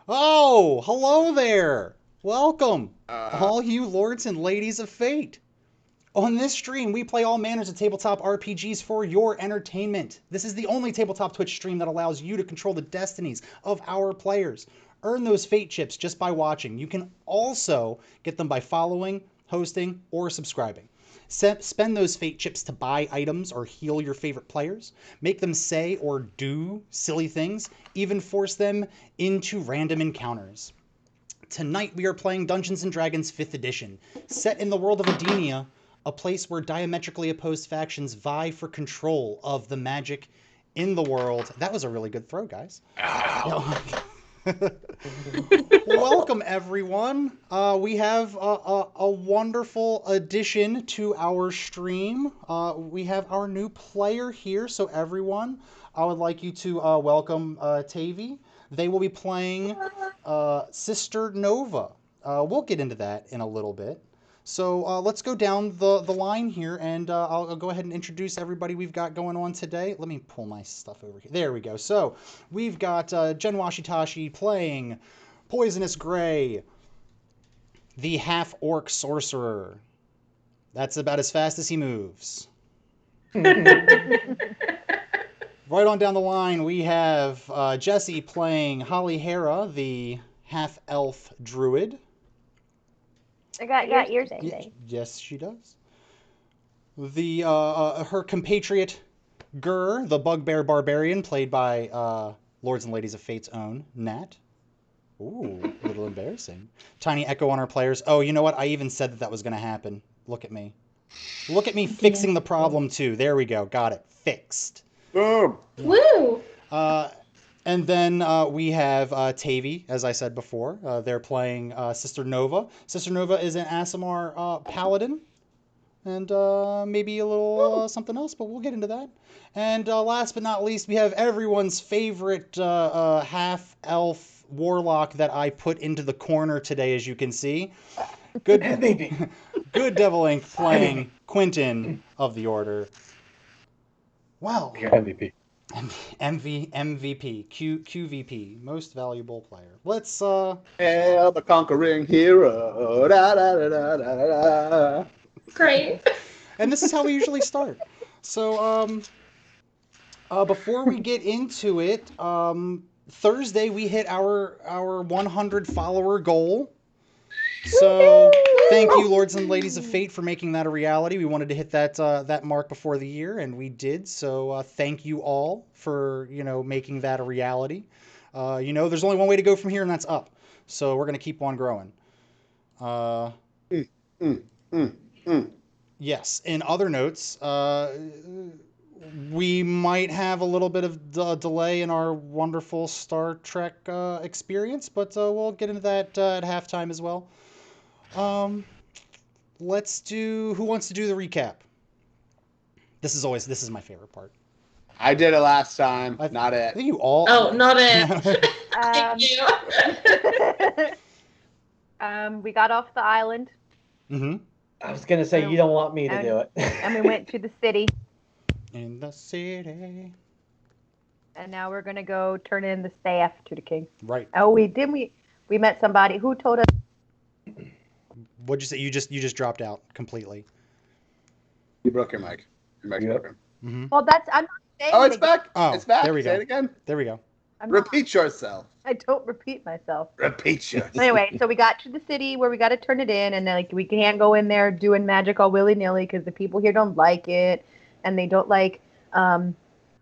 Oh, hello there! Welcome, all you lords and ladies of fate. On this stream, we play all manners of tabletop RPGs for your entertainment. This is the only tabletop Twitch stream that allows you to control the destinies of our players. Earn those fate chips just by watching. You can also get them by following, hosting, or subscribing. Spend those fate chips to buy items or heal your favorite players, make them say or do silly things, even force them into random encounters. Tonight we are playing Dungeons & Dragons 5th Edition, set in the world of Edinia, a place where diametrically opposed factions vie for control of the magic in the world. That was a really good throw, guys. Welcome, everyone. We have a wonderful addition to our stream. We have our new player here, so everyone, I would like you to welcome Tavy. They will be playing Sister Nova. We'll get into that in a little bit. So let's go down the line here, and I'll go ahead and introduce everybody we've got going on today. Let me pull my stuff over here. There we go. So we've got Jen Washitashi playing Poisonous Gray, the half-orc sorcerer. That's about as fast as he moves. Right on down the line, we have Jesse playing Holly Hera, the half-elf druid. I got yours today. Yes, she does. The her compatriot Gur, the bugbear barbarian, played by Lords and Ladies of Fate's own Nat. Ooh, a little embarrassing. Tiny echo on our players. Oh, you know what? I even said that that was going to happen. Look at me. Look at me fixing the problem too. There we go. Got it. Fixed. Boom. Woo! And then we have Tavi, as I said before. They're playing Sister Nova. Sister Nova is an Aasimar paladin. And maybe a little something else, but we'll get into that. And last but not least, we have everyone's favorite half-elf warlock that I put into the corner today, as you can see. Good, good Devil Ink playing Quentin of the Order. Wow. MVP. MVP, QVP, most valuable player. Let's Hail the conquering hero. Da, da, da, da, da, da. Great. And this is how we usually start. So before we get into it, Thursday we hit our 100 follower goal. So thank you, Lords and Ladies of Fate, for making that a reality. We wanted to hit that mark before the year, and we did. So thank you all for making that a reality. There's only one way to go from here, and that's up. So we're gonna keep on growing. Yes. In other notes, we might have a little bit of delay in our wonderful Star Trek experience, but we'll get into that at halftime as well. Let's do. Who wants to do the recap? This is my favorite part. I did it last time. Not I it. think you all. Oh, not it. Thank you. We got off the island. Mm-hmm. I was gonna say you don't want me to do it. And we went to the city. In the city. And now we're gonna go turn in the staff to the king. Right. Oh, we met somebody who told us. What'd you say? You just dropped out completely. You broke your mic. Your mic's Yep. broken. Mm-hmm. Well, I'm not saying. Oh, it's again. back. Oh, It's back. there we Say go. it again. There we go. I'm not. Repeat yourself. I don't repeat myself. Repeat yourself. Anyway, so we got to the city where we got to turn it in, and like we can't go in there doing magic all willy nilly because the people here don't like it, and they don't like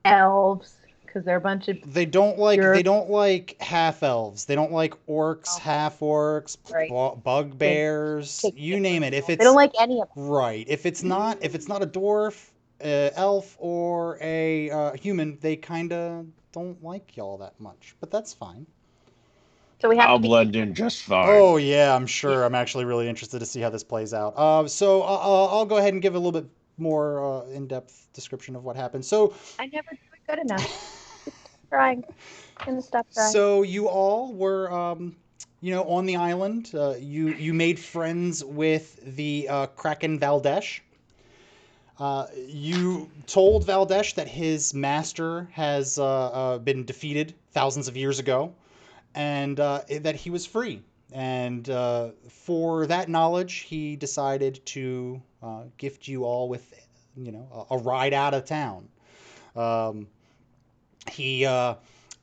elves because they're a bunch of. They don't like half elves. They don't like orcs, half orcs, Right. bugbears, you name it. If it's They don't like any of them. right, if it's not a dwarf, elf, or a human, they kind of don't like y'all that much. But that's fine. So we have I'll to be. blend in just fine. Oh yeah, I'm sure. I'm actually really interested to see how this plays out. So I'll go ahead and give a little bit more in-depth description of what happened. So I never do it good enough. Trying. Gonna stop trying. So you all were, on the island. You made friends with the Kraken Valdesh. You told Valdesh that his master has been defeated thousands of years ago, and that he was free. And for that knowledge, he decided to gift you all with, a ride out of town. He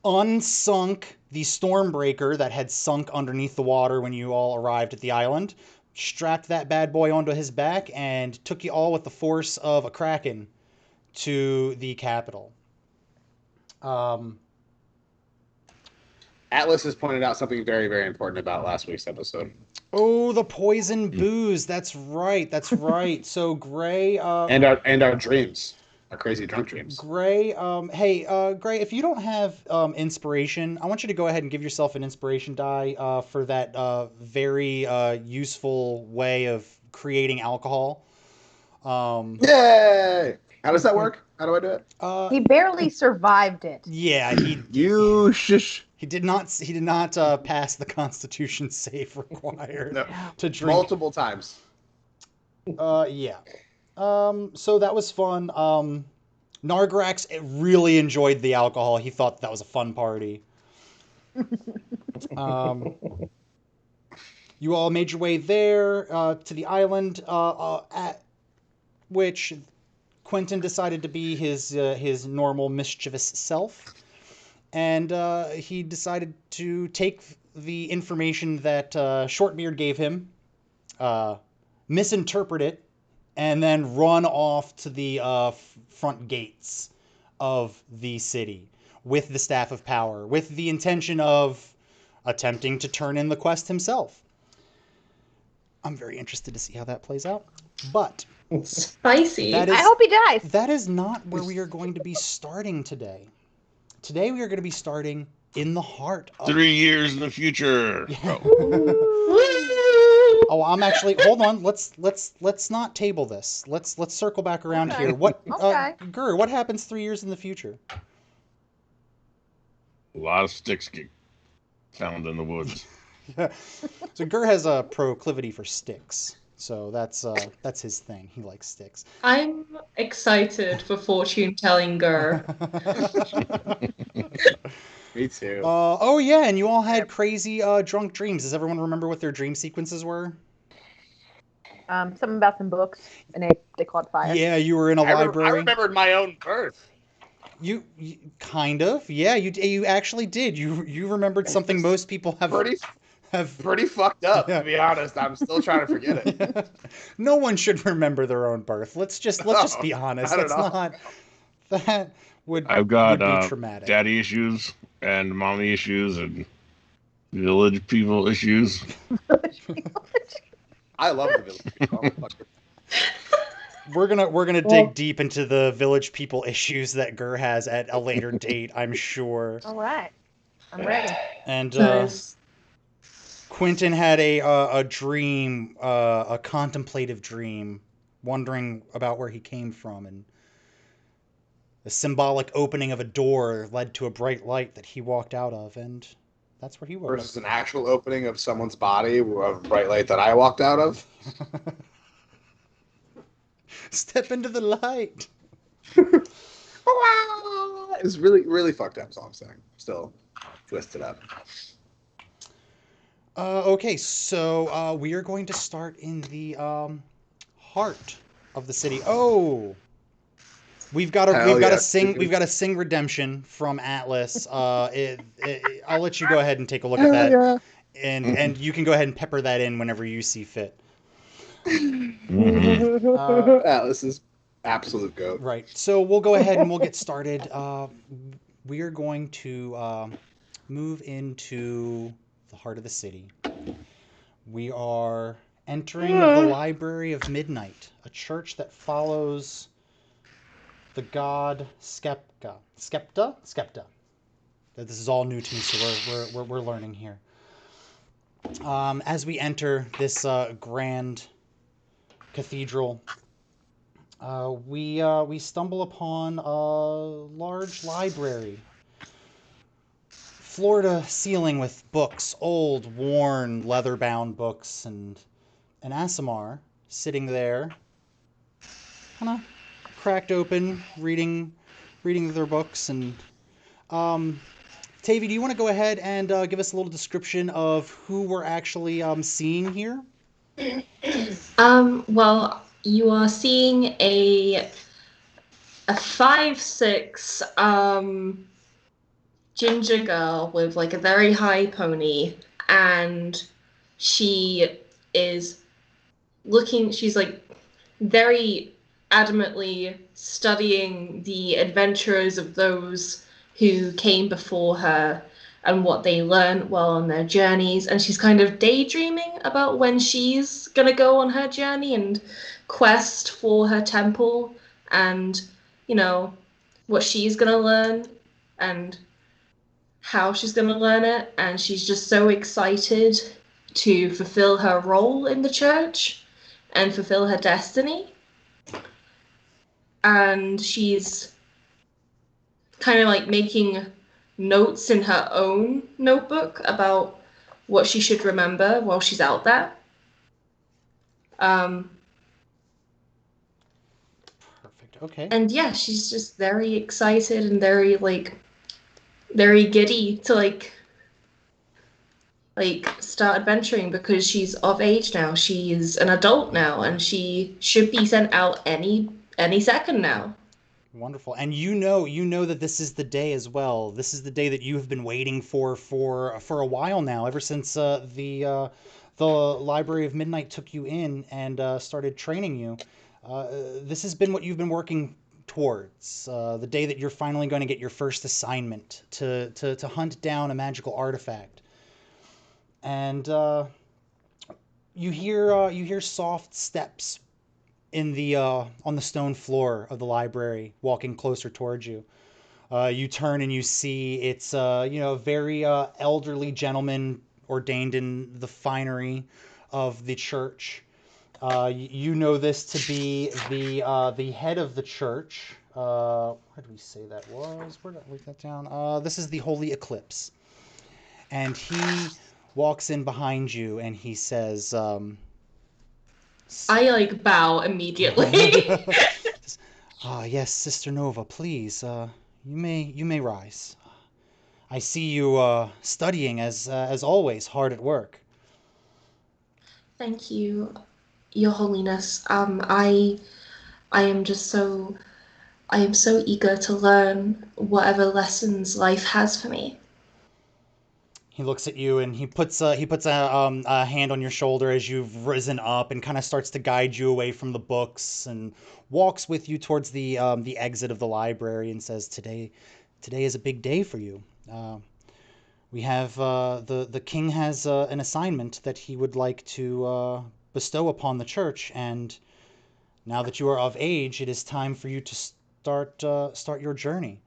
unsunk the Stormbreaker that had sunk underneath the water when you all arrived at the island, strapped that bad boy onto his back, and took you all with the force of a kraken to the capital. Atlas has pointed out something very, very important about last week's episode. Oh, the poison booze. That's right. That's right. So Gray. And our dreams. Our crazy drunk dreams. Gray, Gray, if you don't have inspiration, I want you to go ahead and give yourself an inspiration die for that very useful way of creating alcohol. Yay! How does that work? How do I do it? He barely survived it. Yeah, You shush. he did not pass the Constitution save required No. to drink. Multiple times. Yeah. So that was fun. Nargrax really enjoyed the alcohol. He thought that was a fun party. You all made your way there to the island, at which Quentin decided to be his normal mischievous self, and he decided to take the information that Shortbeard gave him, misinterpret it, and then run off to the front gates of the city with the Staff of Power, with the intention of attempting to turn in the quest himself. I'm very interested to see how that plays out. But Spicy. that is, I hope he dies. that is not where we are going to be starting today. Today we are going to be starting in the heart of 3 years in the future. Oh, I'm actually. Hold on. Let's not table this. Let's circle back around Okay. here. What, Okay. Gur? What happens 3 years in the future? A lot of sticks get found in the woods. So Gur has a proclivity for sticks. So that's his thing. He likes sticks. I'm excited for fortune telling Gur. Me too. Oh yeah, and you all had crazy drunk dreams. Does everyone remember what their dream sequences were? Something about some books, and they caught fire. Yeah, you were in a I library. remembered my own birth. You kind of, yeah. You actually did. You remembered something most people have Pretty fucked up, Yeah. to be honest. I'm still trying to forget it. No one should remember their own birth. Let's just be honest. not at That's all. not that would I've got would be traumatic. daddy issues and mommy issues and village people issues. I love the village people. We're gonna dig deep into the village people issues that Gur has at a later date, I'm sure. All right, I'm ready. And Nice. Quentin had a dream, a contemplative dream, wondering about where he came from, and the symbolic opening of a door led to a bright light that he walked out of, and that's where he woke Versus an actual opening of someone's body of a bright light that I walked out of. up. Step into the light. It's really, really fucked up, is all I'm saying. Still twisted up. Okay, so we are going to start in the heart of the city. Oh, we've got a sing redemption from Atlas. I'll let you go ahead and take a look at that, Yeah. and you can go ahead and pepper that in whenever you see fit. Mhm. Atlas is absolute goat. Right. So we'll go ahead and we'll get started. We are going to move into the heart of the city. We are entering the Library of Midnight, a church that follows the god Skepta. Skepta. This is all new to me, so we're learning here. As we enter this grand cathedral, we stumble upon a large library, floor to ceiling with books, old, worn, leather-bound books, and an Aasimar sitting there, kind of cracked open, reading their books. And Tavy, do you want to go ahead and give us a little description of who we're actually seeing here? Well, you are seeing a 5'6" ginger girl with like a very high pony, and she's like very adamantly studying the adventures of those who came before her and what they learned while on their journeys, and she's kind of daydreaming about when she's gonna go on her journey and quest for her temple, and what she's gonna learn and how she's gonna learn it, and she's just so excited to fulfill her role in the church and fulfill her destiny. And she's kind of like making notes in her own notebook about what she should remember while she's out there. Perfect. Okay. And yeah, she's just very excited and very giddy to like start adventuring, because she's of age now. She is an adult now, and she should be sent out any second now. Wonderful. And you know that this is the day as well. This is the day that you have been waiting for a while now, ever since the Library of Midnight took you in and started training you. This has been what you've been working towards. The day that you're finally going to get your first assignment to hunt down a magical artifact. And you hear soft steps in the on the stone floor of the library, walking closer towards you. You turn and you see it's a very elderly gentleman ordained in the finery of the church. You know this to be the head of the church. Where did we say that was? Where did I write that down? This is the Holy Eclipse, and he walks in behind you and he says, I like bow immediately. "Ah, yes, Sister Nova, please, you may rise. I see you studying as always, hard at work." Thank you, Your Holiness. I am just so I am so eager to learn whatever lessons life has for me. He looks at you and he puts a hand on your shoulder as you've risen up and kind of starts to guide you away from the books and walks with you towards the exit of the library and says, Today is a big day for you. We have the king has an assignment that he would like to bestow upon the church, and now that you are of age, it is time for you to start your journey.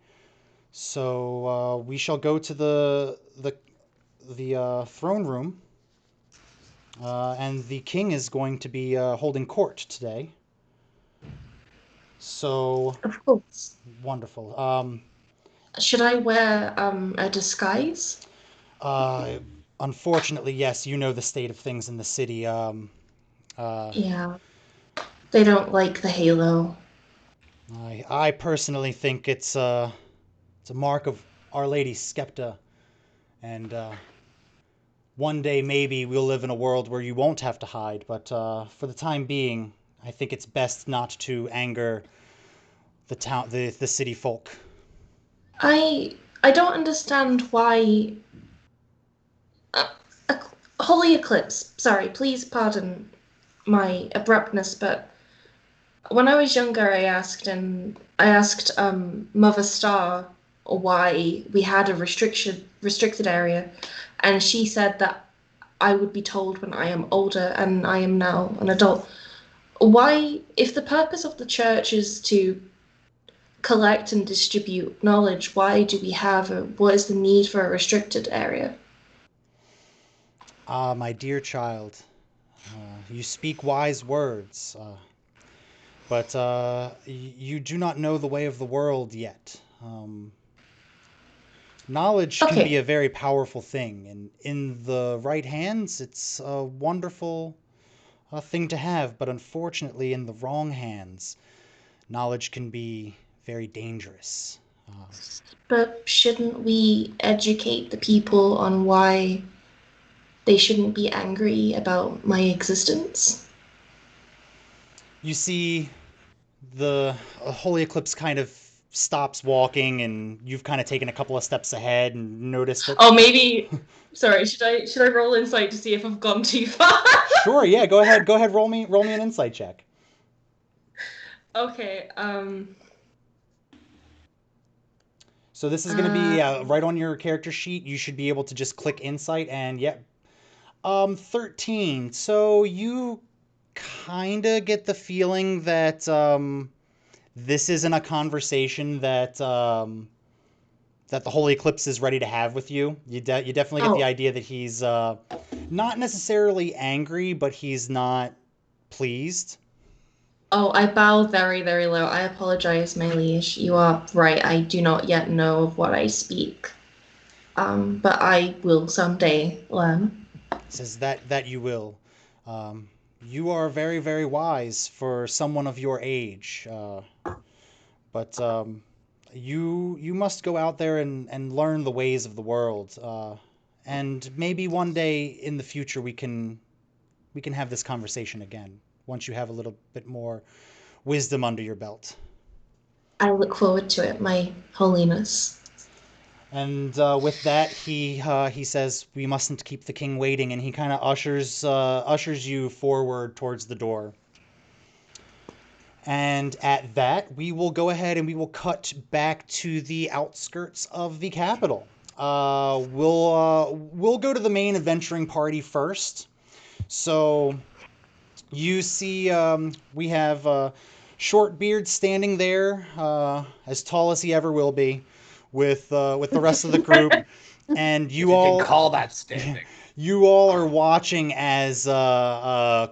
So we shall go to the throne room, and the king is going to be holding court today. So Of course. wonderful. Should I wear a disguise? Uh, Unfortunately, yes, you know the state of things in the city. Yeah. They don't like the halo. I personally think it's a mark of Our Lady Skepta, and one day maybe we'll live in a world where you won't have to hide. But for the time being, I think it's best not to anger the city folk. I don't understand why. Uh, uh, Holy Eclipse. Sorry, please pardon my abruptness, but when I was younger, I asked Mother Star why we had a restricted area, and she said that I would be told when I am older, and I am now an adult. Why, if the purpose of the church is to collect and distribute knowledge, why do we have what is the need for a restricted area? Ah, my dear child, you speak wise words, but you do not know the way of the world yet. Knowledge can be Okay, a very powerful thing, and in the right hands, it's a wonderful thing to have, but unfortunately, in the wrong hands, knowledge can be very dangerous. but shouldn't we educate the people on why they shouldn't be angry about my existence? You see, the Holy Eclipse kind of stops walking, and you've kind of taken a couple of steps ahead and noticed that. Oh, maybe. Sorry, should I roll insight to see if I've gone too far? Sure, yeah, go ahead, roll me an insight check. Okay. So this is going to be right on your character sheet. You should be able to just click insight, and yep. 13. So you kind of get the feeling that this isn't a conversation that that the Holy Eclipse is ready to have with you. You definitely get the Oh, idea that he's not necessarily angry, but he's not pleased. oh, I bow very, very low. I apologize, my liege. You are right. I do not yet know of what I speak. But I will someday learn. Says that you will. You are very, very wise for someone of your age, but you must go out there and learn the ways of the world. And maybe one day in the future we can have this conversation again once you have a little bit more wisdom under your belt. I look forward to it, my holiness. And with that, he says, "We mustn't keep the king waiting," and he kind of ushers you forward towards the door. And at that, we will go ahead and we will cut back to the outskirts of the capital. We'll go to the main adventuring party first. So you see, we have Shortbeard standing there, as tall as he ever will be, with the rest of the group, and If you can call that standing. you all are watching as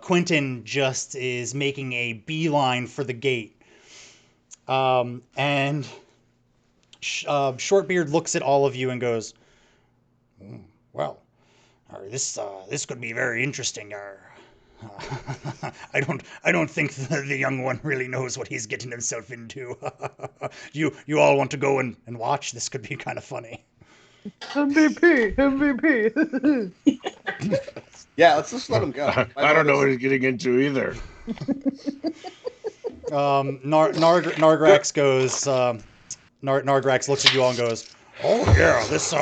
Quentin just is making a beeline for the gate. And Shortbeard looks at all of you and goes, "Well, this could be very interesting. I don't think the young one really knows what he's getting himself into. You all want to go and watch? This could be kind of funny." MVP. Yeah, let's just let him go. I don't know what he's getting into either. Nargrax goes. Nargrax looks at you all and goes, "Oh yeah, this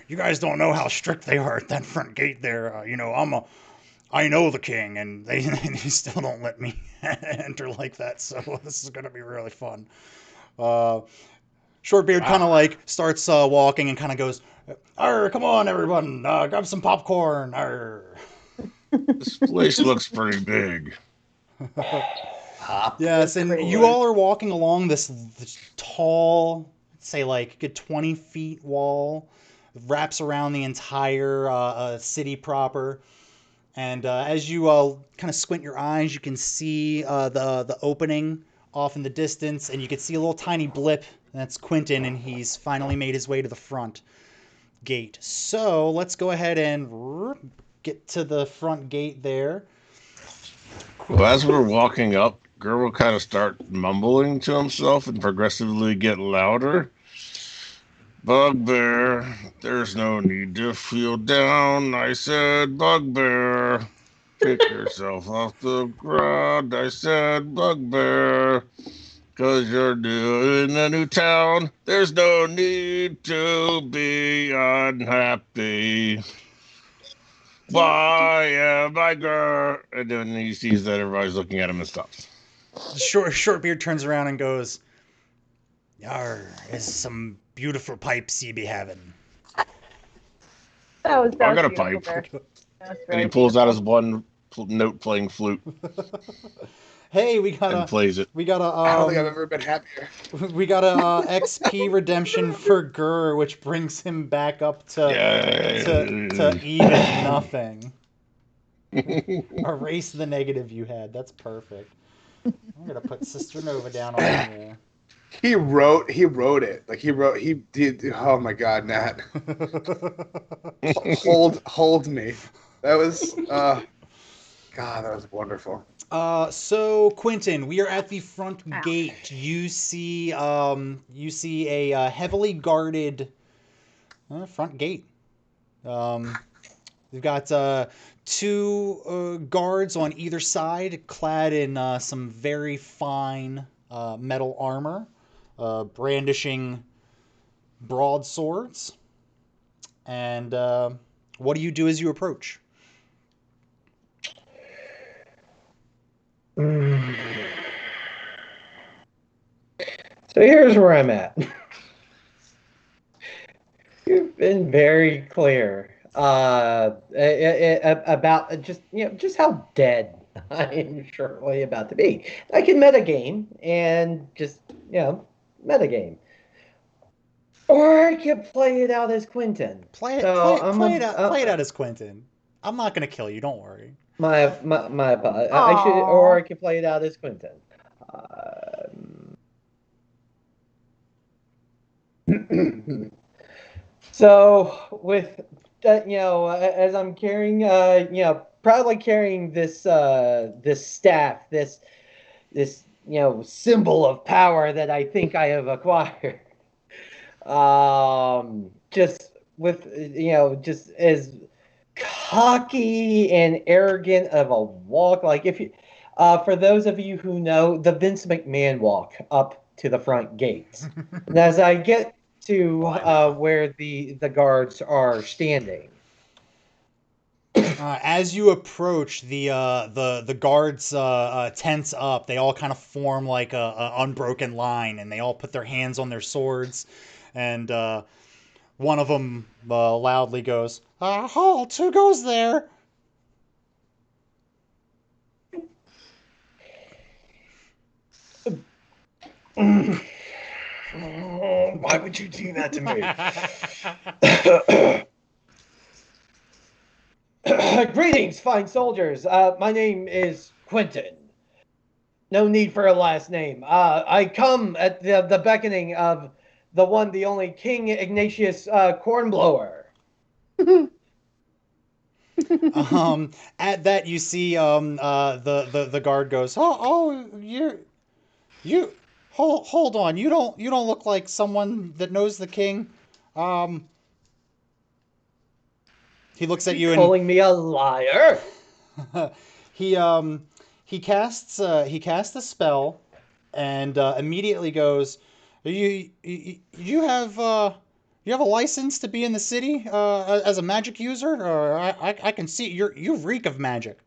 you guys don't know how strict they are at that front gate there. I know the king, and they still don't let me enter like that. So this is gonna be really fun." Shortbeard kind of like starts walking and kind of goes, "Arr, come on, everyone, grab some popcorn. Arr." This place looks pretty big. Yes, and you all are walking along this tall, say like good 20 feet wall, wraps around the entire city proper. And as you kind of squint your eyes, you can see the opening off in the distance, and you can see a little tiny blip. That's Quentin, and he's finally made his way to the front gate. So let's go ahead and get to the front gate there. Well, as we're walking up, Gur will kind of start mumbling to himself and progressively get louder. "Bugbear, there's no need to feel down. I said, Bugbear, pick yourself off the ground. I said, Bugbear, 'cause you're new in a new town. There's no need to be unhappy. Why am I Gur?" And then he sees that everybody's looking at him and stops. Shortbeard turns around and goes, "Yar, is some beautiful pipes ye be having." That was I got a beautiful, pipe. Bear. That was And very he pulls out his beautiful. one note playing flute Hey, and plays it. we got I don't think I've a ever been happier. we got a XP redemption for Gur, which brings him back up to Yeah. even nothing. Erase the negative you had. That's perfect. I'm gonna put Sister Nova down on here. He wrote it. Like he did. Oh my God, Nat. Hold me. That was God, that was wonderful. So Quentin, we are at the front Ow. gate. You see a heavily guarded front gate. We've got two guards on either side, clad in some very fine metal armor, brandishing broadswords. And what do you do as you approach? So here's where I'm at. You've been very clear about just how dead I am shortly about to be. I can metagame and just metagame, or I could play it out as Quentin. Play it out as Quentin. I'm not gonna kill you. Don't worry. My apologies. I should, or I could play it out as Quentin. So with as I'm carrying, proudly carrying this this staff, this symbol of power that I think I have acquired. Just with just as cocky and arrogant of a walk, like if you, for those of you who know the Vince McMahon walk up to the front gates, and as I get to where the guards are standing, As you approach, the guards tense up. They all kind of form like a unbroken line, and they all put their hands on their swords. And one of them loudly goes, "Halt! Who goes there?" Why would you do that to me? Greetings, fine soldiers. My name is Quentin. No need for a last name. I come at the beckoning of the one, the only King Ignatius Cornblower. At that, you see the guard goes, "Oh, you hold on. You don't look like someone that knows the king." Um, he looks at you and Calling me a liar? he casts a spell and immediately goes, you have a license to be in the city as a magic user, or I can see you reek of magic.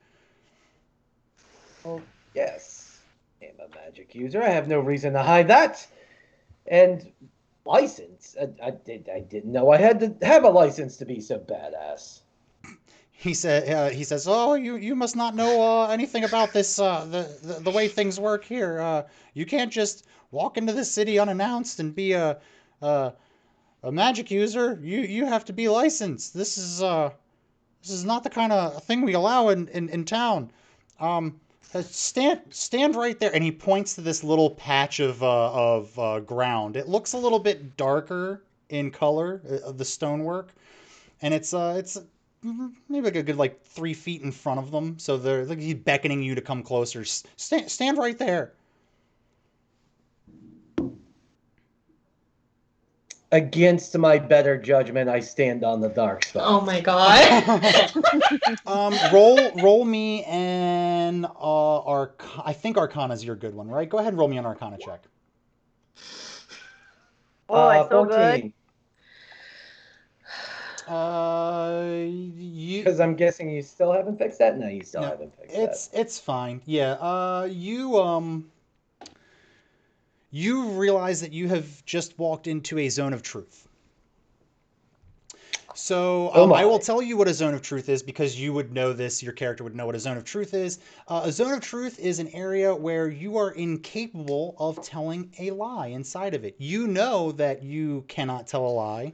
Oh, yes. I'm a magic user. I have no reason to hide that. And license? I didn't know I had to have a license to be so badass. He says, "Oh, you must not know anything about this the way things work here. You can't just walk into the city unannounced and be a a magic user. You have to be licensed. This is not the kind of thing we allow in town. Stand right there." And he points to this little patch of ground. It looks a little bit darker in color of the stonework, and it's maybe like a good like 3 feet in front of them. So they're like he's beckoning you to come closer. Stand right there. Against my better judgment, I stand on the dark side. Oh my god. Roll me an I think Arcana's your good one, right? Go ahead and roll me an Arcana check. Oh, it's so 14. You Because I'm guessing you still haven't fixed that? No, you still no, haven't fixed that. it's fine. Yeah. You realize that you have just walked into a zone of truth. So Oh my. I will tell you what a zone of truth is because you would know this. Your character would know what a zone of truth is. A zone of truth is an area where you are incapable of telling a lie inside of it. You know that you cannot tell a lie.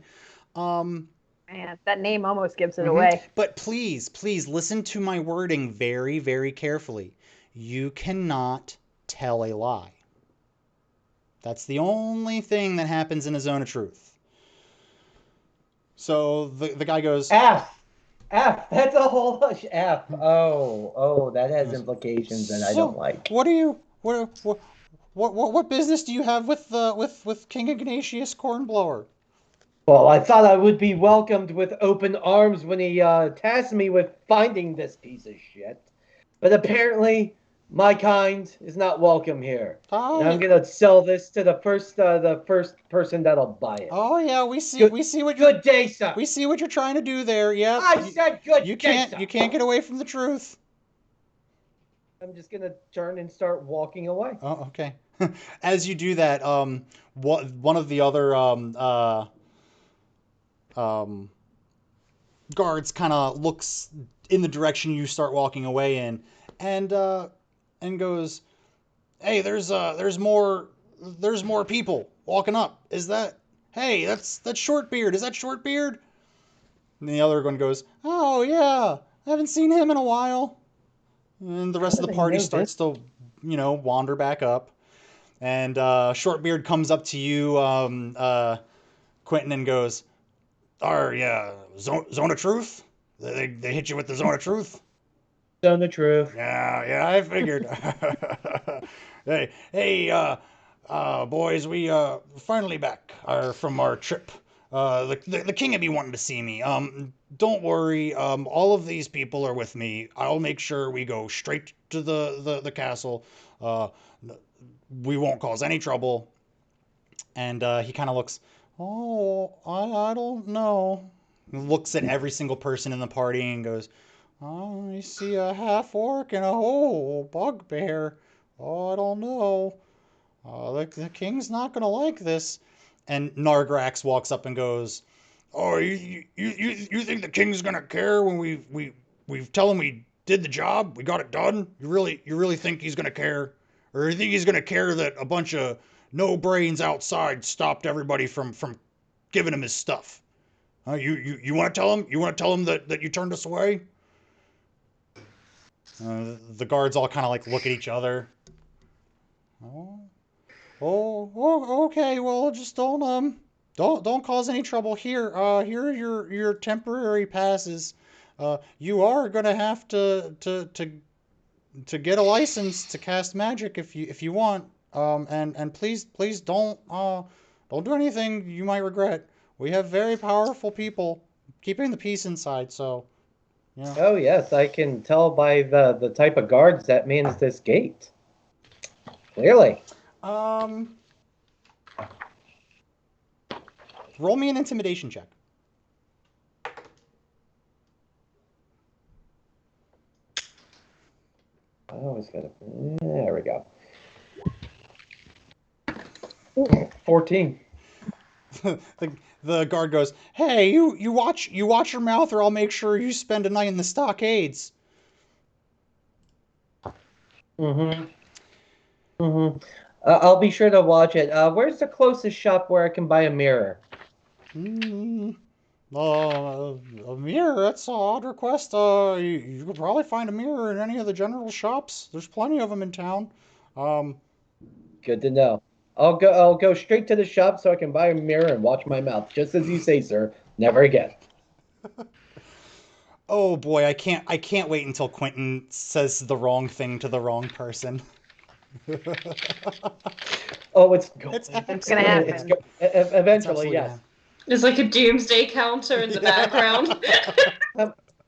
Man, that name almost gives it Mhm. away. But please listen to my wording very, very carefully. You cannot tell a lie. That's the only thing that happens in a zone of truth. So the guy goes, F. That's a whole bunch. F. Oh, that has implications that I "So, don't like. what do you what business do you have with King Ignatius Cornblower?" Well, I thought I would be welcomed with open arms when he tasked me with finding this piece of shit. But apparently, my kind is not welcome here. Oh, And I'm yeah. gonna sell this to the first person that'll buy it. Oh yeah, we see Good- we see what Good day, sir. we see what you're trying to do there. Yep. I said good You day, sir. can't get away from the truth. I'm just gonna turn and start walking away. Oh, okay. As you do that, one of the other guards kind of looks in the direction you start walking away in, and goes, "Hey, there's more people walking up. Is that? Hey, that's Shortbeard. Is that Shortbeard?" And the other one goes, "Oh yeah, I haven't seen him in a while." And the rest of the party starts to, wander back up. And Shortbeard comes up to you, Quentin, and goes, yeah, zone of truth? They hit you with the zone of truth?" Tell the truth. Yeah, I figured. Hey, boys, we finally back from our trip. The king would be wanting to see me. Don't worry. All of these people are with me. I'll make sure we go straight to the castle. We won't cause any trouble. And he kind of looks, "Oh, I don't know." He looks at every single person in the party and goes, I see a half orc and a whole bugbear. Oh, I don't know. The king's not gonna like this. And Nargrax walks up and goes, "Oh, you think the king's gonna care when we tell him we did the job, we got it done? You really think he's gonna care, or you think he's gonna care that a bunch of no brains outside stopped everybody from giving him his stuff? You want to tell him? You want to tell him that you turned us away?" The guards all kind of like look at each other. Oh, okay. Well, just don't cause any trouble here. Here are your temporary passes. You are gonna have to get a license to cast magic if you want. And please don't do anything you might regret. We have very powerful people keeping the peace inside. So, yeah. Oh yes, I can tell by the type of guards that mans this gate. Clearly. Roll me an intimidation check. Oh, it's got a. There we go. 14. The guard goes, "Hey, you watch your mouth, or I'll make sure you spend a night in the stockades." Mm-hmm. Mm-hmm. I'll be sure to watch it. Where's the closest shop where I can buy a mirror? A mirror? That's an odd request. You could probably find a mirror in any of the general shops. There's plenty of them in town. Um, Good to know. I'll go straight to the shop so I can buy a mirror and watch my mouth. Just as you say, sir. Never again. oh boy, I can't wait until Quentin says the wrong thing to the wrong person. Oh, it's going. It's It's gonna happen. It's It's eventually, absolutely yes. There's like a doomsday counter in the background.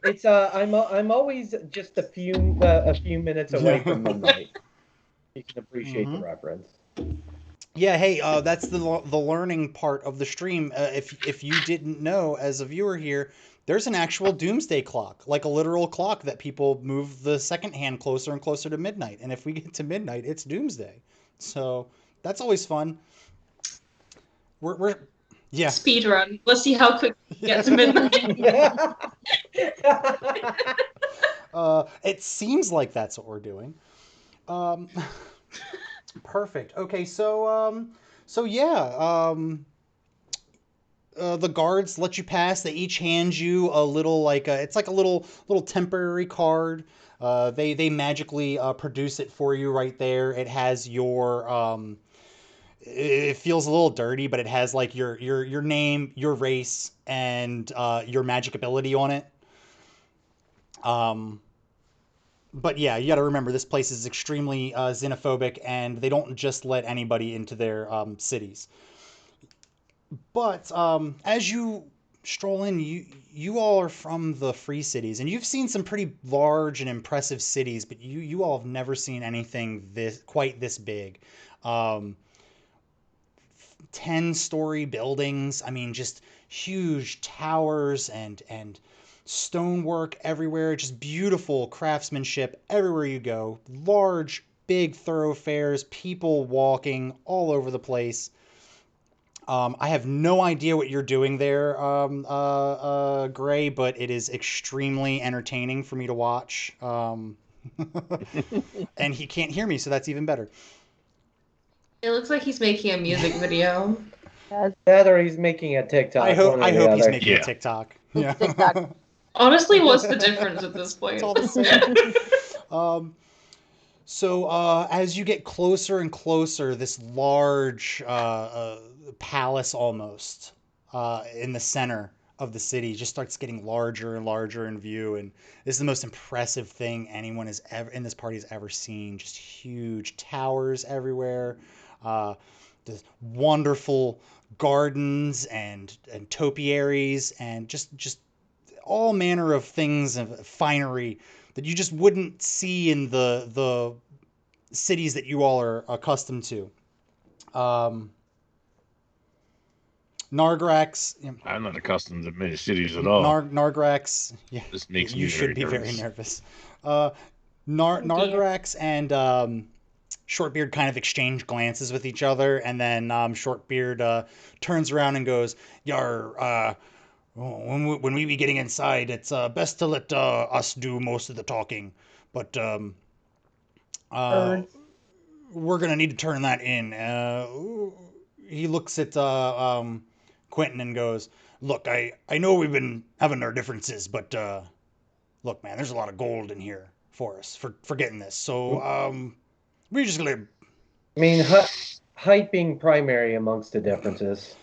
It's I'm always just a few minutes away from midnight. You can appreciate the reference. Yeah, hey, that's the learning part of the stream. If you didn't know, as a viewer here, there's an actual doomsday clock, like a literal clock that people move the second hand closer and closer to midnight. And if we get to midnight, it's doomsday. So that's always fun. We're yeah. Speed run. Let's see how quick we get to midnight. It seems like that's what we're doing. Perfect. Okay, so yeah, the guards let you pass. They each hand you a little it's like a little temporary card. They magically produce it for you right there. It has your it feels a little dirty, but it has like your name, your race, and your magic ability on it. Um, but yeah, you got to remember this place is extremely xenophobic, and they don't just let anybody into their cities. But as you stroll in, you all are from the free cities, and you've seen some pretty large and impressive cities, but you all have never seen anything quite this big. Um, 10-story buildings. I mean, just huge towers and stonework everywhere. Just beautiful craftsmanship everywhere you go. Large, big thoroughfares, people walking all over the place. I have no idea what you're doing there, Gray, but it is extremely entertaining for me to watch. And he can't hear me, so that's even better. It looks like he's making a music video. That or he's making a TikTok. I hope he's other. making a TikTok. Yeah. TikTok. Honestly, what's the difference at this point? It's all the same. So as you get closer and closer, this large palace almost in the center of the city just starts getting larger and larger in view, and this is the most impressive thing anyone has ever in this party has ever seen. Just huge towers everywhere, just wonderful gardens and topiaries, and just all manner of things of finery that you just wouldn't see in the cities that you all are accustomed to. Nargrax. I'm not accustomed to many cities at all. Nargrax. Yeah, This makes you me should very be very nervous. nervous. Oh, dear. Nargrax and Shortbeard kind of exchange glances with each other, and then Shortbeard turns around and goes, "Yar, when we be getting inside, it's best to let us do most of the talking, but uh, Heard. we're gonna need to turn that in." He looks at Quentin and goes, "Look, I know we've been having our differences, but look, man, there's a lot of gold in here for us for getting this. So we're just gonna I mean, height being primary amongst the differences.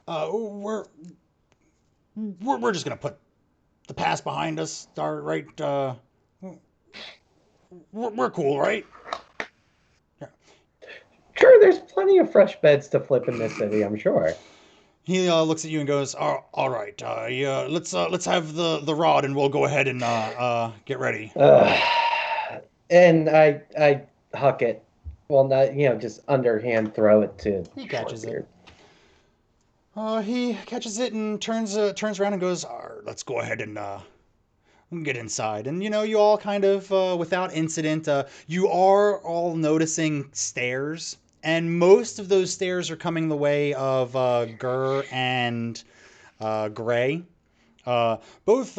uh, we're we're just gonna put the past behind us. All right, we're cool, right?" Yeah. Sure, there's plenty of fresh beds to flip in this city, I'm sure. He looks at you and goes, all right, yeah, let's have the rod and we'll go ahead and get ready." And I huck it. Well, not just underhand throw it to He catches it. Shortbeard. He catches it and turns around and goes, "Let's go ahead and get inside." And you all kind of without incident, you are all noticing stairs, and most of those stairs are coming the way of Gurr and Gray. Both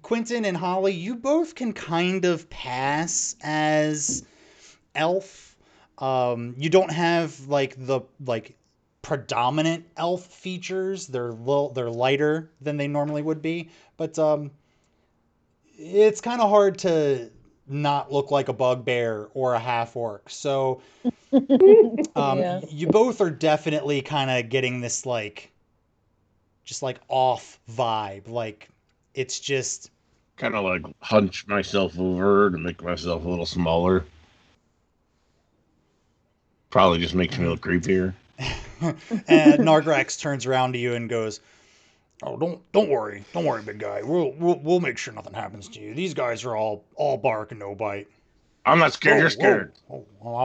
Quentin and Holly, you both can kind of pass as elf. You don't have like predominant elf features. They're lighter than they normally would be, but it's kind of hard to not look like a bugbear or a half orc. So Yeah. you both are definitely kind of getting this just like off vibe. Like it's just Kind of like hunch myself over to make myself a little smaller. Probably just makes me look creepier. and Nargrax turns around to you and goes, "Oh, don't worry, big guy. We'll make sure nothing happens to you. These guys are all bark and no bite." I'm not scared. You're Whoa, scared. whoa. Well,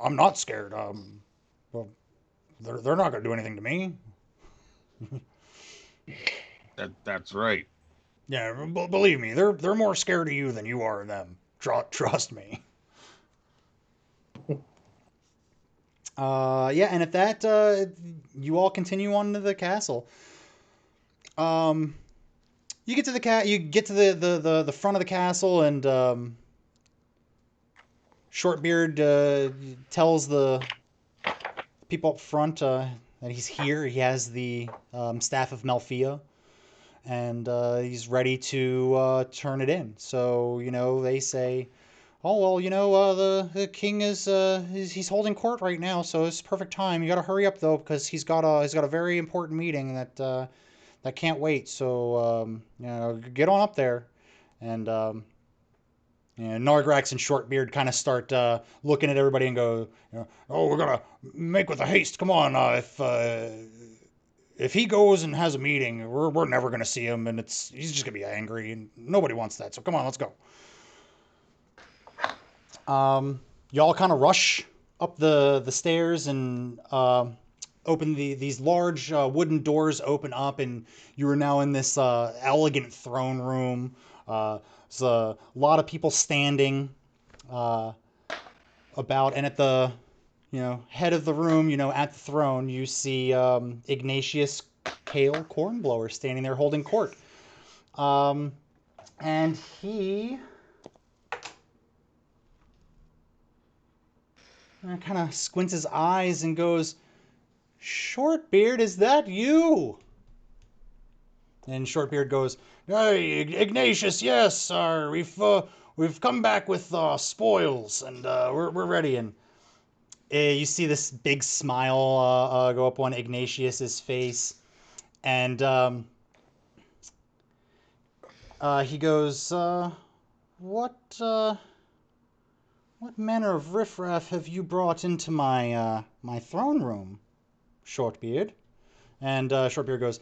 I'm not scared. Well, they're not gonna do anything to me. That's right. Yeah, believe me, they're more scared of you than you are of them. Trust me. Yeah, and at that, you all continue on to the castle. Um, you get to you get to the front of the castle, and Shortbeard tells the people up front that he's here. He has the staff of Melfia, and he's ready to turn it in. So they say, "Oh well, the king is he's holding court right now, so it's perfect time. You got to hurry up though, because he's got a very important meeting that can't wait. So get on up there." And Nargrax and Shortbeard kind of start looking at everybody and go, "Oh, we're gonna make with a haste. Come on, if he goes and has a meeting, we're never gonna see him, and he's just gonna be angry, and nobody wants that. So come on, let's go." Y'all kind of rush up the stairs and open these large wooden doors open up, and you are now in this elegant throne room. There's a lot of people standing uh, about, and at the head of the room, at the throne, you see Ignatius Kale Cornblower standing there holding court. And he kind of squints his eyes and goes, "Shortbeard, is that you?" And Shortbeard goes, "Hey, Ignatius, yes, sir. We've come back with spoils, and we're ready." And you see this big smile go up on Ignatius's face, and he goes, "What what manner of riffraff have you brought into my throne room, Shortbeard?" And Shortbeard goes,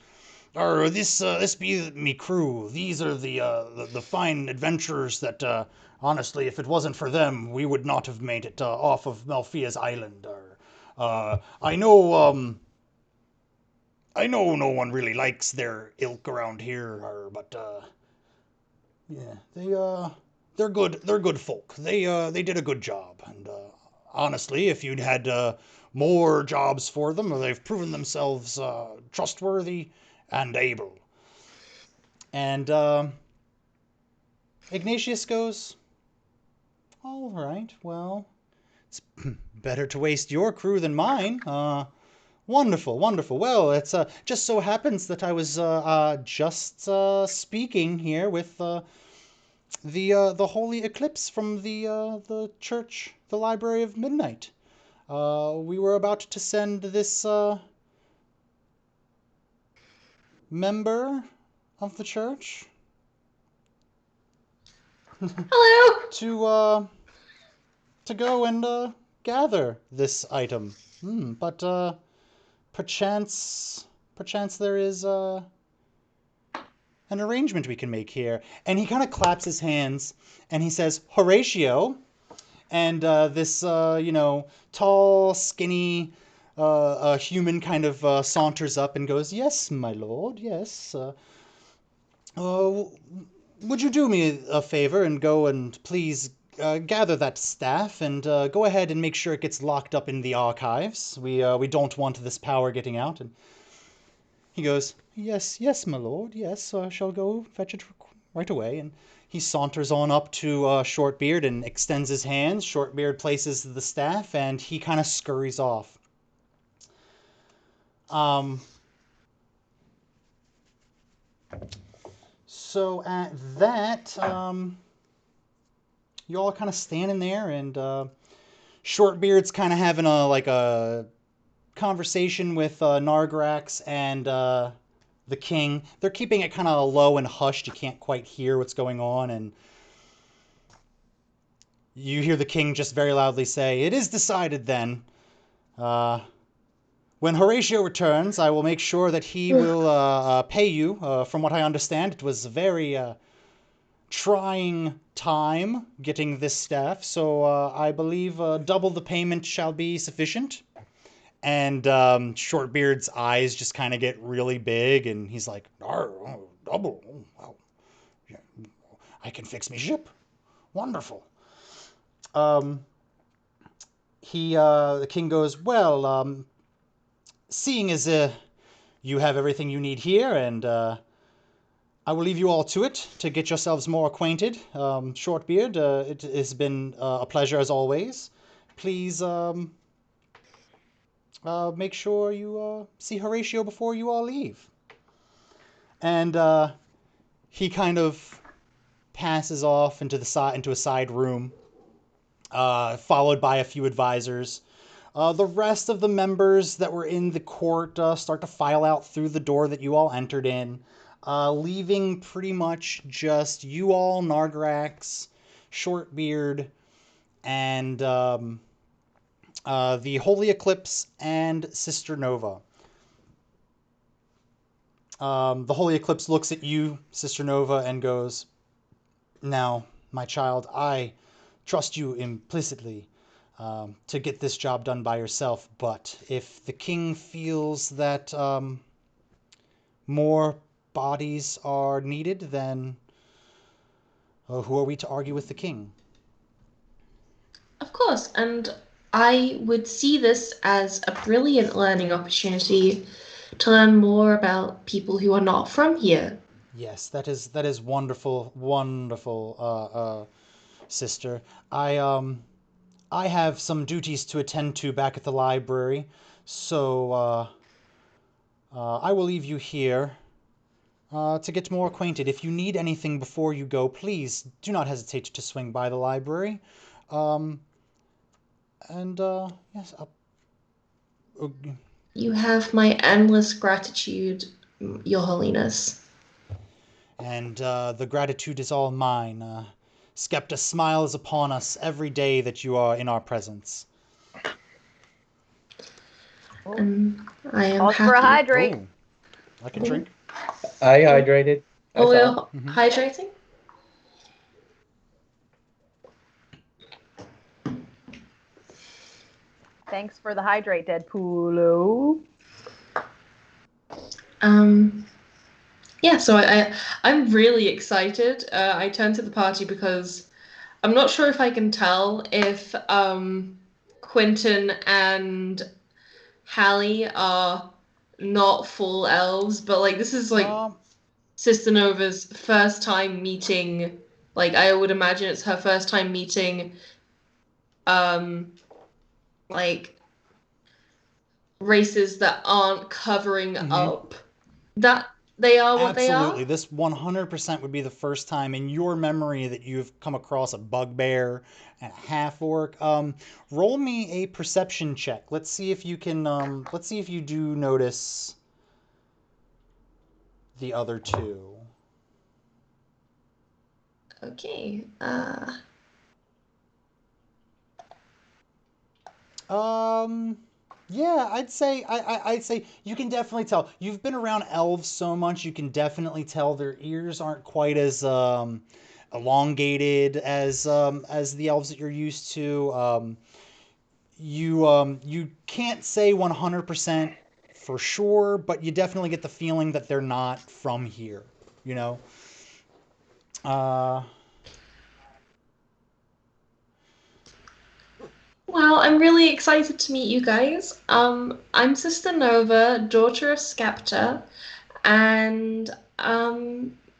this be me crew. These are the fine adventurers that, honestly, if it wasn't for them, we would not have made it off of Melfia's island. I know I know no one really likes their ilk around here, but yeah, they're good. They're good folk. They did a good job, and honestly, if you'd had more jobs for them, they've proven themselves trustworthy and able. And Ignatius goes, all right, well, it's better to waste your crew than mine. Wonderful, wonderful. Well, it's just so happens that I was just speaking here with the holy eclipse from the church, the Library of Midnight. We were about to send this member of the church Hello. to go and gather this item. But perchance there is an arrangement we can make here. And he kind of claps his hands and he says, Horatio. And this, tall, skinny human kind of saunters up and goes, yes, my lord, yes. Would you do me a favor and go and please gather that staff and go ahead and make sure it gets locked up in the archives? We don't want this power getting out. And he goes, yes, yes, my lord, yes, I shall go fetch it right away. And he saunters on up to Shortbeard and extends his hands. Shortbeard places the staff, and he kind of scurries off. So at that, you all kind of standing there, and Shortbeard's kind of having a conversation with Nargrax and the king. They're keeping it kind of low and hushed. You can't quite hear what's going on, and you hear the king just very loudly say, "It is decided then. When Horatio returns, I will make sure that he will pay you. From what I understand, it was a very trying time getting this staff, so I believe double the payment shall be sufficient." And Shortbeard's eyes just kind of get really big, and he's like, double? Wow. Yeah, I can fix me ship. Wonderful. The king goes, well, seeing as you have everything you need here, and I will leave you all to it to get yourselves more acquainted. Shortbeard, it has been a pleasure as always. Please make sure you see Horatio before you all leave. And he kind of passes off into a side room, followed by a few advisors. The rest of the members that were in the court start to file out through the door that you all entered in, leaving pretty much just you all, Nargrax, Shortbeard, and the Holy Eclipse and Sister Nova. The Holy Eclipse looks at you, Sister Nova, and goes, now, my child, I trust you implicitly to get this job done by yourself, but if the king feels that more bodies are needed, then who are we to argue with the king? Of course, and I would see this as a brilliant learning opportunity to learn more about people who are not from here. Yes, that is wonderful, wonderful, sister. I have some duties to attend to back at the library, so I will leave you here to get more acquainted. If you need anything before you go, please do not hesitate to swing by the library. Yes, You have my endless gratitude, Your Holiness. and the gratitude is all mine. Skepta smiles upon us every day that you are in our presence. And I am Calls happy. for a hydrate. Oh, I can drink. I hydrated. Oh, we're Mhm. hydrating? Thanks for the hydrate, Deadpool. Yeah, so I'm really excited. I turned to the party because I'm not sure if I can tell if Quentin and Hallie are not full elves, but like this is like Sister Nova's first time meeting. Like I would imagine it's her first time meeting like races that aren't covering up that they are what they are. Absolutely. This 100% would be the first time in your memory that you've come across a bugbear and a half orc. Roll me a perception check. Let's see if you can. Let's see if you do notice the other two. Okay. Yeah, I'd say you can definitely tell. You've been around elves so much, you can definitely tell their ears aren't quite as elongated as the elves that you're used to. You can't say 100% for sure, but you definitely get the feeling that they're not from here, you know. Uh Well, I'm really excited to meet you guys. I'm Sister Nova, daughter of Skepta, and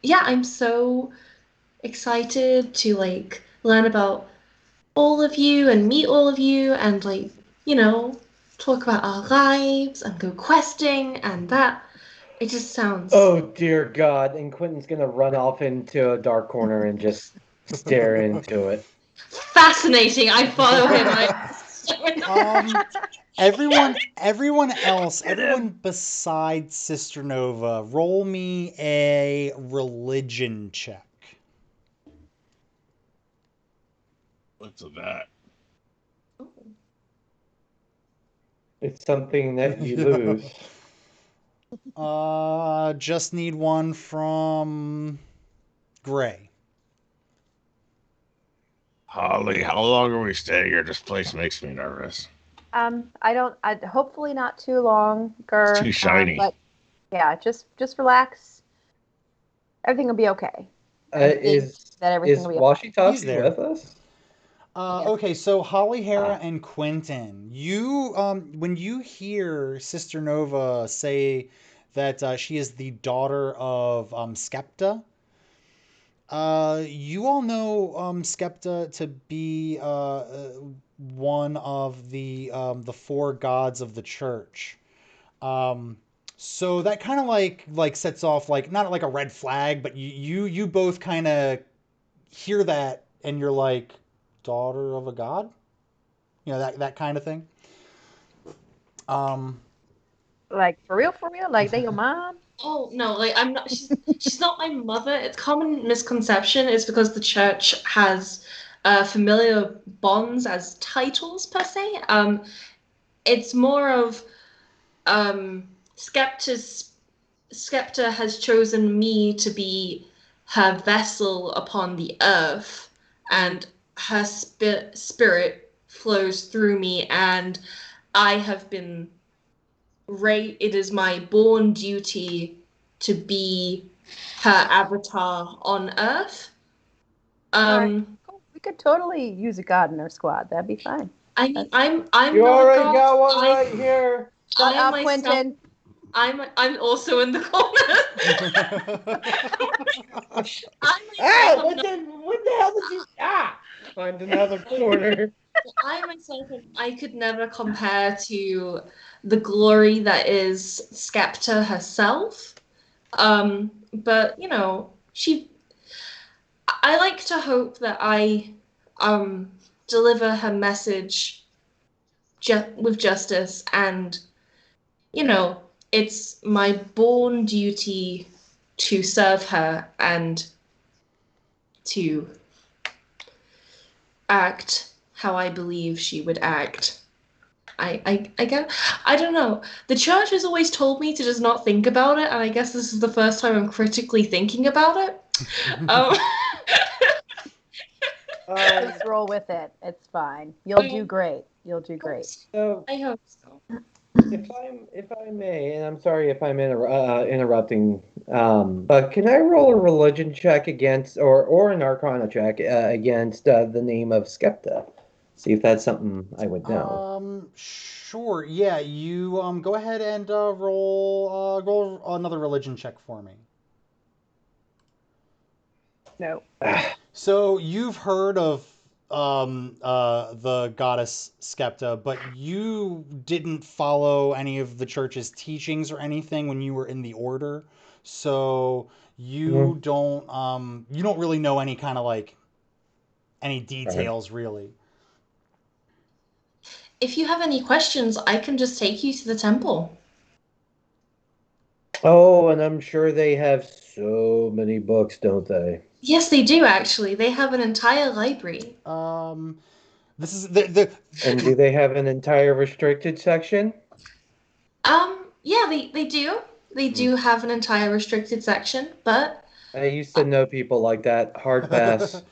yeah, I'm so excited to like learn about all of you and meet all of you and like, you know, talk about our lives and go questing and that. It just sounds Oh dear God! And Quentin's gonna run off into a dark corner and just stare into it. fascinating. I follow him. everyone else, everyone besides Sister Nova, roll me a religion check. What's that? It's something that you lose. Just need one from Gray. Holly, how long are we staying here? This place makes me nervous. I hopefully not too long, It's too shiny. but yeah, just relax. Everything will be okay. Is everything will be Washi He's Tashi there. with us? Okay, so Holly, Hera, and Quentin, you when you hear Sister Nova say that she is the daughter of Skepta, you all know Skepta to be one of the four gods of the church. Um, so that kind of like sets off like not like a red flag, but you both kind of hear that and you're like, daughter of a god, you know, that kind of thing. Um, like for real, like they your mom. Oh no, like I'm not. She's not my mother. It's common misconception is because the church has familiar bonds as titles per se. It's more of um, Skepta's Skepta has chosen me to be her vessel upon the earth, and her spirit flows through me, and I have been it is my born duty to be her avatar on Earth. Alright, cool. We could totally use a god in our squad. That'd be fine. I mean, I'm You not a already god. got one right here. Shut I up, myself, Quentin. I'm also in the corner. I Ah! myself am What the hell did you? Ah! Find another corner. I myself, I could never compare to the glory that is Skepta herself. But you know, I like to hope that I deliver her message with justice, and you know, it's my born duty to serve her and to act how I believe she would act. I get, I don't know. The church has always told me to just not think about it, and I guess this is the first time I'm critically thinking about it. Um, Just roll with it. It's fine. You'll do great. You'll do great. So I hope so. If I may, and I'm sorry if I'm interrupting, but can I roll a religion check against, or an Arcana check against the name of Skepta? See if that's something I would know. Sure. Yeah, you go ahead and roll another religion check for me. No. So you've heard of the goddess Skepta, but you didn't follow any of the church's teachings or anything when you were in the order. So Mhm. you don't really know any kind of like any Alright. details really. If you have any questions, I can just take you to the temple. Oh, and I'm sure they have so many books, don't they? Yes, they do actually. They have an entire library. Um, this is the And do they have an entire restricted section? Yeah, they do. They Hmm. do have an entire restricted section, I used to know people like that. Hard pass.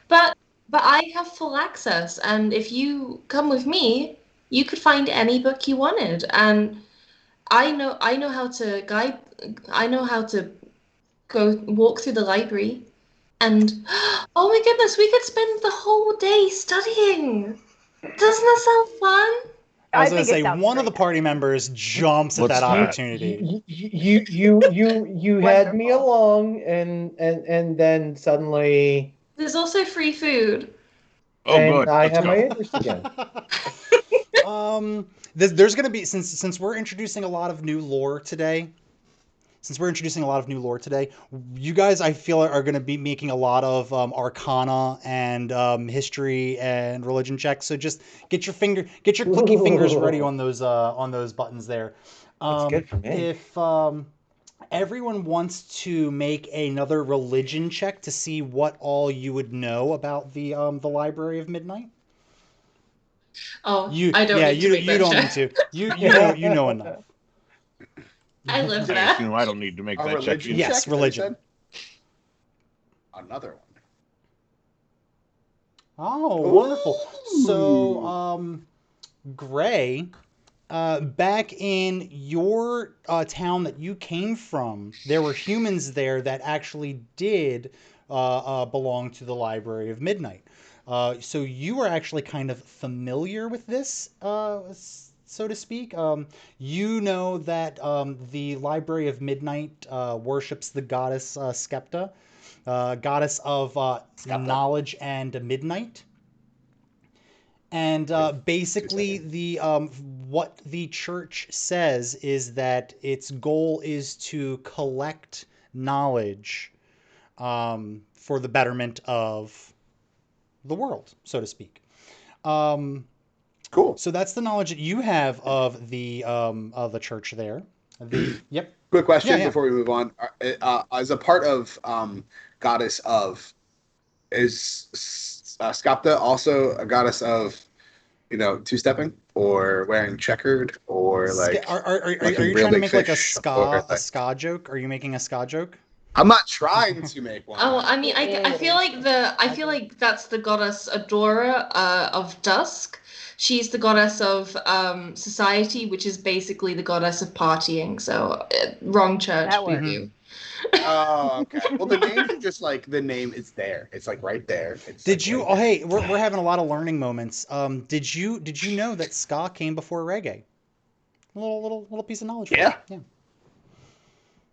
but but I have full access, and if you come with me, you could find any book you wanted. And I know how to guide. I know how to go walk through the library. And oh my goodness, we could spend the whole day studying. Doesn't that sound fun? I was I gonna think it say sounds one of the great. party members jumps at What's that You that? opportunity. you had me Wonderful. along, and then suddenly, There's also free food. Oh, and good. I Let's have my go. interest again. There's gonna be since we're introducing a lot of new lore today. Since we're introducing a lot of new lore today, you guys I feel are going to be making a lot of Arcana and history and religion checks. So just get your clicky fingers ready Ooh, on those buttons there. that's Um, good for me. if everyone wants to make another religion check to see what all you would know about the Library of Midnight. Oh, I don't need to make You that don't need check. to. You know enough. I live I there. assume I don't need to make A that check religion either. Yes, check? Is that what you religion. said? Another Oh, one. wonderful. So, Ooh. Gray, back in your town that you came from, there were humans there that actually did belong to the Library of Midnight. So you were actually kind of familiar with this, so to speak. You know that the Library of Midnight worships the goddess Skepta, goddess of Skepta. knowledge and midnight. And Give 2 seconds. basically, the what the church says is that its goal is to collect knowledge for the betterment of the world, so to speak. Um, Cool. so that's the knowledge that you have of the church there. The yep, Quick yeah, question yeah. before we move on. As a part of goddess of, is Skapta also a goddess of, two-stepping or wearing checkered or like Are looking you real trying to big make like fish or a like ska joke? Are you making a ska joke? I'm not trying to make Oh, one. I mean, I feel like I feel like that's the goddess Adora of dusk. She's the goddess of society, which is basically the goddess of partying. So, wrong church, That boo works. Mm-hmm. boo. Oh, okay. Well, the names are just like the name is there. It's like right there. It's like Did you? right Oh, there. hey, we're having a lot of learning moments. Did you know that ska came before reggae? Little piece of knowledge for you. Yeah, Yeah,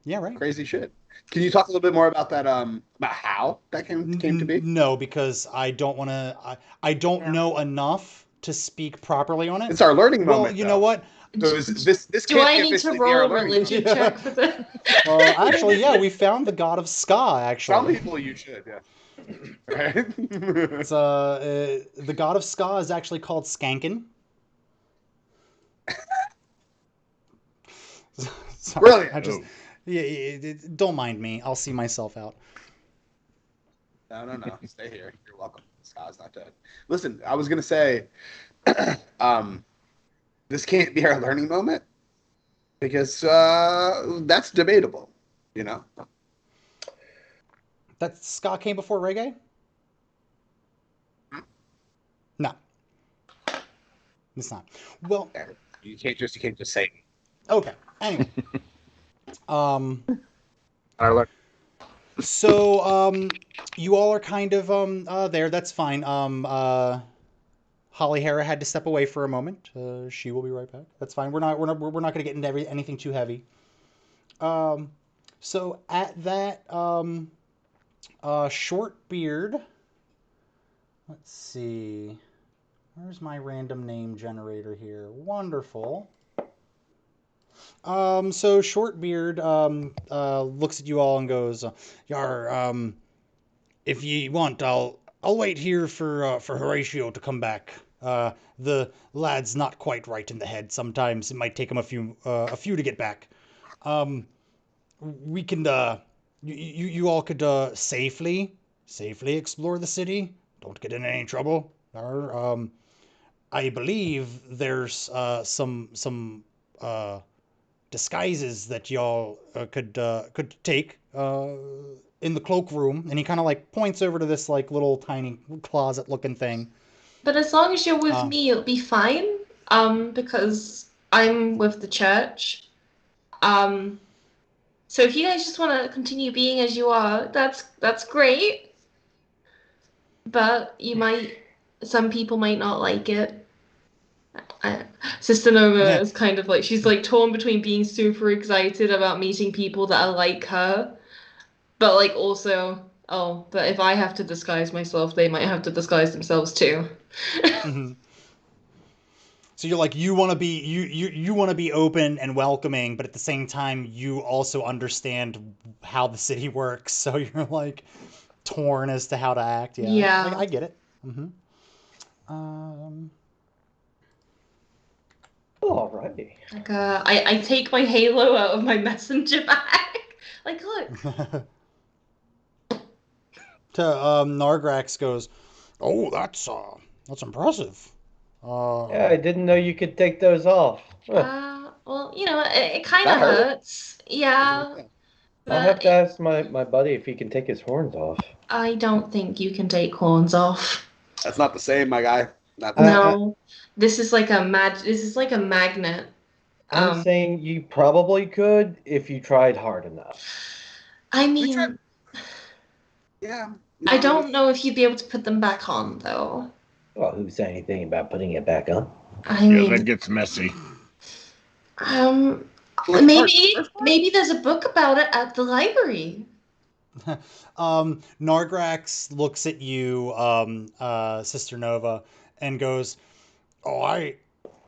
yeah, right. crazy shit. Can you talk a little bit more about that? About how that came to be? No, because I don't want to. I don't No. know enough to speak properly on it. It's our learning Well, moment, you know though. what? So this Do can't I be need to officially be our roll a learning religion moment. check Yeah. for the? Actually, yeah, we found the god of ska. Some Actually, people you should, yeah. Right? it's the god of ska is actually called Skankin. Sorry, I Brilliant. just Oh, don't mind me. I'll see myself out. No. Stay here. You're welcome. Sky's not dead. Listen, I was gonna say, um, this can't be our learning moment because that's debatable. You know, That ska came before reggae? No, it's not. Well, You can't just say. Okay. Anyway. I learned. So you all are kind of there. That's fine. Holly Hera had to step away for a moment. She will be right back. That's fine. We're not going to get into anything too heavy. So at that short beard. Let's see. Where's my random name generator here? Wonderful. So Shortbeard looks at you all and goes, "Yar, if ye want, I'll wait here for Horatio to come back. The lad's not quite right in the head. Sometimes it might take him a few to get back. We can you all could safely explore the city. Don't get in any trouble. I believe there's some disguises that y'all could take in the cloakroom." And he kind of like points over to this like little tiny closet looking thing. But as long as you're with Um, me, it'll be fine. Because I'm with the church. So if you guys just want to continue being as you are, that's great. But some people might not like it. Sister Nova is kind of like, she's like torn between being super excited about meeting people that are like her, but like also, oh, but if I have to disguise myself, they might have to disguise themselves too. mhm. So you're like you want to be you want to be open and welcoming, but at the same time you also understand how the city works. So you're like torn as to how to act. Yeah, Yeah. I get it. Hmm. Um, Alrighty. Like, I take my halo out of my messenger bag. Like, look. to Nargrax goes, "Oh, that's impressive." Yeah, I didn't know you could take those off. Huh. Well, it kind That of hurt. hurts. Yeah, I'll have but to ask my buddy if he can take his horns off. I don't think you can take horns off. That's not the same, my guy. Not the I- same. No, this is like a magnet. I'm saying you probably could if you tried hard enough. I We tried- mean, Yeah. I don't know if you'd be able to put them back on, though. Well, who said anything about putting it back on? I Yeah, mean, that gets messy. maybe there's a book about it at the library. Nargrax looks at you, Sister Nova, and goes, "Oh,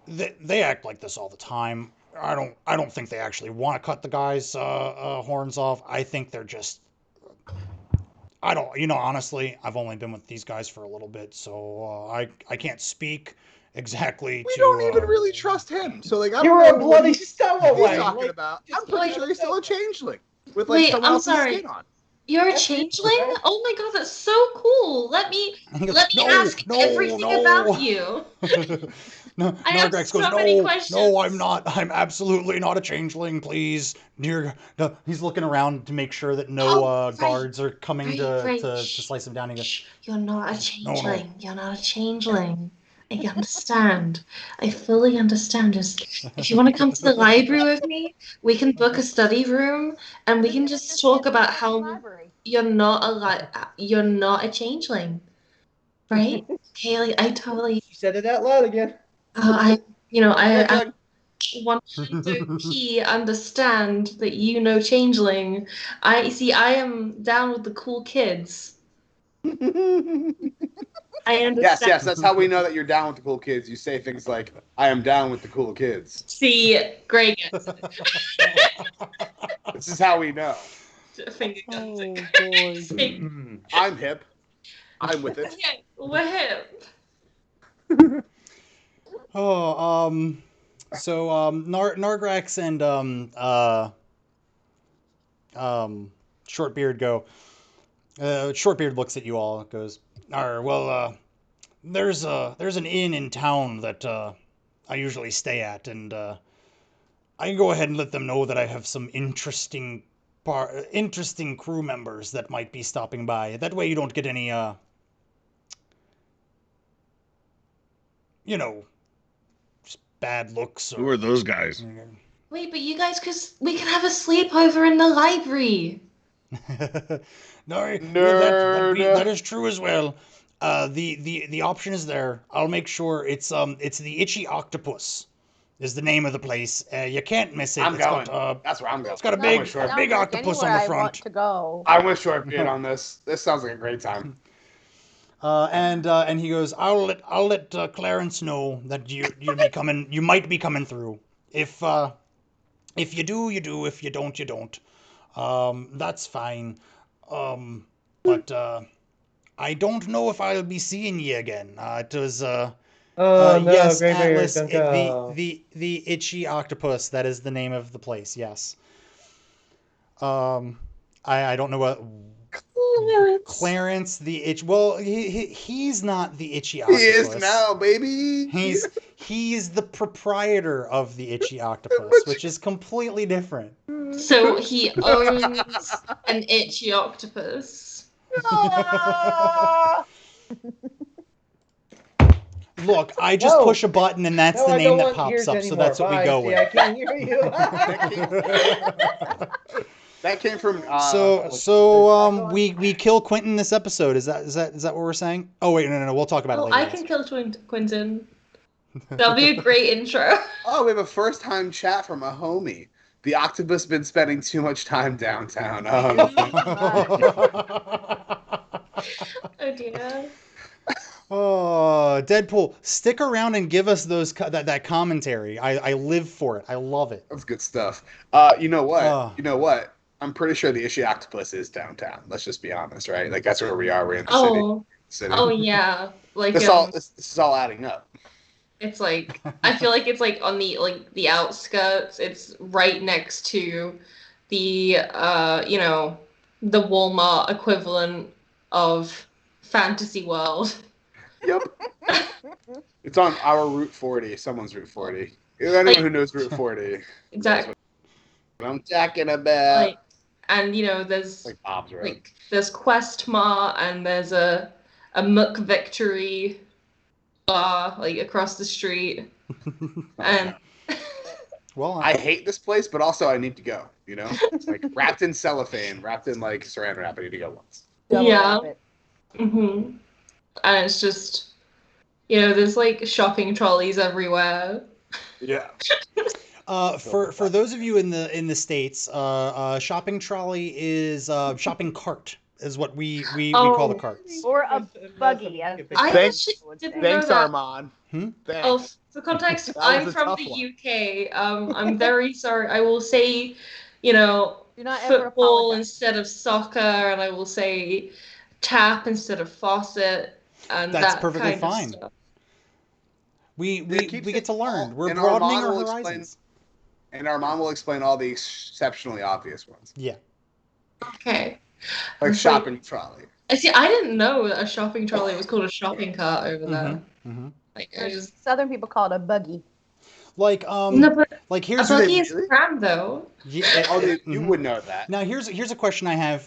they act like this all the time. I don't think they actually want to cut the guy's horns off. I think they're just I don't honestly, I've only been with these guys for a little bit, so I can't speak exactly We to don't even really trust him. So like, I don't You're know a what bloody he's stowaway. talking Like, about. just I'm pretty like- sure he's still a changeling with like Wait, someone I'm else's sorry. skin on. You're a That's changeling? right. Oh my god, that's so cool. Let me He goes, ask everything about you. No, I have Nargrax so goes, many no, questions." no, I'm not. I'm absolutely not a changeling. Please, dear. No. He's looking around to make sure that no Right. guards are coming Right. to Shh. slice him down. He goes, Shh, you're not a No, no. changeling. You're not a changeling. I understand. I fully understand. Just if you want to come to the library with me, we can book a study room and we can just talk about how you're not a changeling, right? Haley, I totally. She said it out loud again. I 100 Changeling. p understand that you know changeling. I am down with the cool kids. I understand. Yes, that's how we know that you're down with the cool kids. You say things like, "I am down with the cool kids." See, Greg gets it. This is how we know. Finger guns. Oh boy. I'm hip. I'm with it. Okay, we're hip. Oh, so Nargrax and Shortbeard go. Shortbeard looks at you all and goes, well, there's an inn in town that I usually stay at, and I can go ahead and let them know that I have some interesting crew members that might be stopping by. That way you don't get any just bad looks. Who are those guys? Wait, but you guys, we could have a sleepover in the library. No, Nerd. that is true as well. The option is there. I'll make sure it's the Itchy Octopus is the name of the place. You can't miss it. I'm It's going. got That's where I'm going. it's got a I'm big with Short. big Sounds like octopus on anywhere the I want front. to go. I'm with Short Beard on this. This sounds like a great time. And he goes, I'll let Clarence know that you'll be coming. You might be coming through. If you do, you do. If you don't, you don't. That's fine. But I don't know if I'll be seeing you again. It was Oh no, yes, Greybeard, Atlas, don't go. the Itchy Octopus. That is the name of the place. Yes. I don't know what Clarence the Itch. Well, he's not the Itchy He Octopus. is now, baby. He's the proprietor of the Itchy Octopus, which is completely different. So he owns an itchy octopus. Look, I just No. push a button and that's No, the I name don't that want ears pops up, so anymore. that's what we Bye. go See, with. I can't hear you. That came from. So we kill Quentin this episode. Is that what we're saying? Oh wait, no. We'll talk about it Oh, later. I can kill Quentin. That'll be a great intro. Oh, we have a first-time chat from a homie. The octopus been spending too much time downtown. Oh dear. Oh, Deadpool, stick around and give us that commentary. I live for it. I love it. That's good stuff. You know what? Oh. You know what? I'm pretty sure the Itchy Octopus is downtown. Let's just be honest, right? Like that's where we are. We're in the city. Oh yeah. Like This is all adding up. it's like I feel like it's like on the outskirts. It's right next to the the Walmart equivalent of Fantasy World. Yep. It's on our Route 40. Someone's Route 40. Anyone who knows Route 40. Exactly. What I'm talking about. And there's Like Bob's Road. there's Quest Mart and there's a Mook Victory bar across the street. And Well, I hate this place, but also I need to go. It's like wrapped in cellophane, wrapped in like saran wrap. I need to go once. yeah. Mhm. And it's just there's shopping trolleys everywhere. Yeah. For those of you in the States, shopping trolley is shopping cart is what we call the carts. Or a buggy. I Thanks- actually didn't Thanks, know that. Armand. Hmm? Thanks. Oh, for context, That was I'm a from tough the one. UK. I'm very sorry. I will say, Do not ever football apologize. instead of soccer, and I will say tap instead of faucet, and That's that perfectly kind fine. of stuff. We keeps get to it learn. all- We're and broadening Armand our will explain- horizons. And Armand will explain all the exceptionally obvious ones. Yeah. Okay. Like It's shopping trolley. I see. I didn't know that a shopping trolley was called a shopping cart over there. Mm-hmm. I just Southern people call it a buggy. Like no, but like a here's buggy is really? pram though. yeah, Oh, you mhm. would know that. Now here's a question I have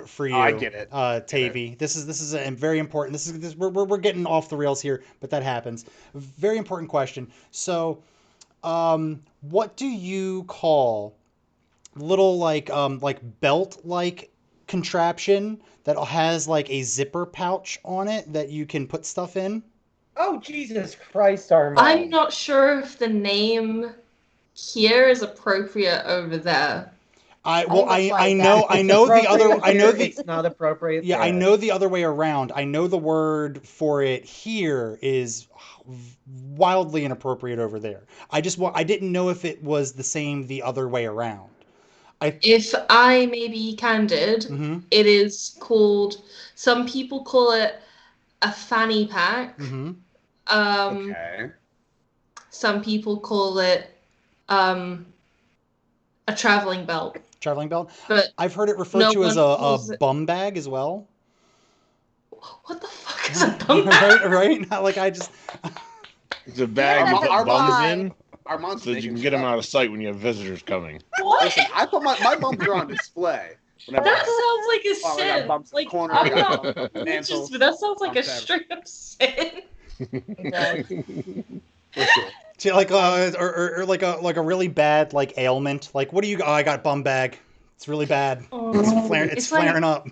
for you. Oh, I get it. Tavy. This is a very important. We're getting off the rails here, but that happens. Very important question. So, what do you call little like belt like contraption that has like a zipper pouch on it that you can put stuff in? Oh Jesus Christ, Armand! I'm not sure if the name here is appropriate over there. I think that's why know It's the other appropriate I know here, the It's not appropriate. yeah, I there. know the other way around. I know the word for it here is wildly inappropriate over there. I didn't know if it was the same the other way around. If I may be candid, Mm-hmm. it is called. Some people call it a fanny pack. Mm-hmm. Okay. Some people call it a traveling belt. Traveling belt. But I've heard it referred no to as one a calls it- bum bag as well. what the fuck is a bum bag? right? Not like I just. It's a bag Yeah, you that's put a bums lie. in Armand's so that you making can get them shit up. out of sight when you have visitors coming. What? Listen, I put my bums are on display. Whenever That sounds like a Oh, I got sin. bumps Like corner, I'm I got not bumps religious, mantle. but that sounds like a bumps straight up sin. It does. For sure. So like or like a really bad like ailment. Like what do you? Oh, I got bum bag. It's really bad. It's It's flaring like up.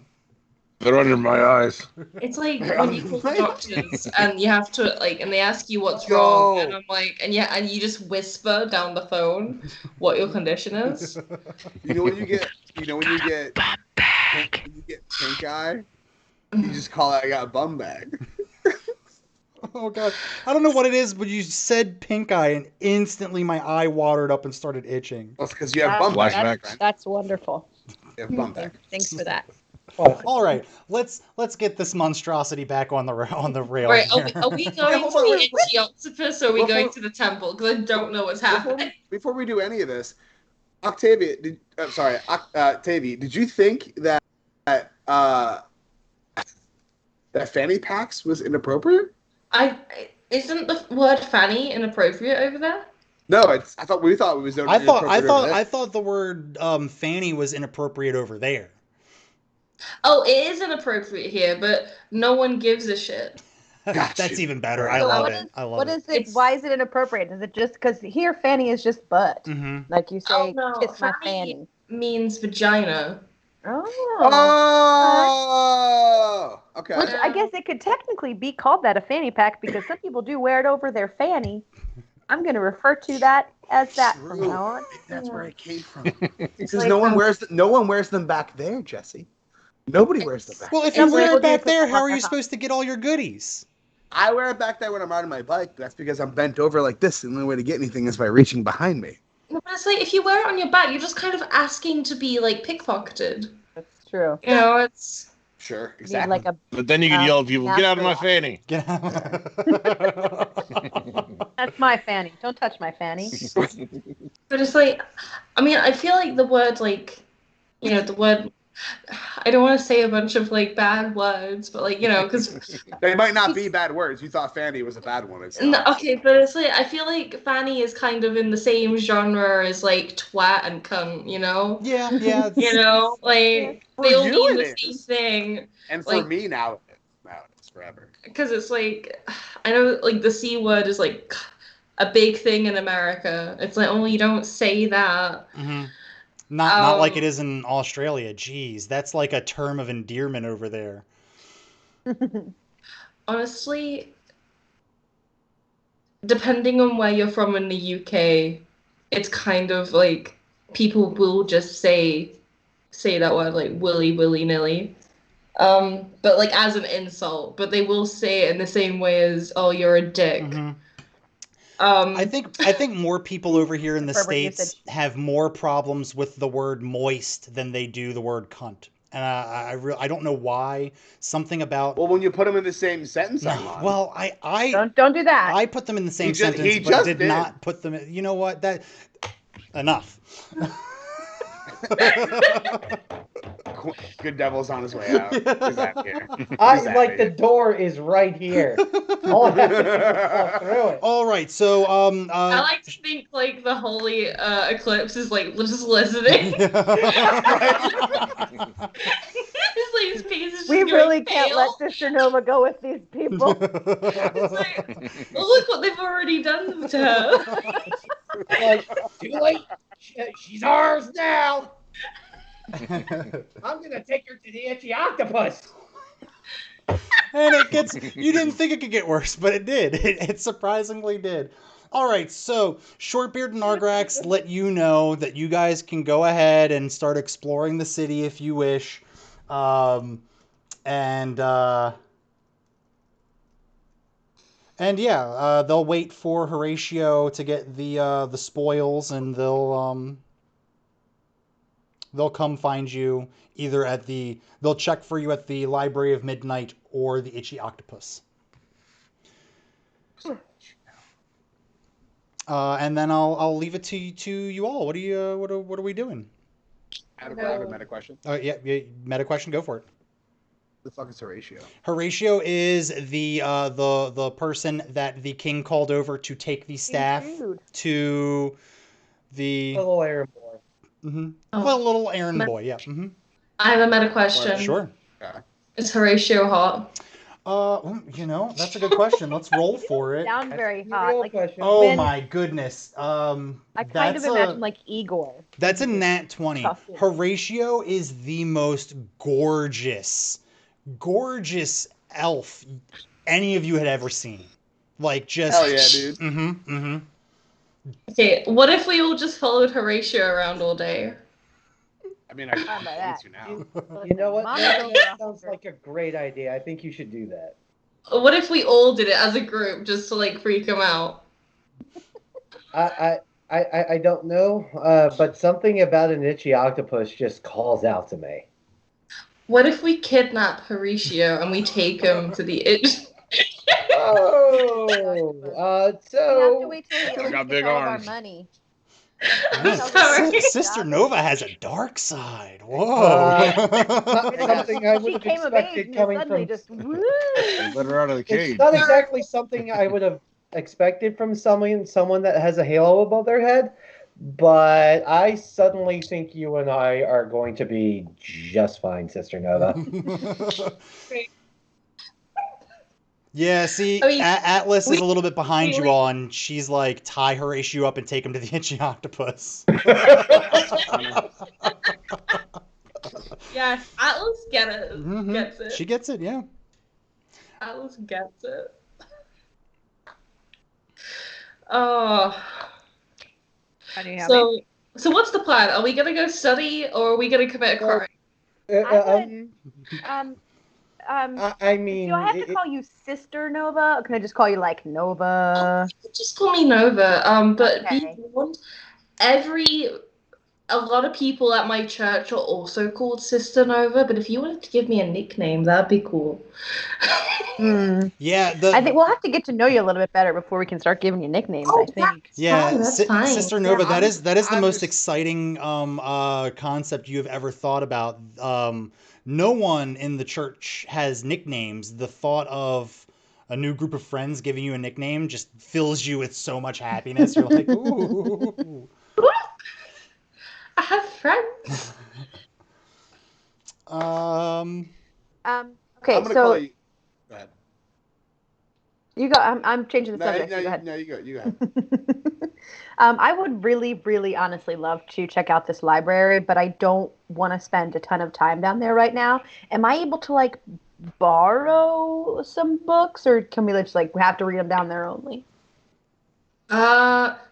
They're under my eyes. it's like when you call the doctors and you have to like, and they ask you what's Yo. wrong, and I'm like, and you just whisper down the phone what your condition is. You know when you get pink eye, you just call it I got a bum bag. Oh god, I don't know what it is, but you said pink eye, and instantly my eye watered up and started itching. Well, it's because you have bum Flashbacks. bag. Friend. That's wonderful. You have bum bag. Thanks for that. All right, let's get this monstrosity back on the rail Right? here. Are we going hold to on, the wait. itchy octopus, or are we Before- going to the temple? Because I don't know what's happening. Before we do any of this, Octavia, Tavi, did you think that that fanny packs was inappropriate? Isn't the word fanny inappropriate over there? No, we thought it was. I inappropriate over there. thought the word fanny was inappropriate over there. Oh, it is inappropriate here, but no one gives a shit. Got That's you. even better. Right. I So love what it. is- I love What it. is it? Why is it inappropriate? Is it just because here fanny is just butt? Mm-hmm. Like you say, Oh, no, kiss my fanny- fanny. Means vagina. Oh. Oh, okay. Which I guess it could technically be called that a fanny pack because some people do wear it over their fanny. I'm going to refer to that as that from True. now on. That's where it came from. It's Because like, no one wears them back there, Jesse. Nobody wears them back. Well, if Some you wear people it do back put there, them how on are their you top. supposed to get all your goodies? I wear it back there when I'm riding my bike. But that's because I'm bent over like this. And the only way to get anything is by reaching behind me. No, but it's like if you wear it on your back, you're just kind of asking to be like pickpocketed. That's true. You know, it's Sure, Need exactly. like a But then you can yell at people, "Get out of my master fanny!" Get out. That's my fanny. Don't touch my fanny. but it's like, I mean, I feel like the word like, the word. I don't want to say a bunch of like bad words, but like because They might not be bad words. You thought fanny was a bad one. It's no, not. okay, but it's like I feel like fanny is kind of in the same genre as like twat and cunt, Yeah, yeah. like For they all you mean the it same is. thing. And for like- me now it's forever. Because it's like, I know like the C word is like a big thing in America. It's like, oh, you don't say that. Mm-hmm. Not like Um, it is in Australia. Jeez, that's like a term of endearment over there. Honestly, depending on where you're from in the UK, it's kind of like people will just say that word like willy-nilly. But like as an insult, but they will say it in the same way as, oh, you're a dick. Mm-hmm. Um, I think more people over here in the Appropriate States usage. have more problems with the word moist than they do the word cunt. And I don't know why. Something about Well, when you put them in the same sentence, no. Armand. Well, I Don't do that. I put them in the same He just- sentence, he but just did did. not put them. You know what? That enough. Good devil's on his way out. He's out here. I He's out like the here. door is right here. All I have to do is walk through it. All right, so I like to think like the holy eclipse is like just listening. It's like his face is just We going really can't pale. let Sister Nova go with these people. It's like, oh, look what they've already done to her. Like, too late. She's ours now. I'm gonna take her to the itchy octopus. And it gets, you didn't think it could get worse, but it did. It surprisingly did. All right, so Shortbeard and Argrax let you know that you guys can go ahead and start exploring the city if you wish. And yeah, they'll wait for Horatio to get the spoils, and they'll come find you either they'll check for you at the Library of Midnight or the Itchy Octopus. And then I'll leave it to you all. What are we doing? I have a meta question. Yeah, meta question. Go for it. The fuck is Horatio? Horatio is the person that the king called over to take the staff Dude. to the A little errand boy. well, little errand boy. Yeah. I have a meta question. Sure. Is Horatio hot? That's a good question. Let's roll for it. Sounds That's very a hot. real Like question. Oh when my goodness. I kind of imagine like Igor. That's a nat 20. Tough, you know. Horatio is the most gorgeous elf any of you had ever seen. Like just Hell yeah, dude. Mm-hmm. Okay, what if we all just followed Horatio around all day? I mean, I How about that? to now. You know what? Mama's That over a sounds hundred. like a great idea. I think you should do that. What if we all did it as a group just to like freak him out? I don't know, but something about an itchy octopus just calls out to me. What if we kidnap Horatio and we take him to the itch? Oh, We have to so wait till he I got gets big all of our arms. money. Man, Sorry. Sister Nova has a dark side. Whoa. not something I would She have came of age expected and coming suddenly from. just woo. Let her out of the It's cage. not exactly something I would have expected from someone that has a halo above their head, but I suddenly think you and I are going to be just fine, Sister Nova. Yeah, see, I mean, Atlas is we a little bit behind you really- all, and she's like, tie Horatio up and take him to the itchy octopus. Yes, Atlas gets it. She gets it, yeah. Atlas gets it. Oh. How do you have me? So what's the plan? Are we gonna go study or are we gonna commit a crime? I mean, Do I have to call you Sister Nova, or can I just call you like Nova? Just call me Nova. But be Okay. warned, a lot of people at my church are also called Sister Nova, but if you wanted to give me a nickname, that'd be cool. Yeah, I think we'll have to get to know you a little bit better before we can start giving you nicknames. I think. That's fine. Sister Nova, Yeah, that is the I'm most just- exciting concept you have ever thought about. No one in the church has nicknames. The thought of a new group of friends giving you a nickname just fills you with so much happiness. You're like, ooh. I have friends. Okay, I'm gonna so call you. Go ahead. you go. I'm changing the No, subject. no, so go ahead. no, you go. You go ahead. I would really, really honestly love to check out this library, but I don't want to spend a ton of time down there right now. Am I able to like borrow some books, or can we just like we have to read them down there only?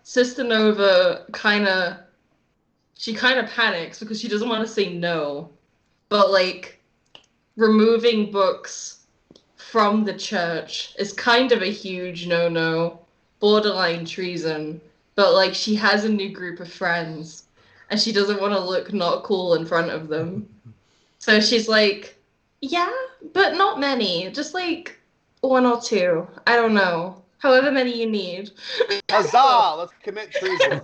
Sister Nova she kind of panics because she doesn't want to say no, but like removing books from the church is kind of a huge no-no, borderline treason. But like she has a new group of friends, and she doesn't want to look not cool in front of them. So she's like, yeah, but not many, just like one or two. I don't know, however many you need. Huzzah! Let's commit treason.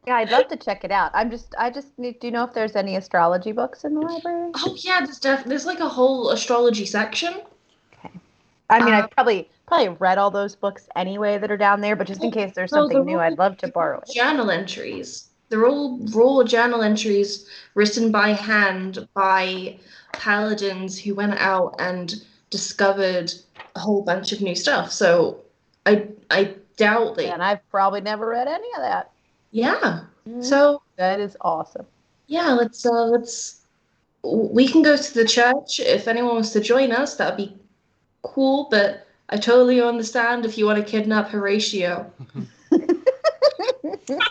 Yeah, I'd love to check it out. I just need. Do you know if there's any astrology books in the library? Oh yeah, there's like a whole astrology section. Okay. I mean, I've probably read all those books anyway that are down there, but just in case there's something new, I'd love to borrow it. Journal entries. They're all raw journal entries written by hand by paladins who went out and discovered a whole bunch of new stuff. So I doubt they. And I've probably never read any of that. Yeah. Mhm. So That is awesome. yeah, let's. We can go to the church if anyone wants to join us. That'd be cool. But I totally understand if you want to kidnap Horatio.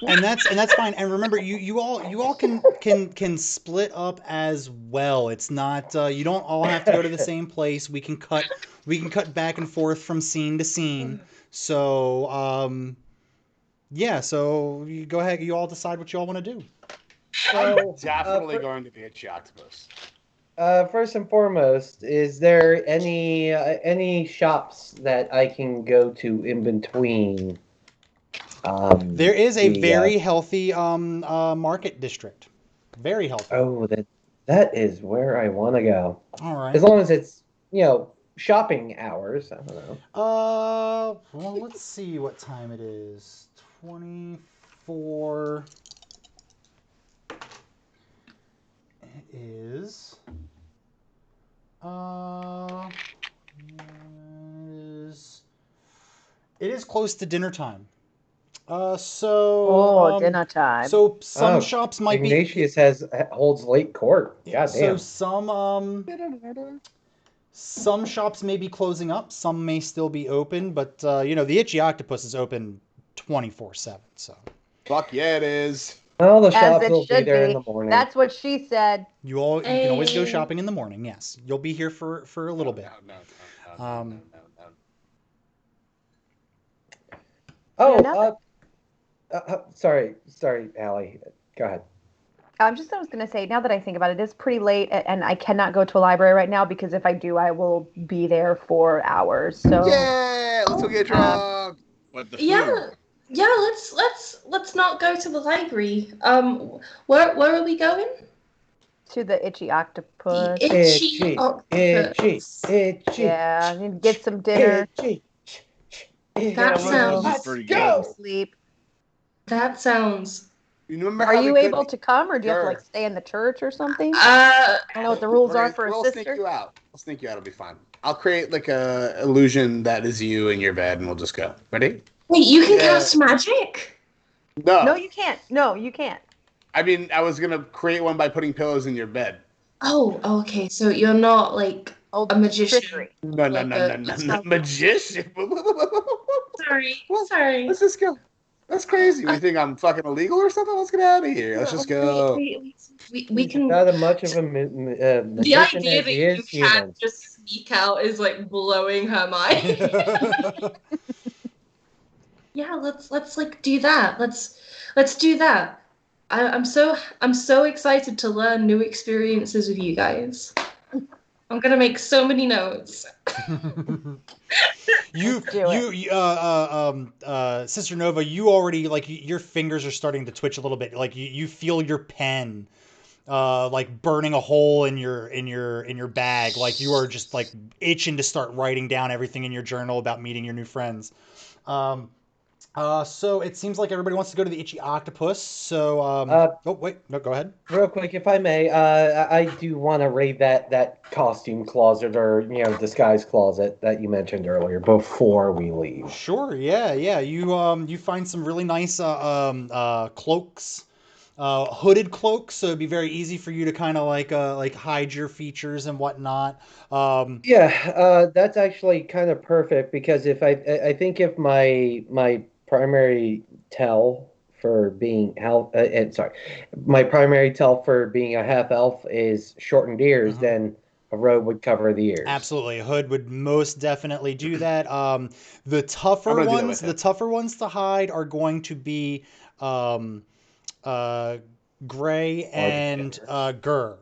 and that's fine. And remember, you all can split up as well. It's not you don't all have to go to the same place. We can cut back and forth from scene to scene. So yeah. So you go ahead. You all decide what you all want to do. So, Definitely going to the itchy octopus. first and foremost, is there any shops that I can go to in between? There is a very healthy market district. Very healthy. Oh, that is where I want to go. All right. As long as it's shopping hours. I don't know. Well, let's see what time it is. 24. It is. is close to dinner time. dinner time. So some Oh, shops might be. Ignatius holds late court. So Goddamn. some shops may be closing up, some may still be open, but the Itchy Octopus is open 24/7. So Fuck yeah, it is. Well, the As shops it will be should there be. in the morning. That's what she said. you can always go Hey. shopping in the morning. Yes, you'll be here for a little bit. No. Oh, sorry, Allie. Go ahead. I was going to say, now that I think about it, it's pretty late, and I cannot go to a library right now because if I do, I will be there for hours. So Yeah, let's go get drunk. But the food. Yeah. Let's not go to the library. Where are we going? to the Itchy Octopus. The Itchy Octopus. Itchy. Yeah, I need to get some dinner, Itchy. That sounds. This is pretty go. good. sleep. That sounds. You remember Are how you we able to come, or do you have to Sure. like stay in the church or something? Uh, I don't know what the rules are for a We'll sneak sister. you out. I'll sneak you out. It'll be fine. I'll create like a illusion that is you in your bed, and we'll just go. Ready? wait, you can Yeah. cast magic? No. No, you can't. No, you can't. I mean, I was gonna create one by putting pillows in your bed. Oh, okay. So you're not like Oh, a magician. trickery. No, magician. Sorry. Well, Sorry. Let's just go. That's crazy. You think I'm fucking illegal or something? Let's get out of here. Let's just go. We can. Not as much of a The magician idea as that he you is can't human. just sneak out is like blowing her mind. Yeah, let's like do that. Let's do that. I'm so excited to learn new experiences with you guys. I'm gonna make so many notes. Sister Nova, you already like your fingers are starting to twitch a little bit. Like you feel your pen, like burning a hole in your bag. Like you are just like itching to start writing down everything in your journal about meeting your new friends. So it seems like everybody wants to go to the Itchy Octopus. So, oh wait, no, go ahead. Real quick, if I may, I do want to raid that costume closet or disguise closet that you mentioned earlier before we leave. Sure, yeah. You find some really nice cloaks, hooded cloaks, so it'd be very easy for you to kind of like hide your features and whatnot. That's actually kind of perfect because if I think if my primary tell for being my primary tell for being a half elf is shortened ears, then a robe would cover the ears. Absolutely, a hood would most definitely do that. The tougher ones to hide are going to be Gray and Gur.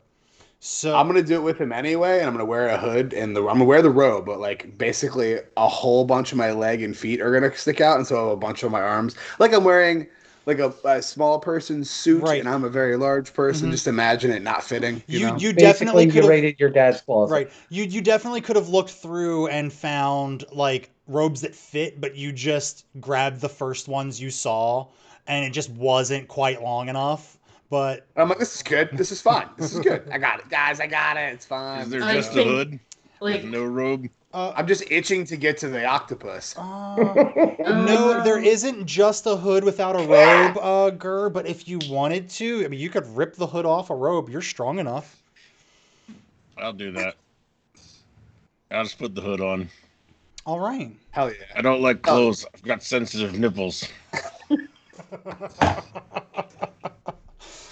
So I'm gonna do it with him anyway, and I'm gonna wear a hood and I'm gonna wear the robe, but like basically a whole bunch of my leg and feet are gonna stick out, and so a bunch of my arms. Like I'm wearing like a small person's suit, Right. and I'm a very large person. Just imagine it not fitting. You know? You Basically, definitely could you have raided your dad's closet. right. You definitely could have looked through and found like robes that fit, but you just grabbed the first ones you saw, and it just wasn't quite long enough. But I'm like, this is good. This is fine. This is good. I got it, guys. I got it. It's fine. Is there I just a think, hood like with no robe? I'm just itching to get to the octopus. No, there isn't just a hood without a robe, Gur, but if you wanted to, I mean, you could rip the hood off a robe. You're strong enough. I'll do that. I'll just put the hood on. All right. Hell yeah. I don't like clothes. I've got sensitive nipples.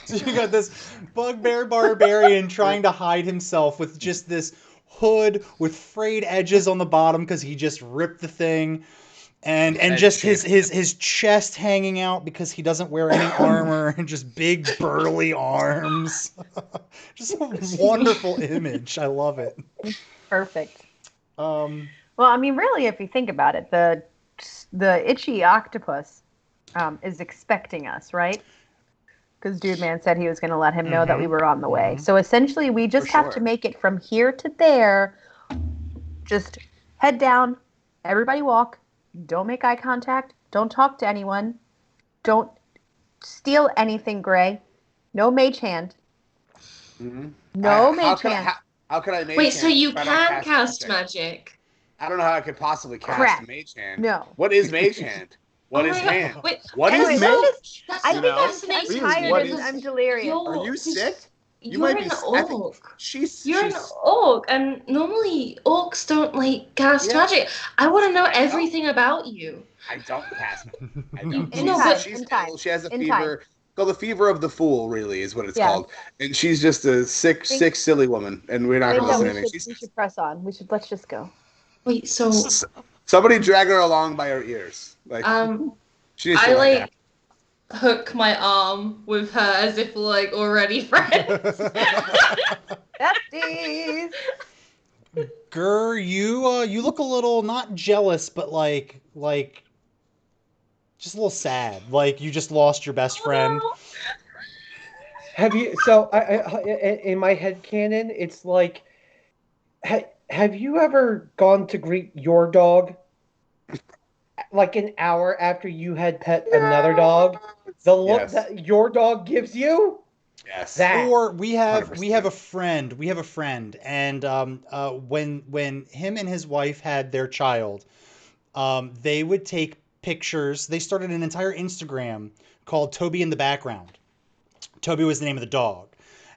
So you got this bugbear barbarian trying to hide himself with just this hood with frayed edges on the bottom because he just ripped the thing, and just his chest hanging out because he doesn't wear any armor, and just big burly arms. Just a wonderful image. I love it. Perfect. Well, I mean, really, if you think about it, the Itchy Octopus is expecting us, right? Because Dude Man said he was going to let him know that we were on the way. So essentially, we just have to make it from here to there. Just head down. Everybody walk. Don't make eye contact. Don't talk to anyone. Don't steal anything, Gray. No mage hand. No mage hand. How can I make wait, so you try to can cast magic? I don't know how I could possibly cast Crap. Mage Hand. No. What is Mage Hand? What Oh is my God. hand? Wait, What Anyway, is let's Mage? just. that's I You think know? I'm fascinating tired What and is- I'm delirious. Are you sick? You You're might be. an I think orc. she's. You're an orc, and normally orcs don't like cast Yeah. magic. I want to know I know. everything about you. I don't cast it. I You- don't. you know, but- She's in time, ill. She has a in fever. Called the fever of the fool, really, is what it's Yeah. called. And she's just a sick, silly woman, and we're not I going think to that listen to anything. we should press on. Let's just go. Wait, so Somebody drag her along by her ears. Like she needs to I lie down. hook my arm with her as if we're already friends. Besties. Gur, you look a little not jealous, but like just a little sad. Like you just lost your best friend. Oh, Have you? So in my head canon, it's like, have you ever gone to greet your dog? Like an hour after you had pet another dog, the look Yes. that your dog gives you. Yes. That. Or we have 100%. a friend, and when him and his wife had their child, they would take pictures. They started an entire Instagram called Toby in the Background. Toby was the name of the dog,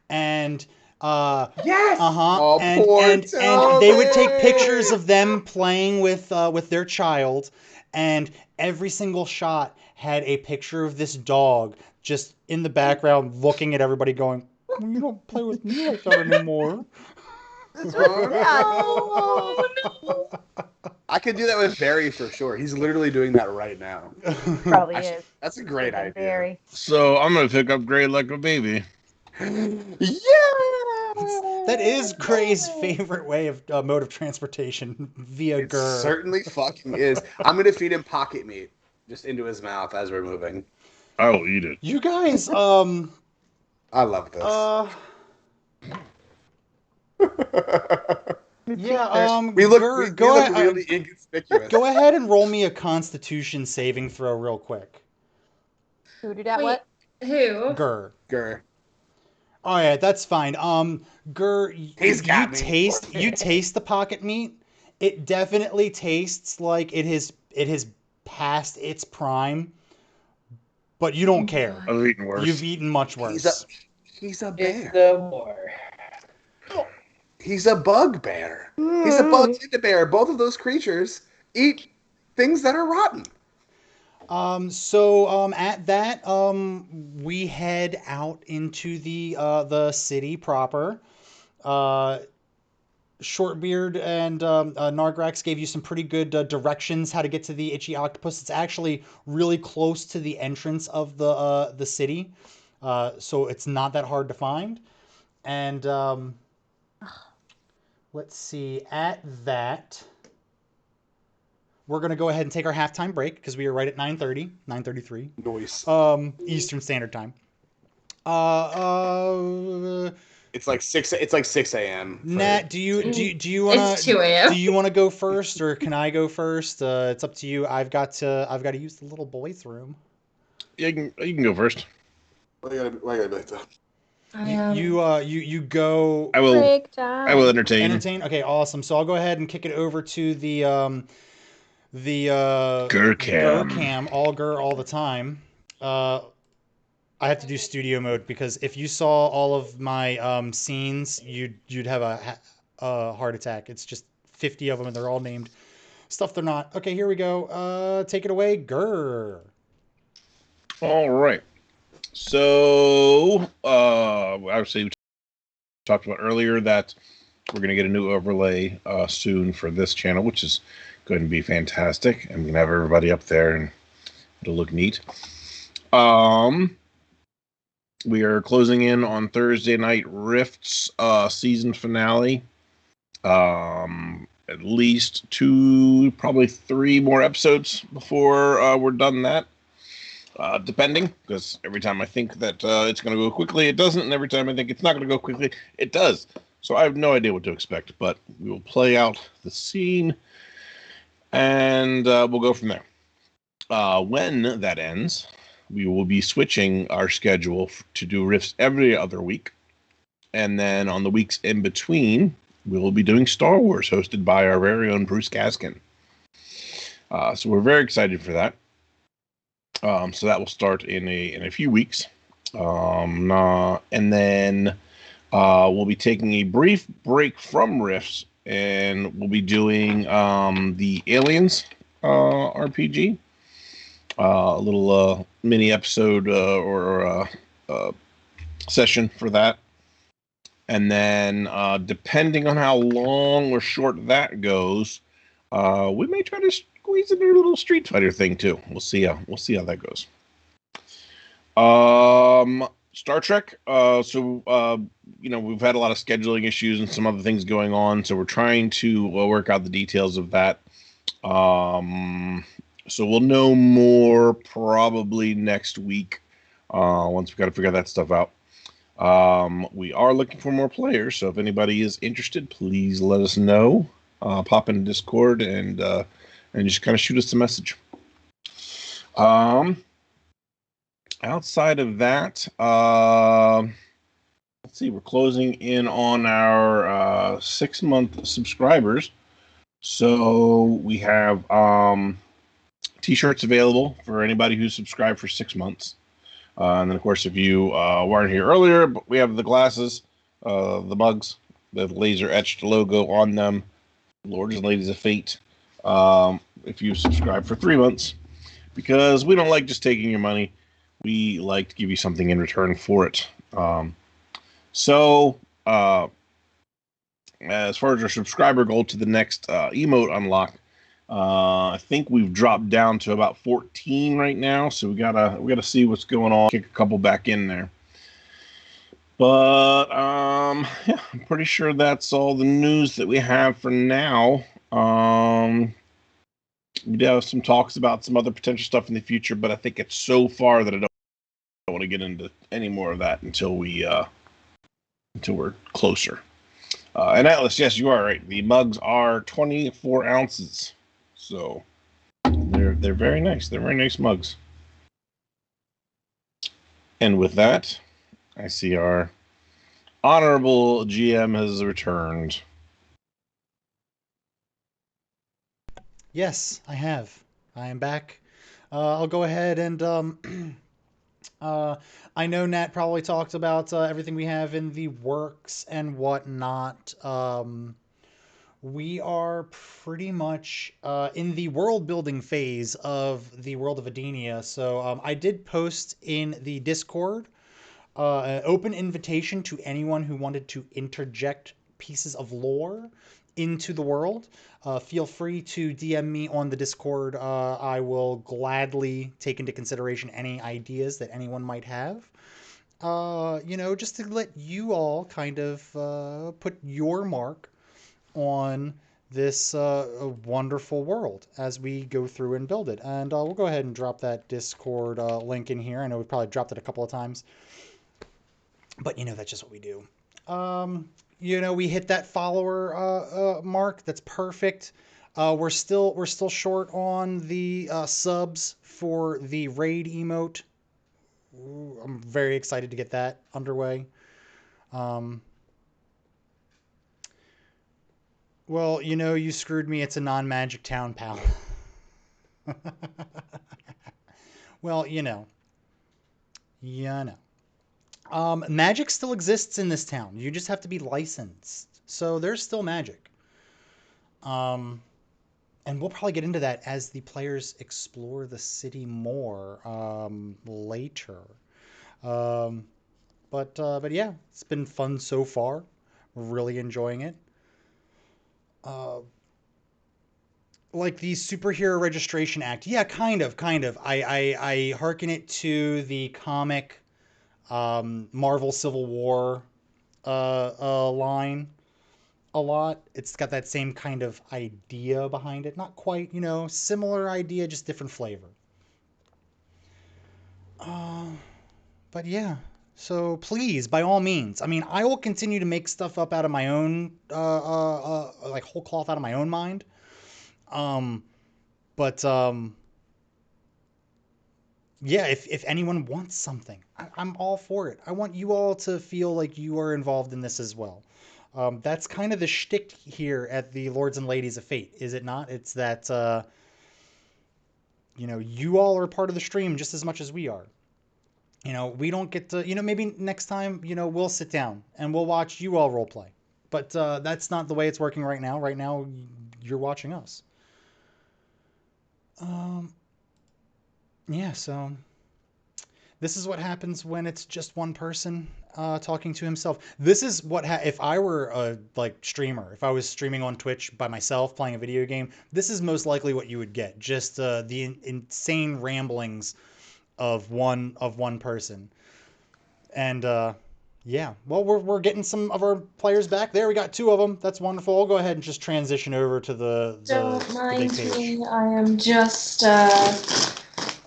and Yes. Oh, and poor and they would take Toby! pictures of them playing with their child, and every single shot had a picture of this dog just in the background looking at everybody going, "Well, you don't play with me like that anymore." Oh, no. I could do that with Barry for sure. He's literally doing that right now. Probably Actually, is. that's a great idea. Very. So I'm gonna pick up Gray like a baby. Yeah! That is Gray's favorite way of mode of transportation via It Gur. certainly fucking is. I'm gonna feed him pocket meat just into his mouth as we're moving. I will eat it. You guys, I love this. yeah, we look go really inconspicuous. Go ahead and roll me a Constitution saving throw real quick. Who did that? Wait. What? Who? Gur. Gur. Oh yeah, that's fine. Gur, He's got me. you taste the pocket meat. It definitely tastes like it has passed its prime, but you don't care. I've eaten worse. You've eaten much worse. He's a It's bear. no more. He's a bugbear. He's a bug and a bear. Both of those creatures eat things that are rotten. So at that, we head out into the city proper. Shortbeard and Nargrax gave you some pretty good directions how to get to the Itchy Octopus. It's actually really close to the entrance of the city, so it's not that hard to find. And let's see. At that, we're gonna go ahead and take our halftime break because we are right at 9:30, 9:33. Noise. Eastern Standard Time. It's like 6 a.m. Nat, do you wanna It's 2 a.m. do you wanna go first or can I go first? It's up to you. I've got to use the little boys' room. Yeah, you can go first. Why you gotta be like that? You go. I will. Break time. I will entertain. Entertain. Okay, awesome. So I'll go ahead and kick it over to the Gurcam. all Gur all the time. I have to do studio mode because if you saw all of my scenes, you'd have a heart attack. It's just 50 of them and they're all named stuff they're not. Okay, here we go. Take it away, Gur. All right. So, obviously, we talked about earlier that we're going to get a new overlay soon for this channel, which is going to be fantastic. I'm going to have everybody up there, and it'll look neat. We are closing in on Thursday Night Rifts season finale. At least 2, probably 3 more episodes before we're done that. Depending, because every time I think that it's going to go quickly, it doesn't, and every time I think it's not going to go quickly, it does. So I have no idea what to expect, but we will play out the scene, and we'll go from there. When that ends, we will be switching our schedule to do riffs every other week, and then on the weeks in between, we will be doing Star Wars, hosted by our very own Bruce Gaskin. So we're very excited for that. So that will start in a few weeks. And then we'll be taking a brief break from Rifts, and we'll be doing the Aliens RPG. A little mini episode or session for that. And then depending on how long or short that goes, we may try to squeeze in a little Street Fighter thing too. We'll see how that goes. Star Trek. We've had a lot of scheduling issues and some other things going on, so we're trying to work out the details of that. So we'll know more probably next week once we've got to figure that stuff out. We are looking for more players, so if anybody is interested, please let us know. Pop in Discord and just kind of shoot us a message. Outside of that, let's see, we're closing in on our 6-month subscribers. So we have t-shirts available for anybody who's subscribed for 6 months. And then, of course, if you weren't here earlier, we have the glasses, the mugs, the laser-etched logo on them, Lords and Ladies of Fate, if you subscribe for 3 months. Because we don't like just taking your money. We like to give you something in return for it. As far as our subscriber goal to the next emote unlock, I think we've dropped down to about 14 right now, so we gotta see what's going on. Kick a couple back in there. But yeah, I'm pretty sure that's all the news that we have for now. We do have some talks about some other potential stuff in the future, but I think it's so far that I don't want to get into any more of that until we're closer. And Atlas, yes, you are right. The mugs are 24 ounces. So they're very nice. They're very nice mugs. And with that, I see our honorable GM has returned. Yes, I have. I am back. I'll go ahead and I know Nat probably talked about everything we have in the works and whatnot. We are pretty much in the world building phase of the world of Edinia. So I did post in the Discord an open invitation to anyone who wanted to interject pieces of lore into the world. Feel free to DM me on the Discord. I will gladly take into consideration any ideas that anyone might have. Just to let you all kind of put your mark on this wonderful world as we go through and build it. And we'll go ahead and drop that Discord link in here. I know we've probably dropped it a couple of times, but that's just what we do. We hit that follower mark. That's perfect. We're still short on the subs for the raid emote. Ooh, I'm very excited to get that underway. Well, you screwed me. It's a non-magic town, pal. Well, magic still exists in this town. You just have to be licensed. So there's still magic. And we'll probably get into that as the players explore the city more later. But yeah, it's been fun so far. We're really enjoying it. Like the Superhero Registration Act. Yeah, kind of. I hearken it to the comic Marvel Civil War line a lot. It's got that same kind of idea behind it. Not quite, similar idea, just different flavor. But yeah. So please, by all means. I mean, I will continue to make stuff up out of my own, like whole cloth out of my own mind. But yeah, if anyone wants something, I'm all for it. I want you all to feel like you are involved in this as well. That's kind of the shtick here at the Lords and Ladies of Fate, is it not? It's that you all are part of the stream just as much as we are. We don't get to, maybe next time, we'll sit down and we'll watch you all role play. But that's not the way it's working right now. Right now, you're watching us. Yeah, so this is what happens when it's just one person talking to himself. This is what if I were a streamer, if I was streaming on Twitch by myself playing a video game, this is most likely what you would get. Just the insane ramblings of one person. And yeah, well, we're getting some of our players back there. We got 2 of them. That's wonderful. I'll go ahead and just transition over to the Don't big mind page. me. I am just.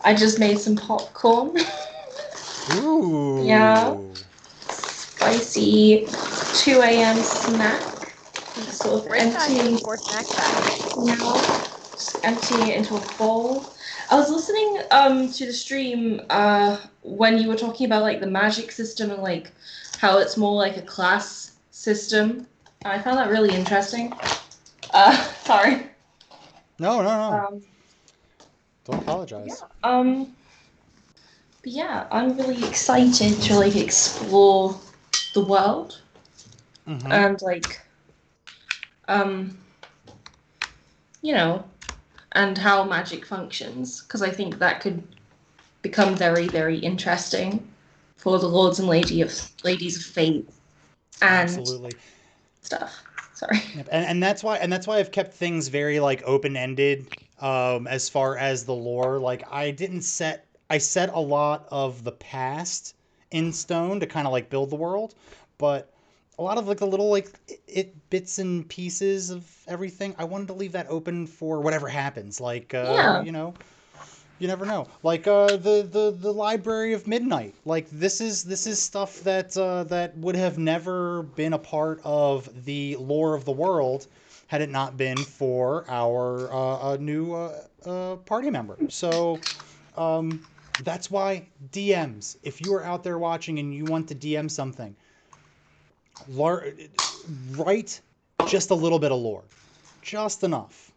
I just made some popcorn. Ooh. Yeah. Spicy 2 a.m. snack. Sort of Great time emptying. for snack time. Yeah. Just emptying it into a bowl. I was listening to the stream when you were talking about like the magic system and like how it's more like a class system. I found that really interesting. Sorry. No. Don't apologize. Yeah. But yeah, I'm really excited to like explore the world and like and how magic functions, because I think that could become very, very interesting for the Lords and Ladies of Fate and Absolutely. stuff. Sorry. Yep. And that's why I've kept things very like open-ended as far as the lore. Like I set a lot of the past in stone to kind of like build the world, but a lot of like the little like bits and pieces of everything, I wanted to leave that open for whatever happens. Like Yeah. you never know. Like the Library of Midnight. Like this is stuff that would have never been a part of the lore of the world had it not been for our new party member. So that's why DMs. If you are out there watching and you want to DM something, write just a little bit of lore, just enough,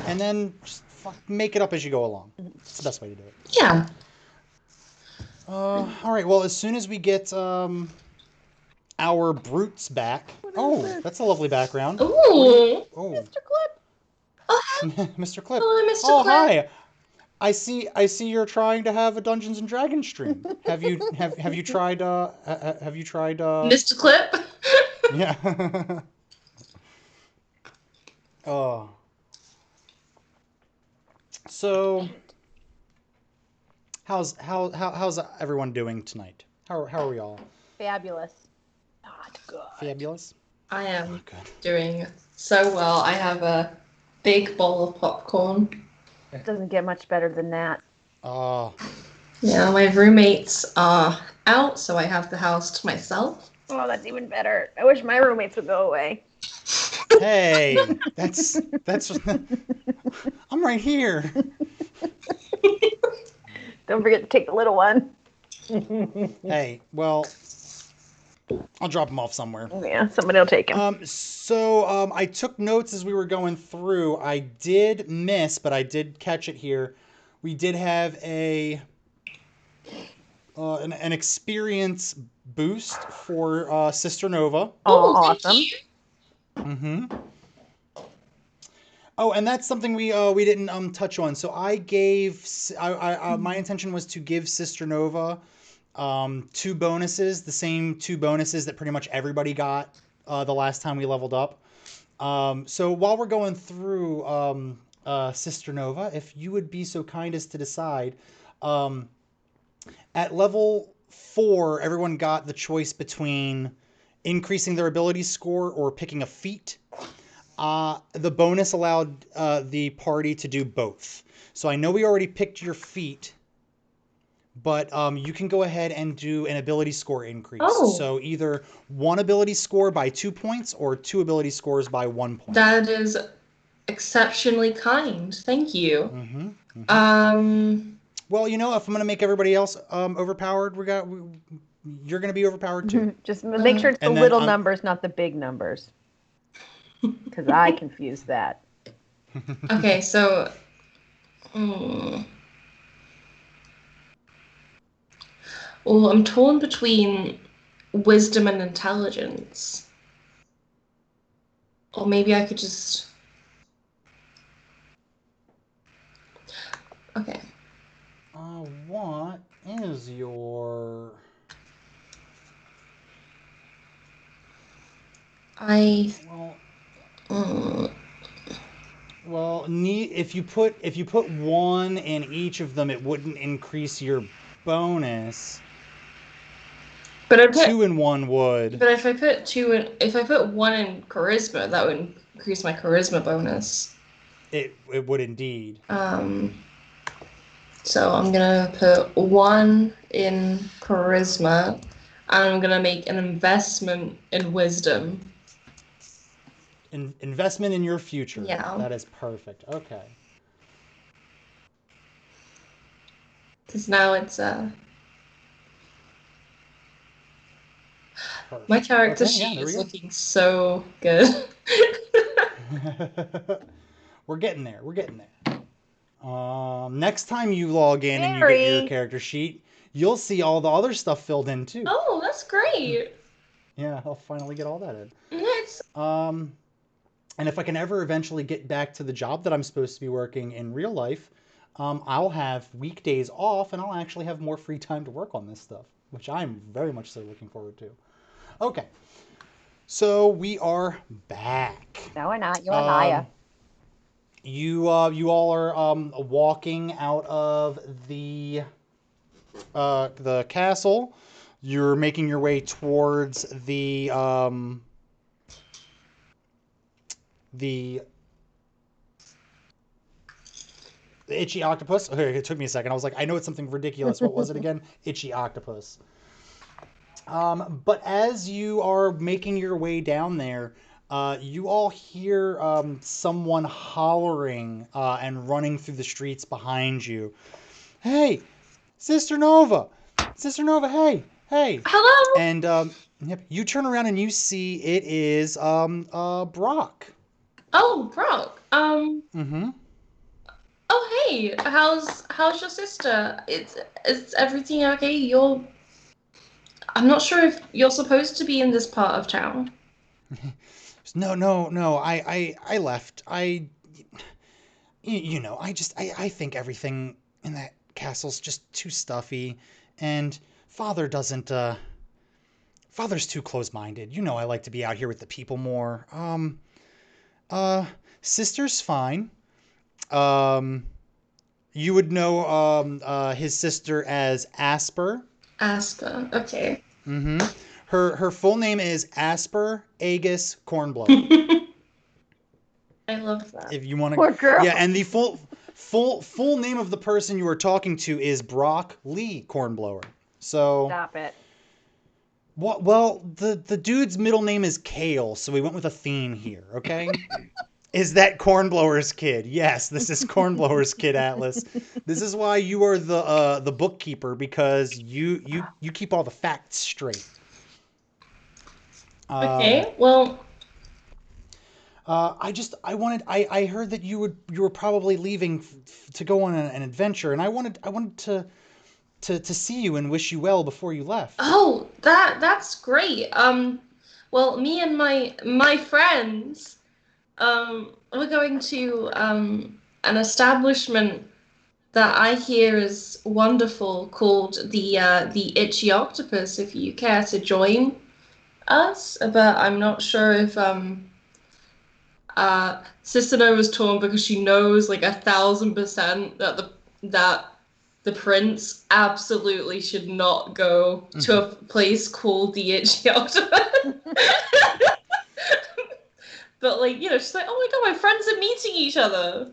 and then just make it up as you go along. It's the best way to do it. Yeah. All right. Well, as soon as we get our brutes back. Oh, that's a lovely background. Ooh. Oh, Mr. Clip. Oh, Mr. Clip. hello, Mr. Oh, Clip. hi. I see you're trying to have a Dungeons and Dragons stream. Have you tried Mr. Clip. Yeah. Oh. So how's everyone doing tonight? How are we all? Fabulous. Not good. Fabulous? I am Not good. doing so well. I have a big bowl of popcorn. It doesn't get much better than that. Oh. Yeah, my roommates are out, so I have the house to myself. Oh, that's even better. I wish my roommates would go away. Hey, that's I'm right here. Don't forget to take the little one. Hey, well, I'll drop him off somewhere. Yeah, somebody will take him. So I took notes as we were going through. I did miss, but I did catch it here. We did have an experience boost for Sister Nova. Oh, awesome. Mm-hmm. Oh, and that's something we didn't touch on. So I gave my intention was to give Sister Nova 2 bonuses, the same 2 bonuses that pretty much everybody got the last time we leveled up. So while we're going through Sister Nova, if you would be so kind as to decide, at level 4, everyone got the choice between increasing their ability score or picking a feat. The bonus allowed the party to do both. So I know we already picked your feat, but you can go ahead and do an ability score increase. Oh. So either 1 ability score by 2 points or 2 ability scores by 1 point. That is exceptionally kind. Thank you. Mm-hmm. Um, Well, if I'm going to make everybody else overpowered, you're going to be overpowered too. Just make sure it's the And then little numbers, not the big numbers. Because I confuse that. Okay, so. Hmm. Well, I'm torn between wisdom and intelligence. Or maybe I could just. Okay. What is your... Well. Well, if you put one in each of them, it wouldn't increase your bonus. But two in one would. But if I put one in charisma, that would increase my charisma bonus. It would indeed. So I'm gonna put one in charisma, and I'm gonna make an investment in wisdom. Investment in your future. Yeah. That is perfect. Okay. Because now it's Perfect. My character Okay, sheet there we is go. looking so good. We're getting there. We're getting there. Next time you log in and you get your character sheet, you'll see all the other stuff filled in too. Oh, that's great. Yeah, I'll finally get all that in. Nice. And if I can ever eventually get back to the job that I'm supposed to be working in real life, I'll have weekdays off and I'll actually have more free time to work on this stuff, which I'm very much so looking forward to. Okay, so we are back. No, we're not. You're a liar. You all are walking out of the castle. You're making your way towards the itchy octopus. Okay, it took me a second. I was like, I know it's something ridiculous. What was it again? Itchy octopus. But as you are making your way down there, you all hear someone hollering and running through the streets behind you. Hey, Sister Nova! Sister Nova, hey! Hey! Hello! And yep, you turn around and you see it is Brock. Oh, Brock. Mm-hmm. Oh, hey. How's your sister? Is everything okay? I'm not sure if you're supposed to be in this part of town. No. I left. You know, I think everything in that castle's just too stuffy, and Father's too close-minded. You know, I like to be out here with the people more. Sister's fine. You would know his sister as Asper. Asper, okay. Mm-hmm. Her full name is Asper Agus Cornblower. I love that. If you want to, poor girl. Yeah, and the full name of the person you are talking to is Brock Lee Cornblower. So Stop it. what? Well, the dude's middle name is Kale, so we went with a theme here. Okay. Is that Cornblower's kid? Yes, this is Cornblower's kid, Atlas. This is why you are the bookkeeper, because you keep all the facts straight. Okay, well. I heard that you were probably leaving to go on an adventure, and I wanted to see you and wish you well before you left. Oh, that's great. Well, me and my friends. We're going to an establishment that I hear is wonderful called the Itchy Octopus. If you care to join us, but I'm not sure if Sister Nova's torn because she knows like 1,000% that the prince absolutely should not go to a place called the Itchy Octopus. But, like, you know, she's like, oh my god, my friends are meeting each other.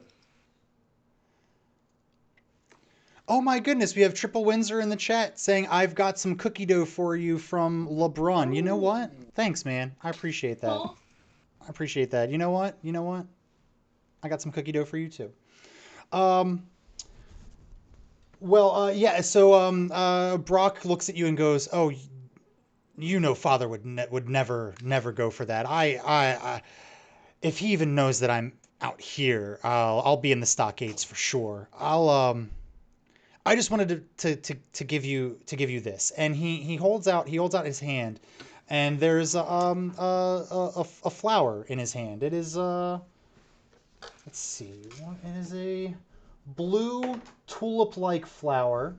Oh my goodness, we have Triple Windsor in the chat saying, I've got some cookie dough for you from LeBron. You know what? Thanks, man. I appreciate that. Oh. I appreciate that. You know what? I got some cookie dough for you, too. Yeah, so Brock looks at you and goes, oh, you know, Father would never go for that. I if he even knows that I'm out here, I'll be in the stockades for sure. I just wanted to give you this, and he holds out his hand, and there's a flower in his hand. It is let's see, it is a blue tulip-like flower.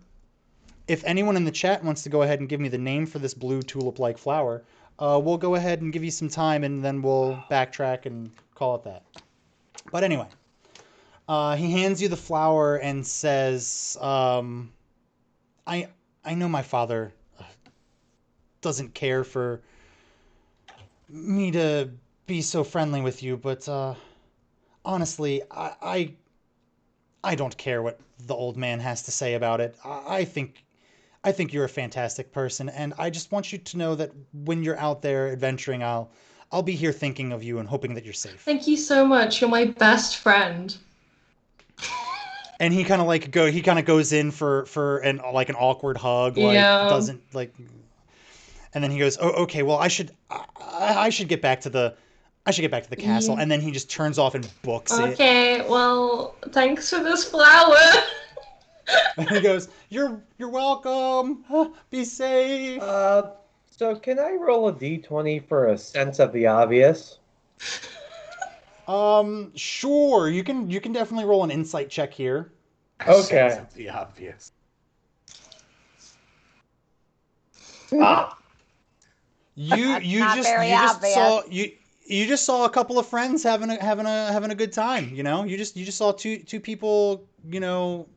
If anyone in the chat wants to go ahead and give me the name for this blue tulip-like flower, we'll go ahead and give you some time, and then we'll backtrack and call it that. But anyway, he hands you the flower and says, I know my father doesn't care for me to be so friendly with you, but honestly, I don't care what the old man has to say about it. I think you're a fantastic person, and I just want you to know that when you're out there adventuring, I'll be here thinking of you and hoping that you're safe. Thank you so much. You're my best friend. And he kind of goes in for an awkward hug, like doesn't like, and then he goes, "Oh, okay, well, I should get back to the castle," and then he just turns off and books it. Okay, well, thanks for this flower. And he goes, "You're welcome. Be safe." So can I roll a d20 for a sense of the obvious? Sure. You can definitely roll an insight check here. Okay. Sense of the obvious. You just saw a couple of friends having a good time. You know, you just saw two people, you know,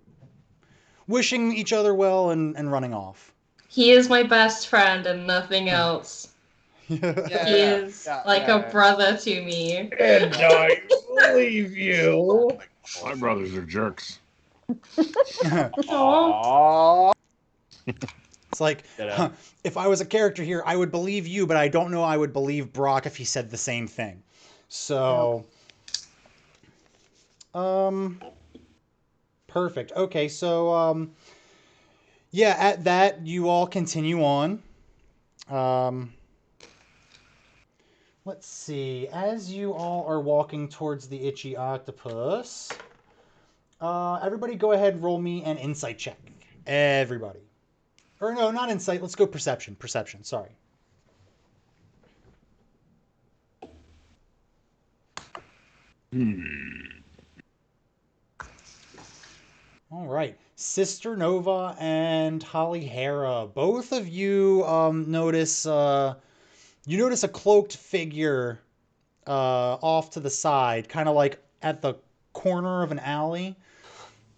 wishing each other well and running off. He is my best friend and nothing else. He is like a brother to me. And I believe you. My brothers are jerks. Aww. It's like, if I was a character here, I would believe you, but I don't know I would believe Brock if he said the same thing. So, perfect. Okay, so, yeah, at that, you all continue on. Let's see. As you all are walking towards the itchy octopus, everybody go ahead and roll me an insight check. Everybody. Or no, not insight. Let's go perception. Perception, sorry. All right. Sister Nova and Holly Hera, both of you notice you notice a cloaked figure off to the side, kind of like at the corner of an alley.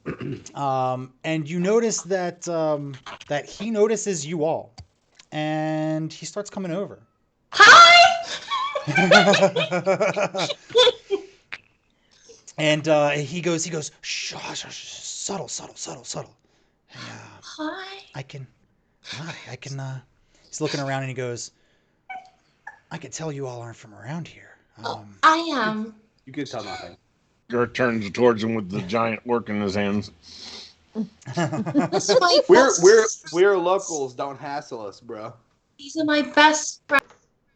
And you notice that that he notices you all, and he starts coming over. Hi! And he goes, shh, subtle. Hey, Hi. I can. He's looking around and he goes, I can tell you all aren't from around here. I am. You can tell nothing. Gert turns towards him with the giant work in his hands. We're locals. Don't hassle us, bro. These are my best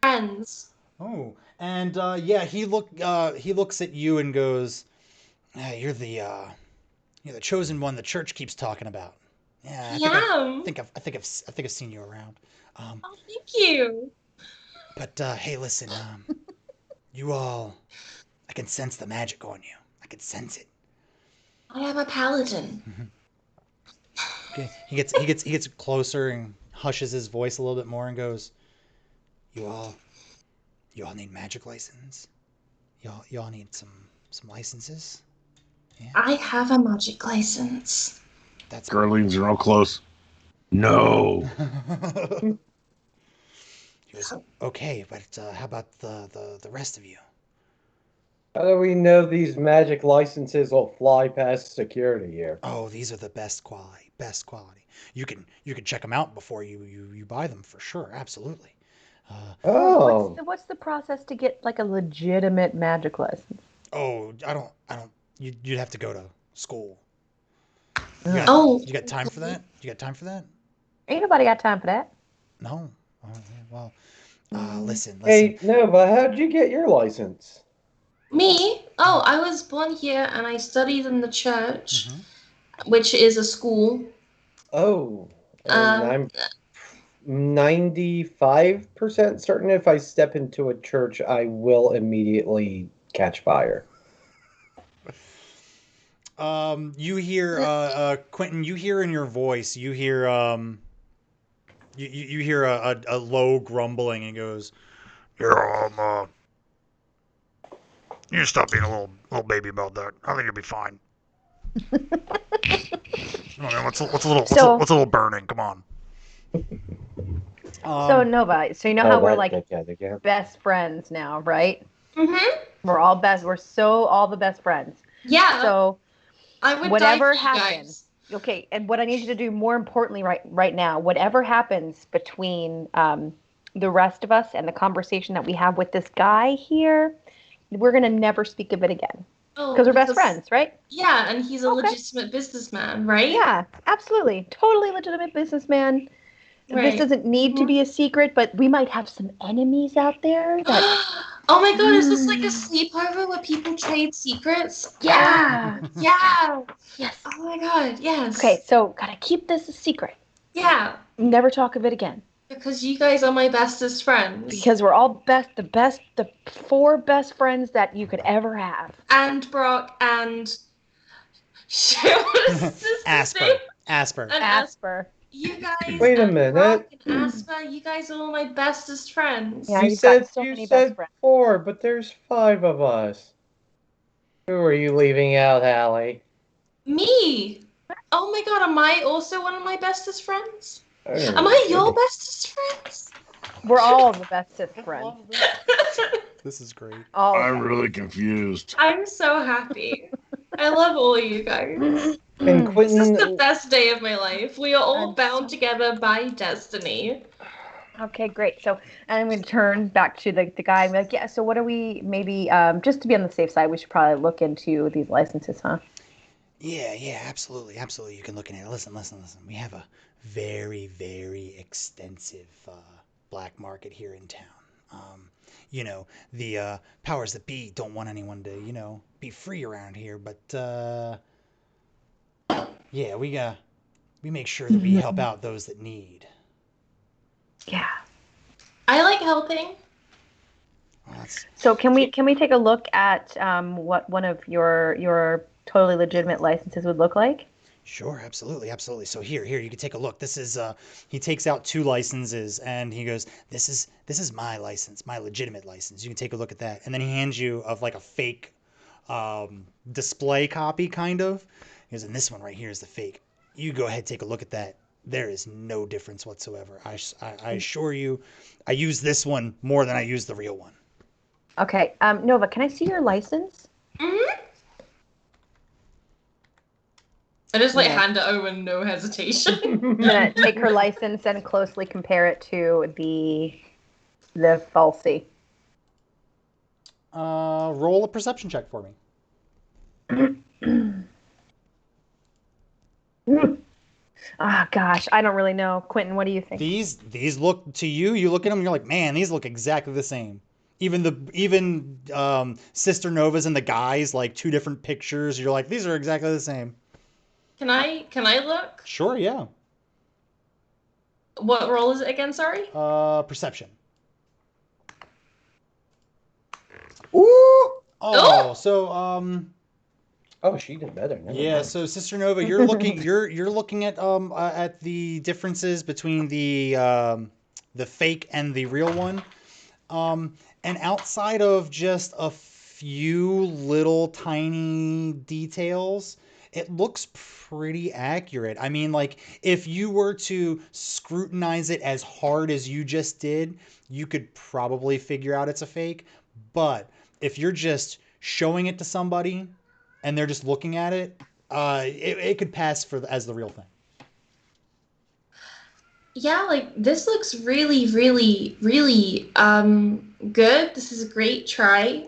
friends. Oh, and yeah, he looks at you and goes, "You're the chosen one the church keeps talking about." Yeah, I think I've seen you around. Oh, thank you. But hey, listen, you all, I can sense the magic on you. I can sense it. I am a paladin. Okay, he gets closer and hushes his voice a little bit more and goes, "You all need magic license. Y'all need some licenses." Yeah. I have a magic license. That's Girlings are all close. No. He goes, okay, but how about the rest of you? How do we know these magic licenses will fly past security here? Oh, these are the best quality. You can check them out before you buy them for sure. Absolutely. What's the process to get like a legitimate magic license? Oh, I don't. You'd have to go to school. You got time for that? You got time for that? Ain't nobody got time for that. No. Well, listen. Hey, Nova, how'd you get your license? Me? Oh, I was born here and I studied in the church, Mhm. which is a school. Oh, and Um, I'm 95% certain if I step into a church, I will immediately catch fire. You hear Quentin, you hear in your voice, you hear you hear a low grumbling and he goes, "Yeah, you just stop being a little baby about that. I think you'll be fine. Okay, what's a little burning? Come on." So Nova, so you know how Oh, we're that like dickhead again. best friends now, right? mhm. We're all best. We're so all the best friends. Yeah, So I would die whatever for you happens, guys. okay. And what I need you to do, more importantly, right now, whatever happens between the rest of us and the conversation that we have with this guy here, we're gonna never speak of it again Oh, because we're best friends, right? Yeah, and he's a Okay. legitimate businessman, right? Yeah, absolutely, totally legitimate businessman. This Right. doesn't need to be a secret, but we might have some enemies out there that. Oh my god, is this like a sleepover where people trade secrets? Yeah. Yeah. Yes. Oh my god, yes. Okay, so gotta keep this a secret. Yeah, Never talk of it again. because you guys are my bestest friends. Because we're all the four best friends that you could ever have. And Brock and Asper. Asper. And Asper. You guys Wait a and minute. Brock and Asper, you guys are all my bestest friends. Yeah, You you've got said so you many best said friends. 4, but there's 5 of us. Who are you leaving out, Hallie? Me! Oh my god, am I also one of my bestest friends? Oh, Am I your bestest friends? We're all the bestest friends. This is great. All of I'm them. really confused. I'm so happy. I love all of you guys. And This is Quentin, the best day of my life. We are all I'm bound so- together by destiny. Okay, great. So, and I'm going to turn back to the guy and be like, yeah, so what are we, maybe, just to be on the safe side, we should probably look into these licenses, huh? Yeah, absolutely. You can look at it. Listen. We have a very extensive black market here in town. The powers that be don't want anyone to, be free around here, but yeah, we make sure that we help out those that need. Yeah. I like helping. Well, So can we take a look at what one of your totally legitimate licenses would look like? Sure, absolutely. So here, you can take a look. This is he takes out 2 licenses and he goes, "This is my license, my legitimate license. You can take a look at that." And then he hands you of like a fake display copy kind of. He goes, "And this one right here is the fake. You go ahead, take a look at that. There is no difference whatsoever. I assure you, I use this one more than I use the real one." Okay, Nova, can I see your license? Mm-hmm. I just like Yeah. hand it over, no hesitation. I'm gonna take her license and closely compare it to the falsie. Roll a perception check for me. Ah, gosh, I don't really know. Quentin, what do you think? These look to you. You look at them, and you're like, man, these look exactly the same. Even Sister Nova's and the guys, like 2 different pictures. You're like, these are exactly the same. Can I look? Sure, yeah. What role is it again, sorry? Perception. ooh! Oh, so Oh, she did better. Never yeah. mind. So Sister Nova, you're looking at the differences between the fake and the real one. And outside of just a few little tiny details, it looks pretty accurate. I mean, like, if you were to scrutinize it as hard as you just did, you could probably figure out it's a fake. But if you're just showing it to somebody and they're just looking at it, it could pass as the real thing. Yeah, like this looks really good. This is a great try.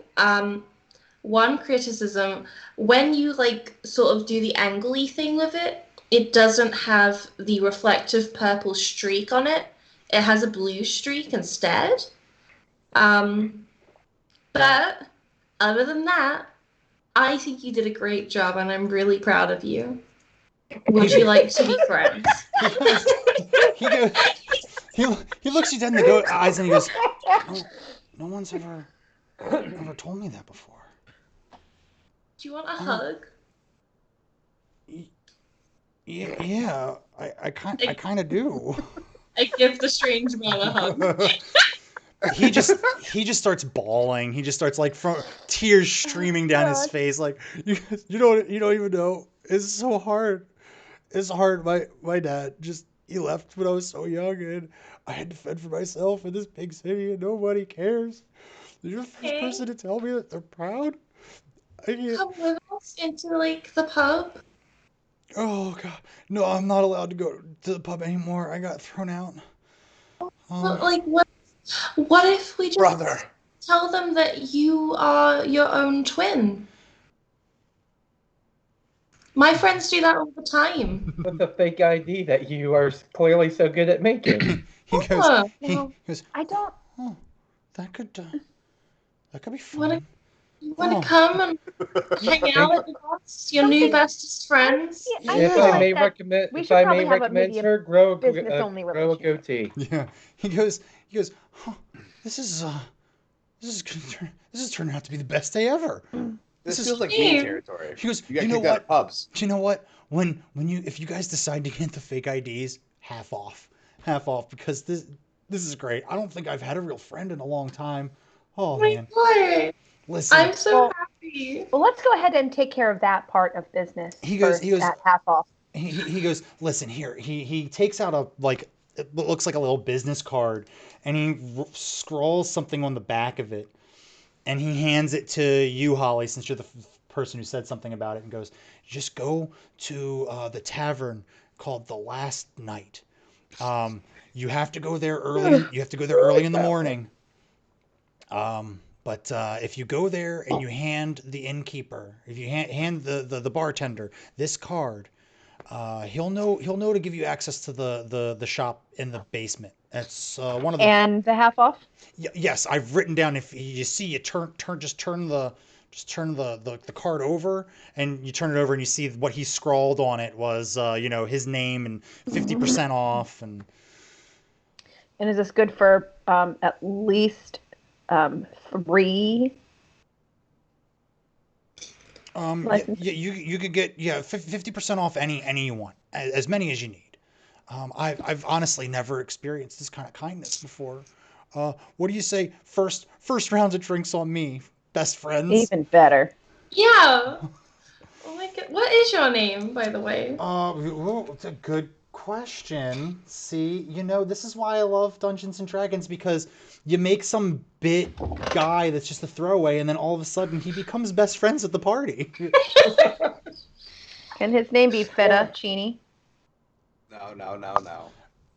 One criticism, when you like sort of do the angly thing with it, it doesn't have the reflective purple streak on it. it has a blue streak instead. But other than that, I think you did a great job, and I'm really proud of you. Would you like to be friends? He goes, he looks you dead in the eyes and he goes, no one's ever told me that before. Do you want a hug? Yeah, I kind of do. I give the strange man a hug. he just starts bawling. He just starts like from tears streaming down his face. Like you don't even know. It's so hard. It's hard. My dad he left when I was so young, and I had to fend for myself in this big city, and nobody cares. You're the first person to tell me that they're proud. Come with us into like the pub. Oh God, no! I'm not allowed to go to the pub anymore. I got thrown out. Like what if we just Brother. tell them that you are your own twin? My friends do that all the time. With a fake ID that you are clearly so good at making. he goes. I don't. Oh, that could be fun. You want to come and hang out with us, your new bestest friends? Yeah, If I may recommend, sir, grow a goatee. Yeah. He goes. Huh, this is turning out to be the best day ever. This feels like game territory. He goes, you know what? Pubs. You know what? If you guys decide to get the fake IDs, half off, because this is great. I don't think I've had a real friend in a long time. Oh man. God. Listen. I'm so happy. Well, let's go ahead and take care of that part of business. He goes at half off. He goes, listen here. He takes out it looks like a little business card, and he scrawls something on the back of it, and he hands it to you, Holly, since you're the person who said something about it, and goes, just go to the tavern called The Last Night. You have to go there early. You have to go there early in the morning. But if you go there and you hand the innkeeper, if you hand the bartender this card, he'll know to give you access to the shop in the basement. That's one of the. And the half off. Yes, I've written down. If you see, you turn the card over, and you turn it over, and you see what he scrawled on it was his name and 50% off. And is this good for at least 3? You could get 50% off any you want, as many as you need. I've honestly never experienced this kind of kindness before. What do you say? First round of drinks on me, best friends. Even better. Yeah. Oh my God. What is your name, by the way? It's a good question. See, this is why I love Dungeons and Dragons, because you make some bit guy that's just a throwaway, and then all of a sudden he becomes best friends at the party. Can his name be Fettuccine? No.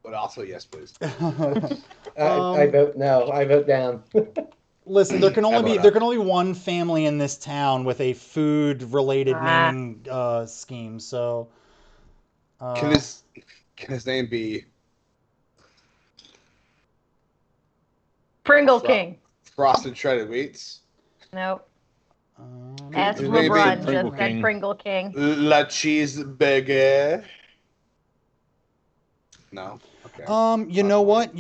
But also, yes, please. I vote no. I vote down. Listen, there can only be one family in this town with a food-related naming scheme. So, can his name be Pringle King? Frosted Shredded Wheats? Nope. As His for name Brun, be just said Pringle King. La Cheese Burger? No. Okay. You know what?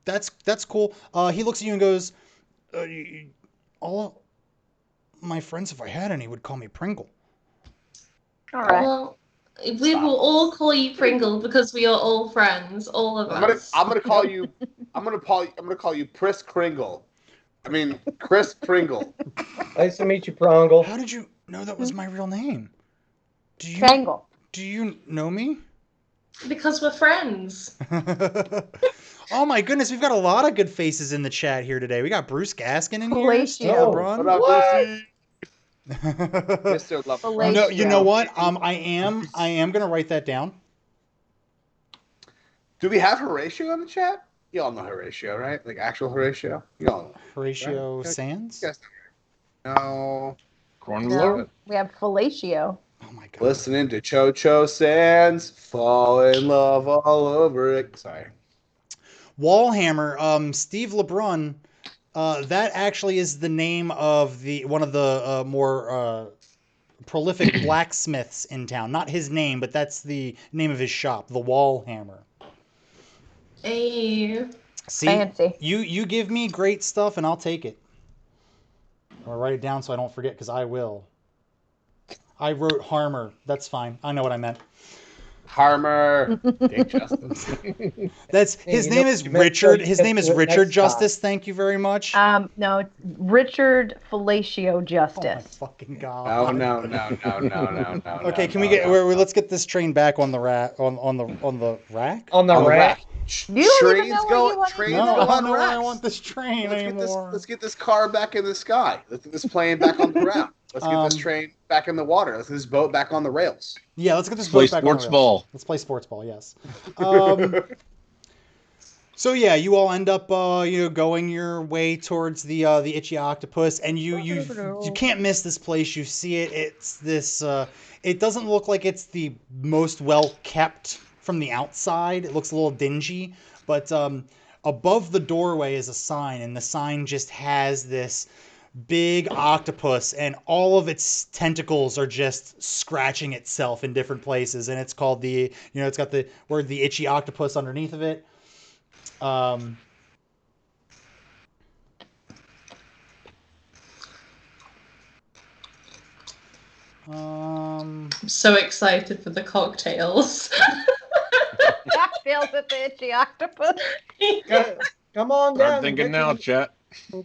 That's cool. He looks at you and goes, all my friends, if I had any, would call me Pringle. All right. Well, we will all call you Pringle because we are all friends, all of us. I'm gonna call you. I'm gonna call you Chris Kringle. I mean Chris Pringle. Nice to meet you, Pringle. How did you know that was my real name? Triangle. Do you know me? Because we're friends. Oh my goodness, we've got a lot of good faces in the chat here today. We got Bruce Gaskin in here. Fellatio. Brun. What up, Mr. Love. No, you know what? I am gonna write that down. Do we have Horatio in the chat? You all know Horatio, right? Like actual Horatio? You all know. Horatio Right? Sands? Yes. No. No, we have fellatio. Oh my god. Listening to Cho Cho Sands, fall in love all over it. Sorry. Wallhammer. Steve LeBrun. That actually is the name of one of the more prolific blacksmiths in town. Not his name, but that's the name of his shop, the Wallhammer. Hey. See, Fancy. you give me great stuff, and I'll take it. Or write it down so I don't forget, because I will. I wrote Harmer. That's fine. I know what I meant. Harmer. Dick Justice. That's his name is Richard. His name is Richard Justice. Thank you very much. No, it's Richard Fellatio Oh my Justice. fucking god. Oh no. Okay, can we get let's get this train back on the rack on the rack? On the rack. You don't even Trains know go. what you want to Trains do. No, go I don't on know why I racks. want this train anymore. Let's get this car back in the sky. Let's get this plane back on the ground. Let's get this train back in the water. Let's get this boat back on the rails. Yeah, let's get this Play boat back on the sports rails. ball. Let's play sports ball. Yes. So yeah, you all end up going your way towards the itchy octopus, and you can't miss this place. You see it. It's this. It doesn't look like it's the most well kept from the outside. It looks a little dingy, but above the doorway is a sign, and the sign just has this big octopus, and all of its tentacles are just scratching itself in different places, and it's called it's got the word the itchy octopus underneath of it. I'm so excited for the cocktails. That feels at the itchy octopus. Come on down. I'm thinking now, chat.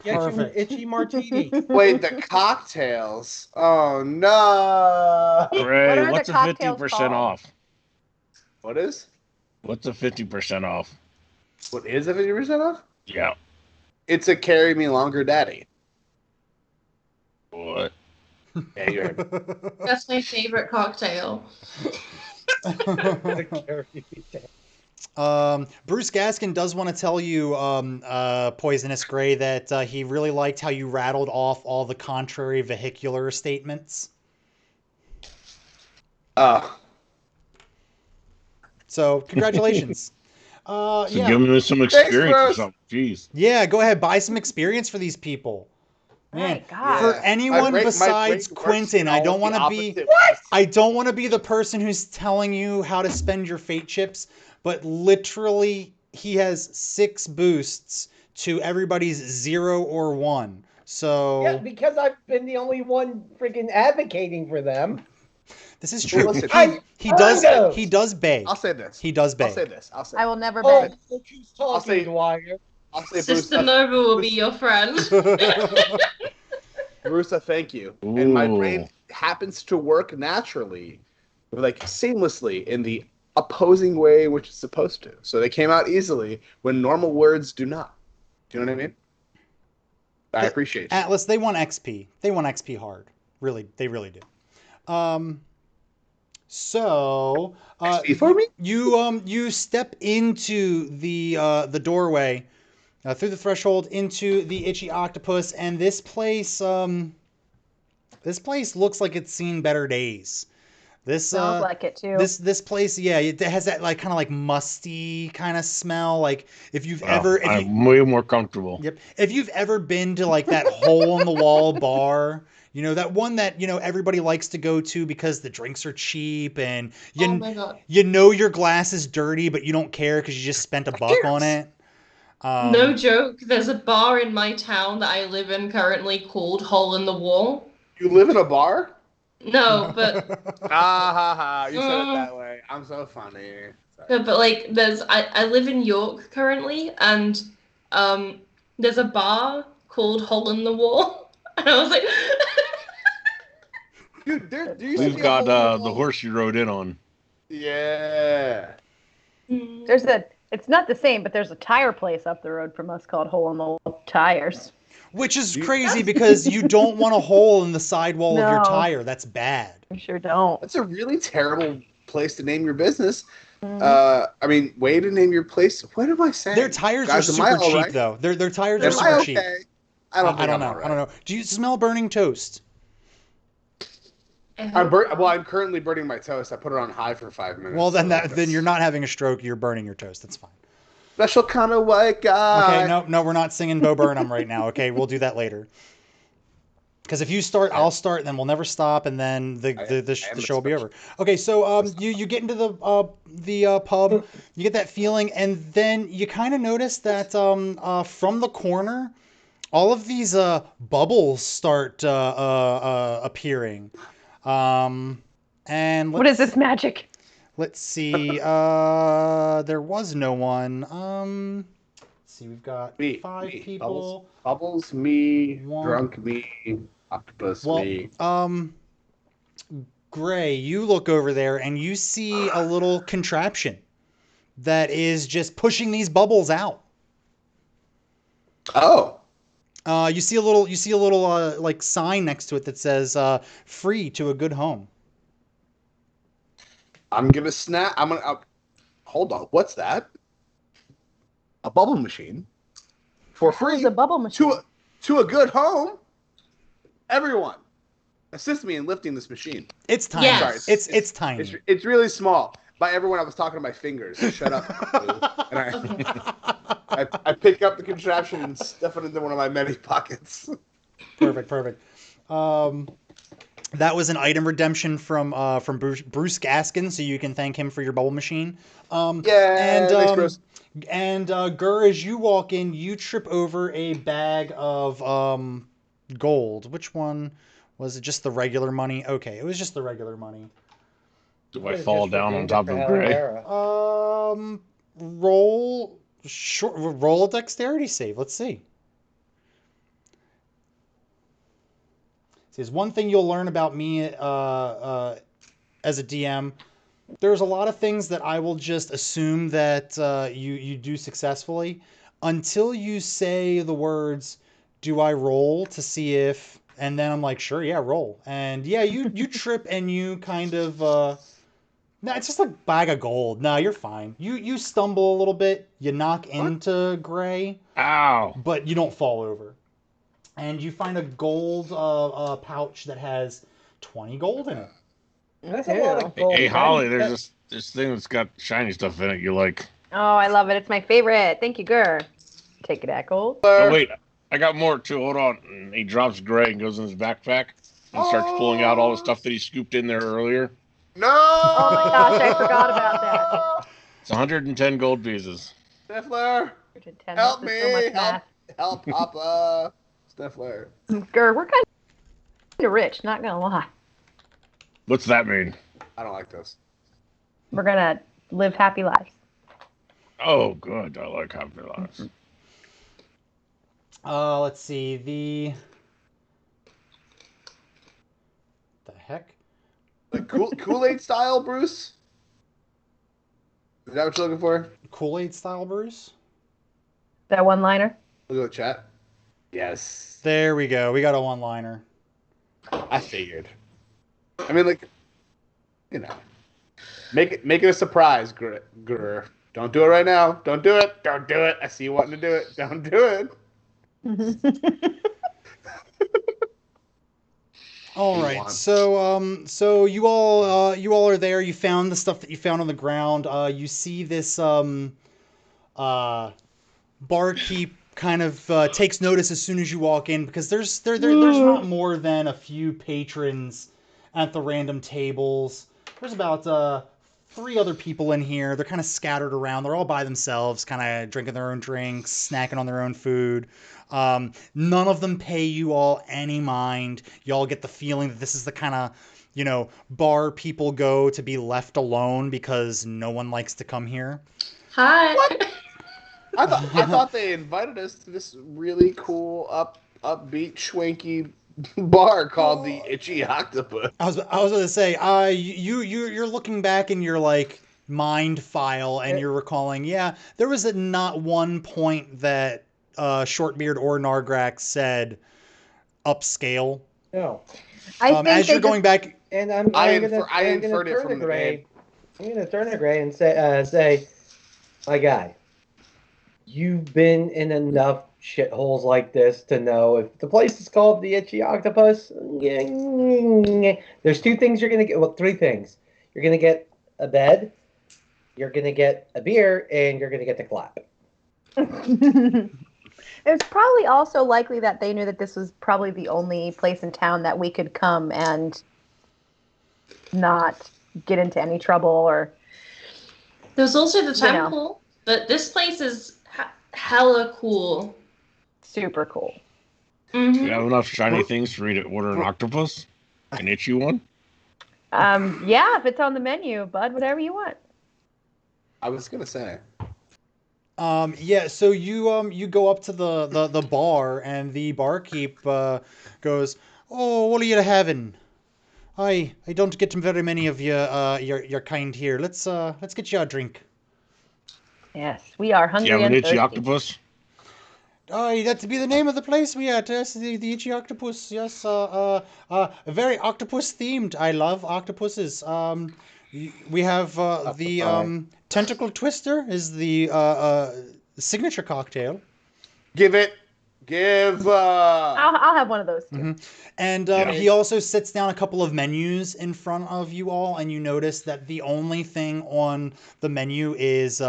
Get you an Perfect. itchy martini. Wait, the cocktails. Oh no. What Ray, are what's the a cocktails 50% called? off? What is? What's a 50% off? What is a 50% off? Yeah. It's a carry me longer daddy. What? Yeah, you heard me. That's my favorite cocktail. Bruce Gaskin does want to tell you, Poisonous Gray, that he really liked how you rattled off all the contrary vehicular statements. So, congratulations. So Yeah. give me some experience or Bruce. something. Jeez. Yeah, go ahead. Buy some experience for these people. Man, My God. for Yeah. anyone My brain besides works Quentin, I all don't the want to be... opposite ways. I don't want to be the person who's telling you how to spend your fate chips, but literally he has 6 boosts to everybody's 0 or 1. So Yeah, because I've been the only one freaking advocating for them. this is true. Listen, He Those. does beg. I'll say this. He does I'll beg. say this. I'll say I will never Oh, beg. look who's I'll say- talking, Dwyer. I'll say Sister Bruce, Nova will be your friend. Bruce, thank you. And my Ooh. brain happens to work naturally, like seamlessly in the opposing way in which it's supposed to. So they came out easily when normal words do not. Do you know what I mean? I appreciate you. Atlas, they want XP. They want XP hard. Really, they really do. So XP for me? you step into the doorway through the threshold into the itchy octopus, and this place looks like it's seen better days. This Smells like it too. this place, yeah, it has that like kind of like musty kind of smell. Like if you've ever, if I'm way more comfortable. Yep. If you've ever been to like that hole in the wall bar, that one that, everybody likes to go to because the drinks are cheap and Oh my God. your glass is dirty, but you don't care because you just spent $1 on it. No joke, there's a bar in my town that I live in currently called Hole in the Wall. You live in a bar? No, but You said it that way. I'm so funny. Sorry. no, but like I live in York currently, and there's a bar called Hole in the Wall. And I was like Dude, there used to We've be a got hole in the wall. horse you rode in on. Yeah. It's not the same, but there's a tire place up the road from us called Hole in the Wall Tires. Which is crazy because you don't want a hole in the sidewall of your No. tire. That's bad. You sure don't. That's a really terrible place to name your business. Mhm. Way to name your place. What am I saying? Their tires Guys, are am I super all cheap right? though. Their tires are Am super I cheap. okay? I don't think I'm know. all right. I don't know. Do you smell burning toast? I'm currently burning my toast. I put it on high for 5 minutes. Well, then so then you're not having a stroke. You're burning your toast. That's fine. special kind of white guy. Okay, no, we're not singing Bo Burnham right now. Okay, we'll do that later. Because if you start, I'll start, and then we'll never stop, and then the show will be over. Okay, so you get into the pub, you get that feeling, and then you kind of notice that from the corner, all of these bubbles start appearing. And What is this magic? Let's see. There was no one. Let's see. We've got five people. Bubbles, me, One. drunk me, octopus me. Gray, you look over there and you see a little contraption that is just pushing these bubbles out. Oh. You see a little like sign next to it that says "Free to a good home." I'm gonna snap. Hold on. What's that? A bubble machine for free. It's a bubble machine. To a good home. Everyone, assist me in lifting this machine. It's tiny. Yes. Sorry, it's tiny. It's really small. By everyone, I was talking to my fingers. Shut up. And I pick up the contraption and stuff it into one of my many pockets. Perfect. That was an item redemption from Bruce Gaskin, so you can thank him for your bubble machine. Thanks, Bruce. And Gur, as you walk in, you trip over a bag of gold. Which one was it? Just the regular money? Okay, it was just the regular money. Do I fall down on top of Gray? Roll a dexterity save. Let's see. There's one thing you'll learn about me as a DM. There's a lot of things that I will just assume that you do successfully until you say the words, "Do I roll?" to see if, and then I'm like, "Sure, yeah, roll." And yeah, you trip and you kind of no, it's just a bag of gold. No, you're fine. You stumble a little bit, you knock into Gray. Ow! But you don't fall over. And you find a gold pouch that has 20 gold in it. That's a lot of gold. Hey, Holly, there's this thing that's got shiny stuff in it you like. Oh, I love it. It's my favorite. Thank you, Gur. Take it, Gold. Oh, wait. I got more, too. Hold on. And he drops Gray and goes in his backpack and starts pulling out all the stuff that he scooped in there earlier. No! Oh, my gosh. I forgot about that. It's 110 gold pieces. Stifler! Help me! Help Papa! Stifler. Gur, we're kind of rich, not going to lie. What's that mean? I don't like this. We're going to live happy lives. Oh, good. I like happy lives. Let's see. The heck? Like Kool-Aid style, Bruce? Is that what you're looking for? Kool-Aid style, Bruce? That one-liner? Look at the chat. Yes. There we go. We got a one-liner. I figured. I mean, like, you know, make it a surprise, Gur. Don't do it right now. Don't do it. Don't do it. I see you wanting to do it. Don't do it. All right. So you all are there. You found the stuff that you found on the ground. You see this barkeep kind of takes notice as soon as you walk in because there's not more than a few patrons at the random tables. There's about 3 other people in here. They're kind of scattered around. They're all by themselves, kind of drinking their own drinks, snacking on their own food. None of them pay you all any mind. You all get the feeling that this is the kind of, bar people go to be left alone because no one likes to come here. Hi. What? I thought they invited us to this really cool, upbeat, schwanky bar called the Itchy Octopus. I was going to say, you're looking back in your mind file and you're recalling, there was not one point that Shortbeard or Nargrax said upscale. No. I think as you're going back, and I inferred it from the game. I'm going to turn to Gray and say, my guy, you've been in enough shitholes like this to know if the place is called the Itchy Octopus. There's 2 things you're going to get. Well, 3 things. You're going to get a bed, you're going to get a beer, and you're going to get the clap. It's probably also likely that they knew that this was probably the only place in town that we could come and not get into any trouble or. There's also the You know. temple, but this place is hella cool. Super cool. Do you have enough shiny things for me to order an octopus? An itchy one? Yeah, if it's on the menu, bud, whatever you want. I was gonna say. Yeah, so you go up to the bar and the barkeep goes, "Oh, what are you having? I don't get very many of your kind here. Let's get you a drink." Yes, we are Do hungry you have an and itchy thirsty. octopus? That to be the name of the place we at. Yes, the Itchy Octopus. Yes, very octopus themed. I love octopuses. We have the tentacle twister is the signature cocktail. Give. I'll have one of those too. And Yeah. he also sits down a couple of menus in front of you all, and you notice that the only thing on the menu is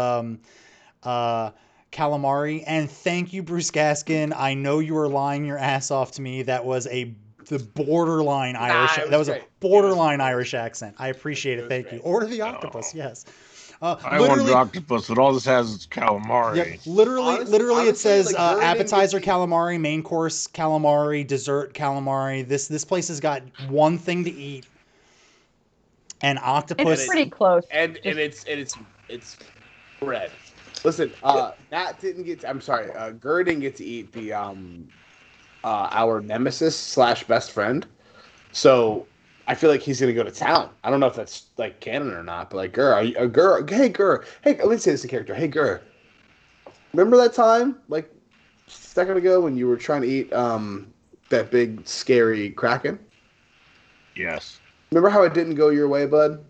calamari. And thank you, Bruce Gaskin. I know you were lying your ass off to me. That was the borderline Irish. it was That was great. a borderline Irish accent. I appreciate it. was Thank great. you. Order the octopus. Yes. I want an octopus, but all this has is calamari. Yep, literally, Honestly, it says like, Gurren didn't appetizer get calamari, main course calamari, dessert calamari. This place has got one thing to eat, and octopus. It's pretty close. and it's bread. Listen, Matt didn't get. I'm sorry, Gurr didn't get to eat the our nemesis slash best friend. So I feel like he's gonna go to town. I don't know if that's like canon or not, but like Gurr, are you, Gurr, hey Gurr, hey, let me say this to character. Hey Gurr, remember that time like a second ago when you were trying to eat that big scary kraken? Yes. Remember how it didn't go your way, bud?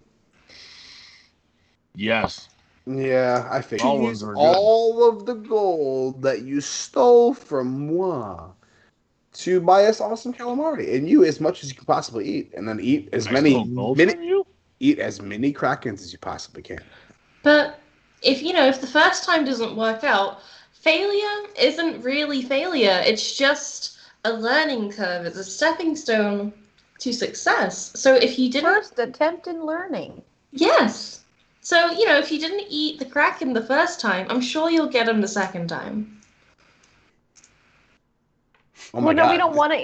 Yes. Yeah, I figured. All ones are good. All of the gold that you stole from moi to buy us awesome calamari, and you as much as you can possibly eat, and then eat as I stole gold from you? eat as many krakens as you possibly can. But if the first time doesn't work out, failure isn't really failure. It's just a learning curve. It's a stepping stone to success. So if you didn't, First attempt in learning. yes. So if you didn't eat the kraken the first time, I'm sure you'll get him the second time. Oh my Well, no, god!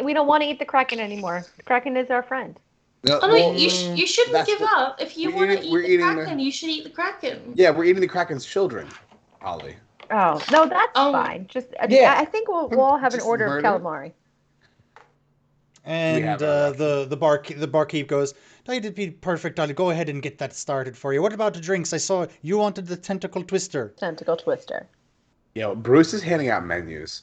we don't want to eat the kraken anymore. The kraken is our friend. No, Oh no, well, you shouldn't that's give the- up. If you we're want to eating- we're eat the eating kraken, you should eat the kraken. yeah, we're eating the kraken's children, Holly. Oh no, that's Oh. fine. Just Yeah. I think we'll all have an Just order of murder? calamari. And have our the barkeep goes, "That'd be perfect. I'll go ahead and get that started for you. What about the drinks? I saw you wanted the tentacle twister." Tentacle twister. Bruce is handing out menus.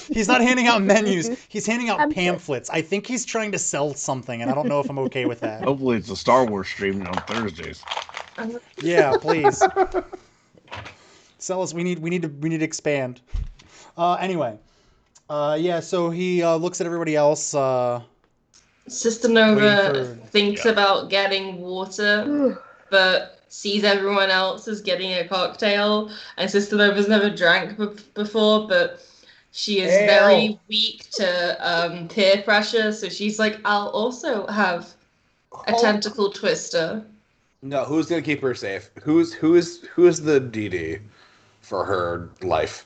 He's not handing out menus. He's handing out Pamphlets. pamphlets. I think he's trying to sell something, and I don't know if I'm okay with that. Hopefully it's a Star Wars stream on Thursdays. Yeah, please. Sell us. We need to expand. Anyway. Yeah, so he looks at everybody else. Sister Nova Waiting for- thinks about getting water, but sees everyone else is getting a cocktail, and Sister Nova's never drank before, but she is Ew. very weak to peer pressure, so she's like, I'll also have a tentacle twister. No, who's gonna keep her safe? Who's the DD for her life?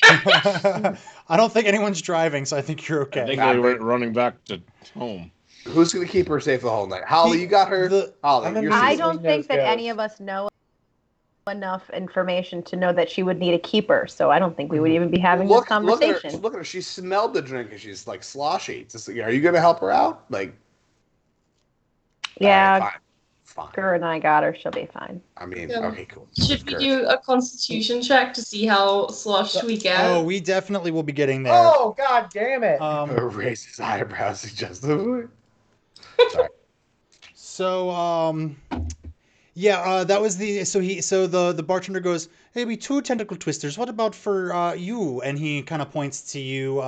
I don't think anyone's driving, so I think you're okay. I think they went running back to home. Who's gonna keep her safe the whole night? Holly, you got her. Holly, I'm in you're the- I safe. don't think that Goes. any of us know enough information to know that she would need a keeper, so I don't think we would even be having this Look at her. conversation. Look at her. She smelled the drink and she's like sloshy. Just like, are you gonna help her out? Like, Yeah, all right, fine. Gurr and I got her. She'll be fine. I mean, Yeah. okay, cool. Should we Good. do a constitution check to see how sloshed we get? Oh, we definitely will be getting there. Oh, god damn it. Raise his eyebrows suggestively. So, yeah, that was so the bartender goes, "Hey, we 2 tentacle twisters. What about for you?" And he kind of points to you,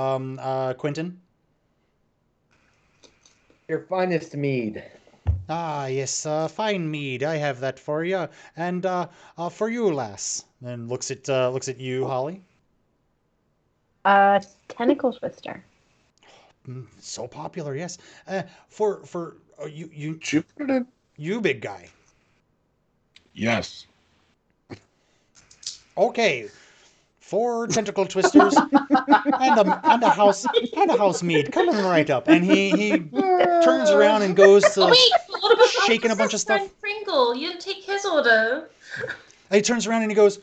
Quentin. Your finest mead. Ah, yes, fine mead. I have that for you, and for you, lass. And looks at you, Holly. Tentacle twister. So popular, yes. For Should you put it in? you, big guy. Yes. Okay, 4 tentacle twisters and a house mead coming right up. And he turns around and goes Oh to wait, but what about shaking a bunch of Marcus's friend stuff. Pringle? You didn't take his order. He turns around and he goes,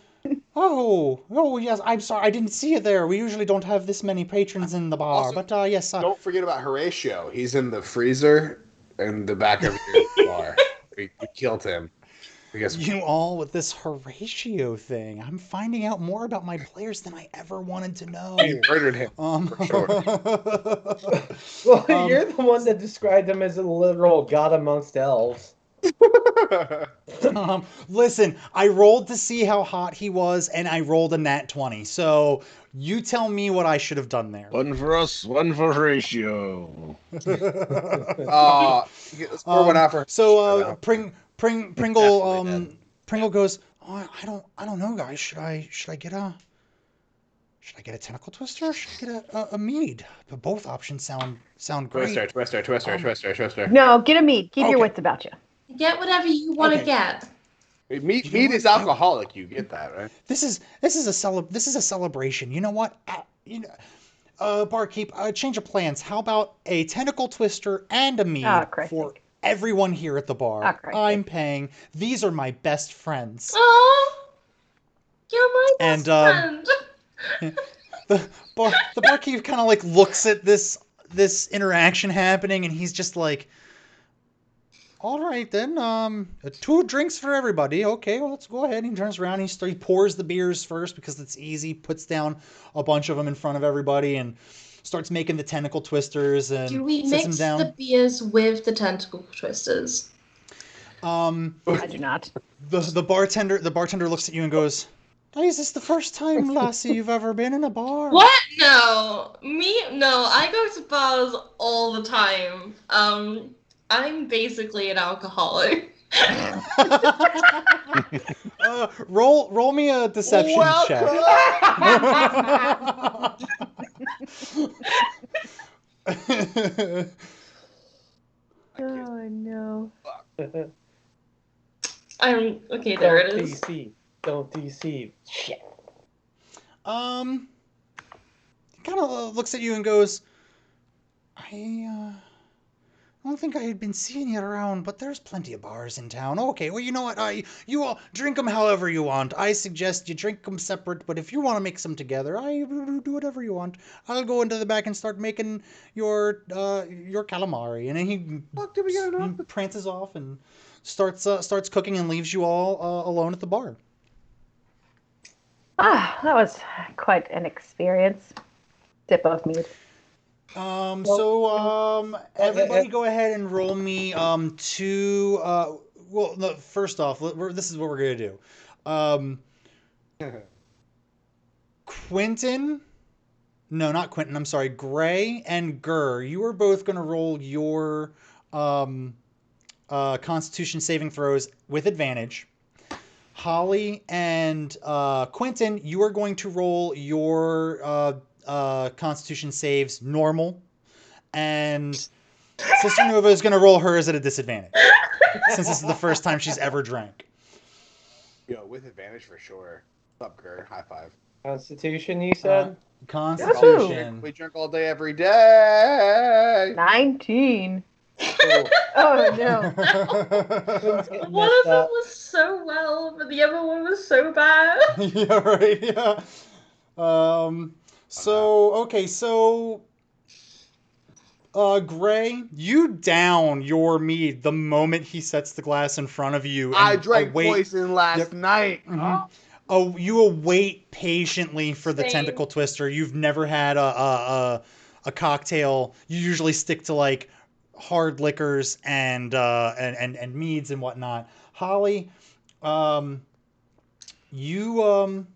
oh yes, I'm sorry, I didn't see it there. We usually don't have this many patrons in the bar, Also, but yes. Don't forget about Horatio. He's in the freezer in the back of your bar. We killed him because You all with this Horatio thing. I'm finding out more about my players than I ever wanted to know. we murdered him for sure. Well, Um, you're the one that described him as a literal god amongst elves. Listen, I rolled to see how hot he was, and I rolled a nat 20. So you tell me what I should have done there. One for us, one for Horatio. Let's pour one out for Pringle Definitely dead. Pringle goes, oh, I don't know, guys. Should I get a tentacle twister or should I get a mead? But both options sound great. Twister. No, get a mead. Keep your Okay. wits about you. Get whatever you want to Okay. get. Meat You know is what? alcoholic. You get that, right? This is a celebration. You know what? Barkeep, change of plans. How about a tentacle twister and a mead Oh, Christ's for sake. everyone here at the bar? Oh, Christ's I'm sake. paying. These are my best friends. Oh, you're my best And, friend. The barkeep kind of like looks at this interaction happening, and he's just like, all right then, 2 drinks for everybody. Okay, well, let's go ahead. He turns around, he pours the beers first because it's easy, puts down a bunch of them in front of everybody, and starts making the tentacle twisters and Do we sets them mix down. the beers with the tentacle twisters? I do not. The bartender looks at you and goes, is this the first time, lassie, you've ever been in a bar? What? No. No, I go to bars all the time. I'm basically an alcoholic. Roll me a deception check. Oh no. Okay, there it is. Don't deceive. Shit. Kind of looks at you and goes, I don't think I had been seeing you around, but there's plenty of bars in town. Okay, well, you know what? You all drink them however you want. I suggest you drink them separate, but if you want to mix them together, do whatever you want. I'll go into the back and start making your calamari. And then he prances off and starts cooking and leaves you all alone at the bar. Ah, that was quite an experience. Sip of mead. Everybody go ahead and roll me 2. Well, no, first off, this is what we're gonna do. Quentin, no, not Quentin. I'm sorry, Gray and Gurr. You are both gonna roll your Constitution saving throws with advantage. Holly and Quentin, you are going to roll your Constitution saves normal, and Sister Nova is going to roll hers at a disadvantage since this is the first time she's ever drank. Yo, with advantage for sure. What's up, Gurr? High five. Constitution, you said? Constitution. We drink all day, every day. 19. Cool. Oh no. One of them was so well, but the other one was so bad. Yeah, right. Yeah. Gray, you down your mead the moment he sets the glass in front of you. And I drank await, poison last night. Mhm. Oh, you await patiently for the Same. tentacle twister. You've never had a cocktail. You usually stick to like hard liquors and meads and whatnot. Holly, you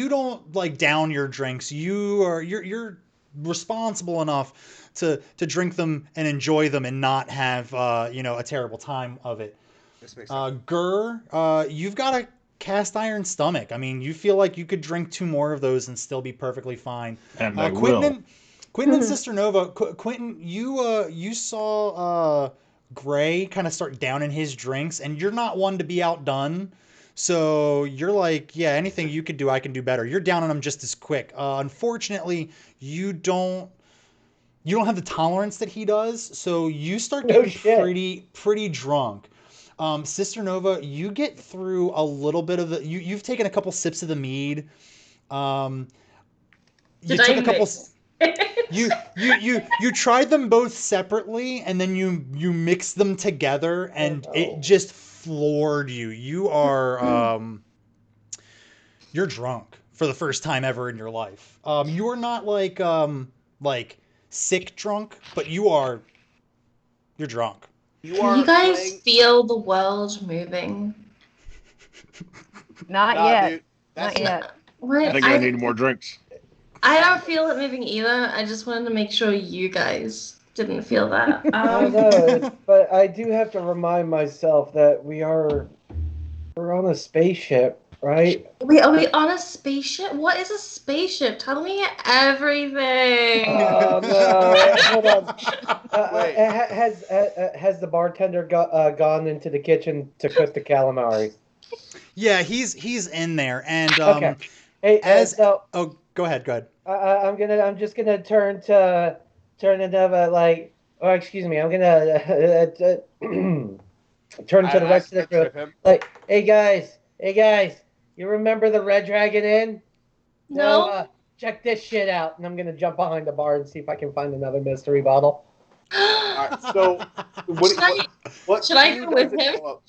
don't like down your drinks. You're responsible enough to drink them and enjoy them and not have a terrible time of it. This makes sense. Gur, you've got a cast iron stomach. I mean, you feel like you could drink 2 more of those and still be perfectly fine. And I Quentin will. and Quentin and Sister Nova. Quentin, you saw Gray kind of start downing his drinks, and you're not one to be outdone. So you're like, yeah, anything you could do, I can do better. You're down on them just as quick. Unfortunately, you don't have the tolerance that he does, so you start No getting shit. pretty drunk. Sister Nova, you get through a little bit of the. You've taken a couple sips of the mead. Um, you Did took I a couple. mix? You tried them both separately, and then you mixed them together, and Oh, no. it just floored you. You're drunk for the first time ever in your life. You are not like sick drunk, but you're drunk. You Can are you guys playing. feel the world moving? Not Nah, yet. dude, that's Not yet. What? I think I need more drinks. I don't feel it moving either. I just wanted to make sure you guys didn't feel that. I know, but I do have to remind myself that we're on a spaceship, right? Wait, are we on a spaceship? What is a spaceship? Tell me everything. Oh no! Hold on. Wait. Has the bartender gone into the kitchen to cook the calamari? Yeah, he's in there, and Okay. Hey, so oh, go ahead. I'm just gonna turn to Nova like, or excuse me, I'm gonna turn to the rest of the trip group him. like, hey guys, you remember the Red Dragon Inn? No. Check this shit out, and I'm gonna jump behind the bar and see if I can find another mystery bottle. Alright, so what Should I Q go with doesn't him? know- what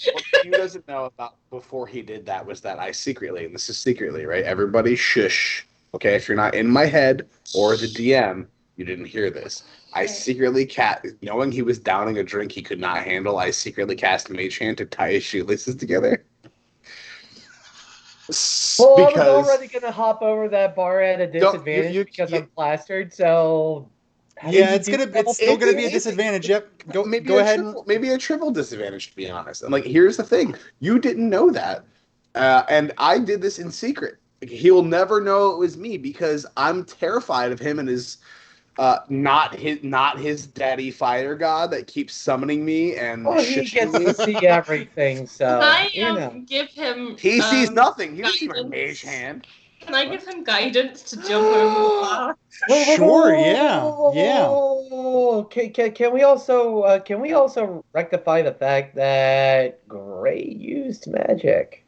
Q doesn't know about before he did that was that I secretly, and this is secretly, right? Everybody shush. Okay, if you're not in my head or the DM, you didn't hear this. I Okay. secretly knowing he was downing a drink he could not handle, I secretly cast Mage Hand to tie his shoelaces together. Well, I was Because already gonna hop over that bar at a disadvantage because I'm plastered. So how Yeah, did you do it's still gonna be a It's- disadvantage. Yep. maybe Go a ahead. maybe a triple disadvantage, to be honest. And like, here's the thing: you didn't know that, and I did this in secret. Like, he'll never know it was me because I'm terrified of him and his not his daddy fire god that keeps summoning me and Well, he shushing gets me. to see everything, so Can I you know. give him? He sees nothing. He doesn't see my guidance? mage hand. Can I give him guidance to jump over the bar? Sure. Yeah. Can we also rectify the fact that Gray used magic?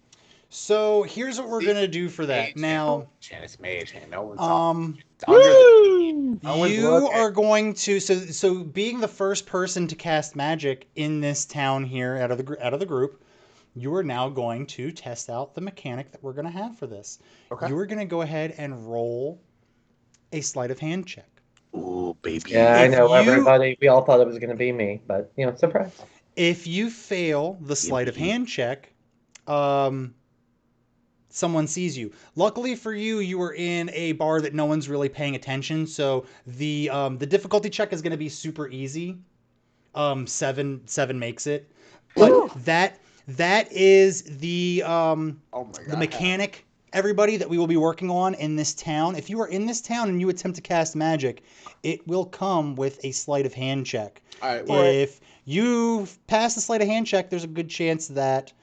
So here's what we're gonna do for that. Mage Now, hand. It's mage hand. No one's it's Woo! I was you looking. are going to so being the first person to cast magic in this town here out of the group, you are now going to test out the mechanic that we're gonna have for this. Okay. You are gonna go ahead and roll a sleight of hand check. Ooh, baby. Yeah, I If know you- everybody. We all thought it was going to be me, but surprise. If you fail the sleight of hand check, someone sees you. Luckily for you, you were in a bar that no one's really paying attention, so the difficulty check is going to be super easy. Seven makes it, but Ooh. that is the Oh my god. the mechanic, everybody, that we will be working on in this town. If you are in this town and you attempt to cast magic, it will come with a sleight of hand check. All right. Well, If you pass the sleight of hand check, there's a good chance that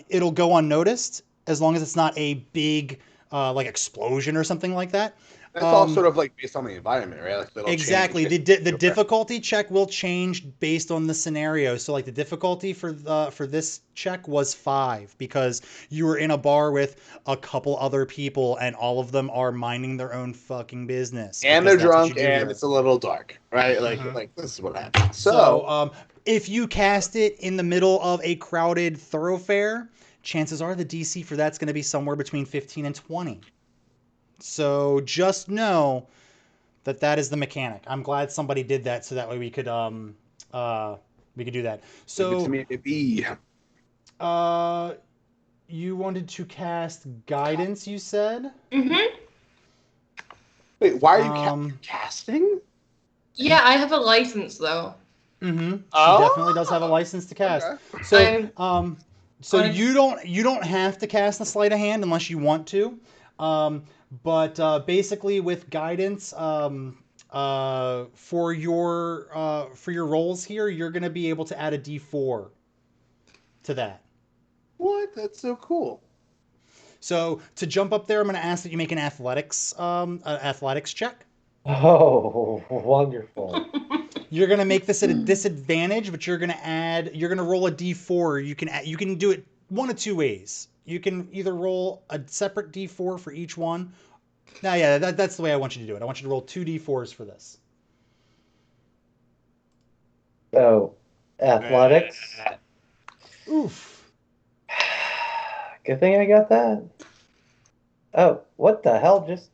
it'll go unnoticed, as long as it's not a big like explosion or something like that. that's all sort of like based on the environment, right? Like, it'll Exactly. change. The difficulty check will change based on the scenario. So like the difficulty for this check was 5 because you were in a bar with a couple other people and all of them are minding their own fucking business. And because they're that's what you drunk, do and here. it's a little dark, right? Like, Mhm. like this is what happens. So if you cast it in the middle of a crowded thoroughfare, chances are the DC for that's going to be somewhere between 15 and 20. So just know that is the mechanic. I'm glad somebody did that so that way we could do that. Give it to So me, baby. you wanted to cast guidance, you said? Mm-hmm. Wait, why are you Um, casting? Yeah, I have a license though. Mm-hmm. She Oh, definitely does have a license to cast. okay. So, I'm so I'm you don't have to cast a sleight of hand unless you want to. But basically, with guidance, for your rolls here, you're gonna be able to add a D4 to that. What? That's so cool. So to jump up there, I'm gonna ask that you make an athletics check. Oh, wonderful. You're gonna make this at a disadvantage, but you're gonna roll a d4. You can do it one of two ways. You can either roll a separate d4 for each one. Now, yeah, that's the way I want you to do it. I want you to roll two d4s for this. So, athletics. Oof. Good thing I got that. Oh, what the hell? Just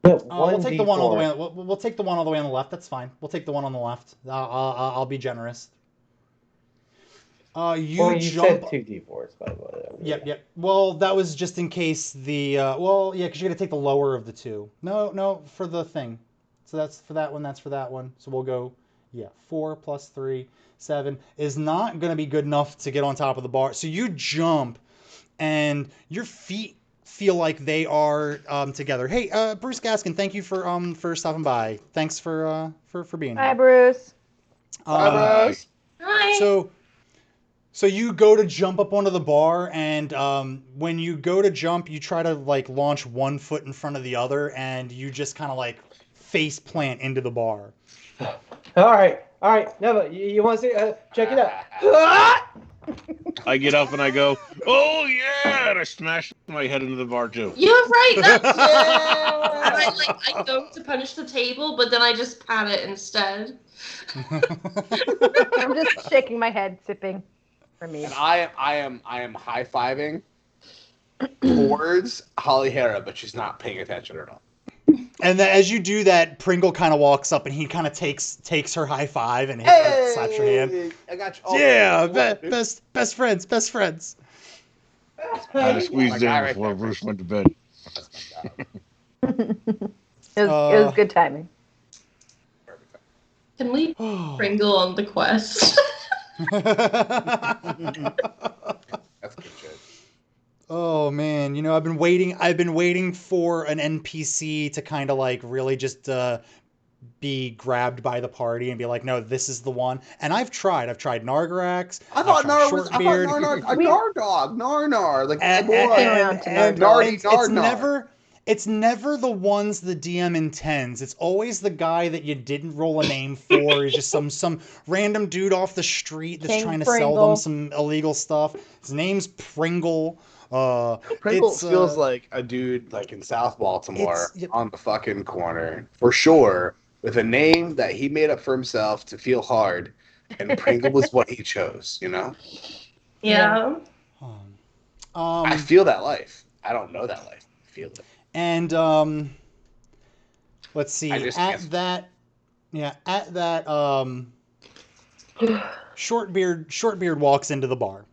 We'll take the one all the way. D4. We'll take the one all the way on the left. That's fine. We'll take the one on the left. I'll be generous. You Well, you jump. said 2D4s, by the way. Yep. Well, that was just in case the. Well, yeah, because you're gonna take the lower of the two. No, for the thing. So that's for that one. That's for that one. So we'll go. Yeah, 4 plus 3, 7 is not gonna be good enough to get on top of the bar. So you jump, and your feet feel like they are together. Hey, Bruce Gaskin, thank you for stopping by. Thanks for being Hi, here. Bruce. Hi, Bryce. Hi. So you go to jump up onto the bar, and when you go to jump, you try to like launch one foot in front of the other, and you just kind of like face plant into the bar. All right. No, but you want to see? Check it out. I get up and I go, oh yeah, and I smash my head into the bar too. You're right. That's Yeah. and I go to punish the table, but then I just pat it instead. I'm just shaking my head, sipping for me. And I am high-fiving towards Holly Hera, but she's not paying attention at all. And then as you do that, Pringle kind of walks up and he kind of takes her high five and slaps her hand. I got you. Oh, Yeah, dude. best friends. I had to squeeze my in guy right before there. Bruce went to bed. It was good timing. Can we Pringle on the quest? That's good shit. Oh man, I've been waiting for an NPC to kind of like really just be grabbed by the party and be like, no, this is the one. And I've tried Nargarax. I thought I've tried Nar Shortbeard. a Nardog, Narnar, like And, my boy. Came around to and Nardog. it's never the ones the DM intends. It's always the guy that you didn't roll a name for. He's just some random dude off the street that's King trying to sell Pringle. them some illegal stuff. His name's Pringle. Pringle it's, feels like a dude like in South Baltimore it's- on the fucking corner for sure, with a name that he made up for himself to feel hard, and Pringle was what he chose. Yeah. I feel that life. I don't know that life. I feel it. And let's see. I just At can't- that Shortbeard walks into the bar.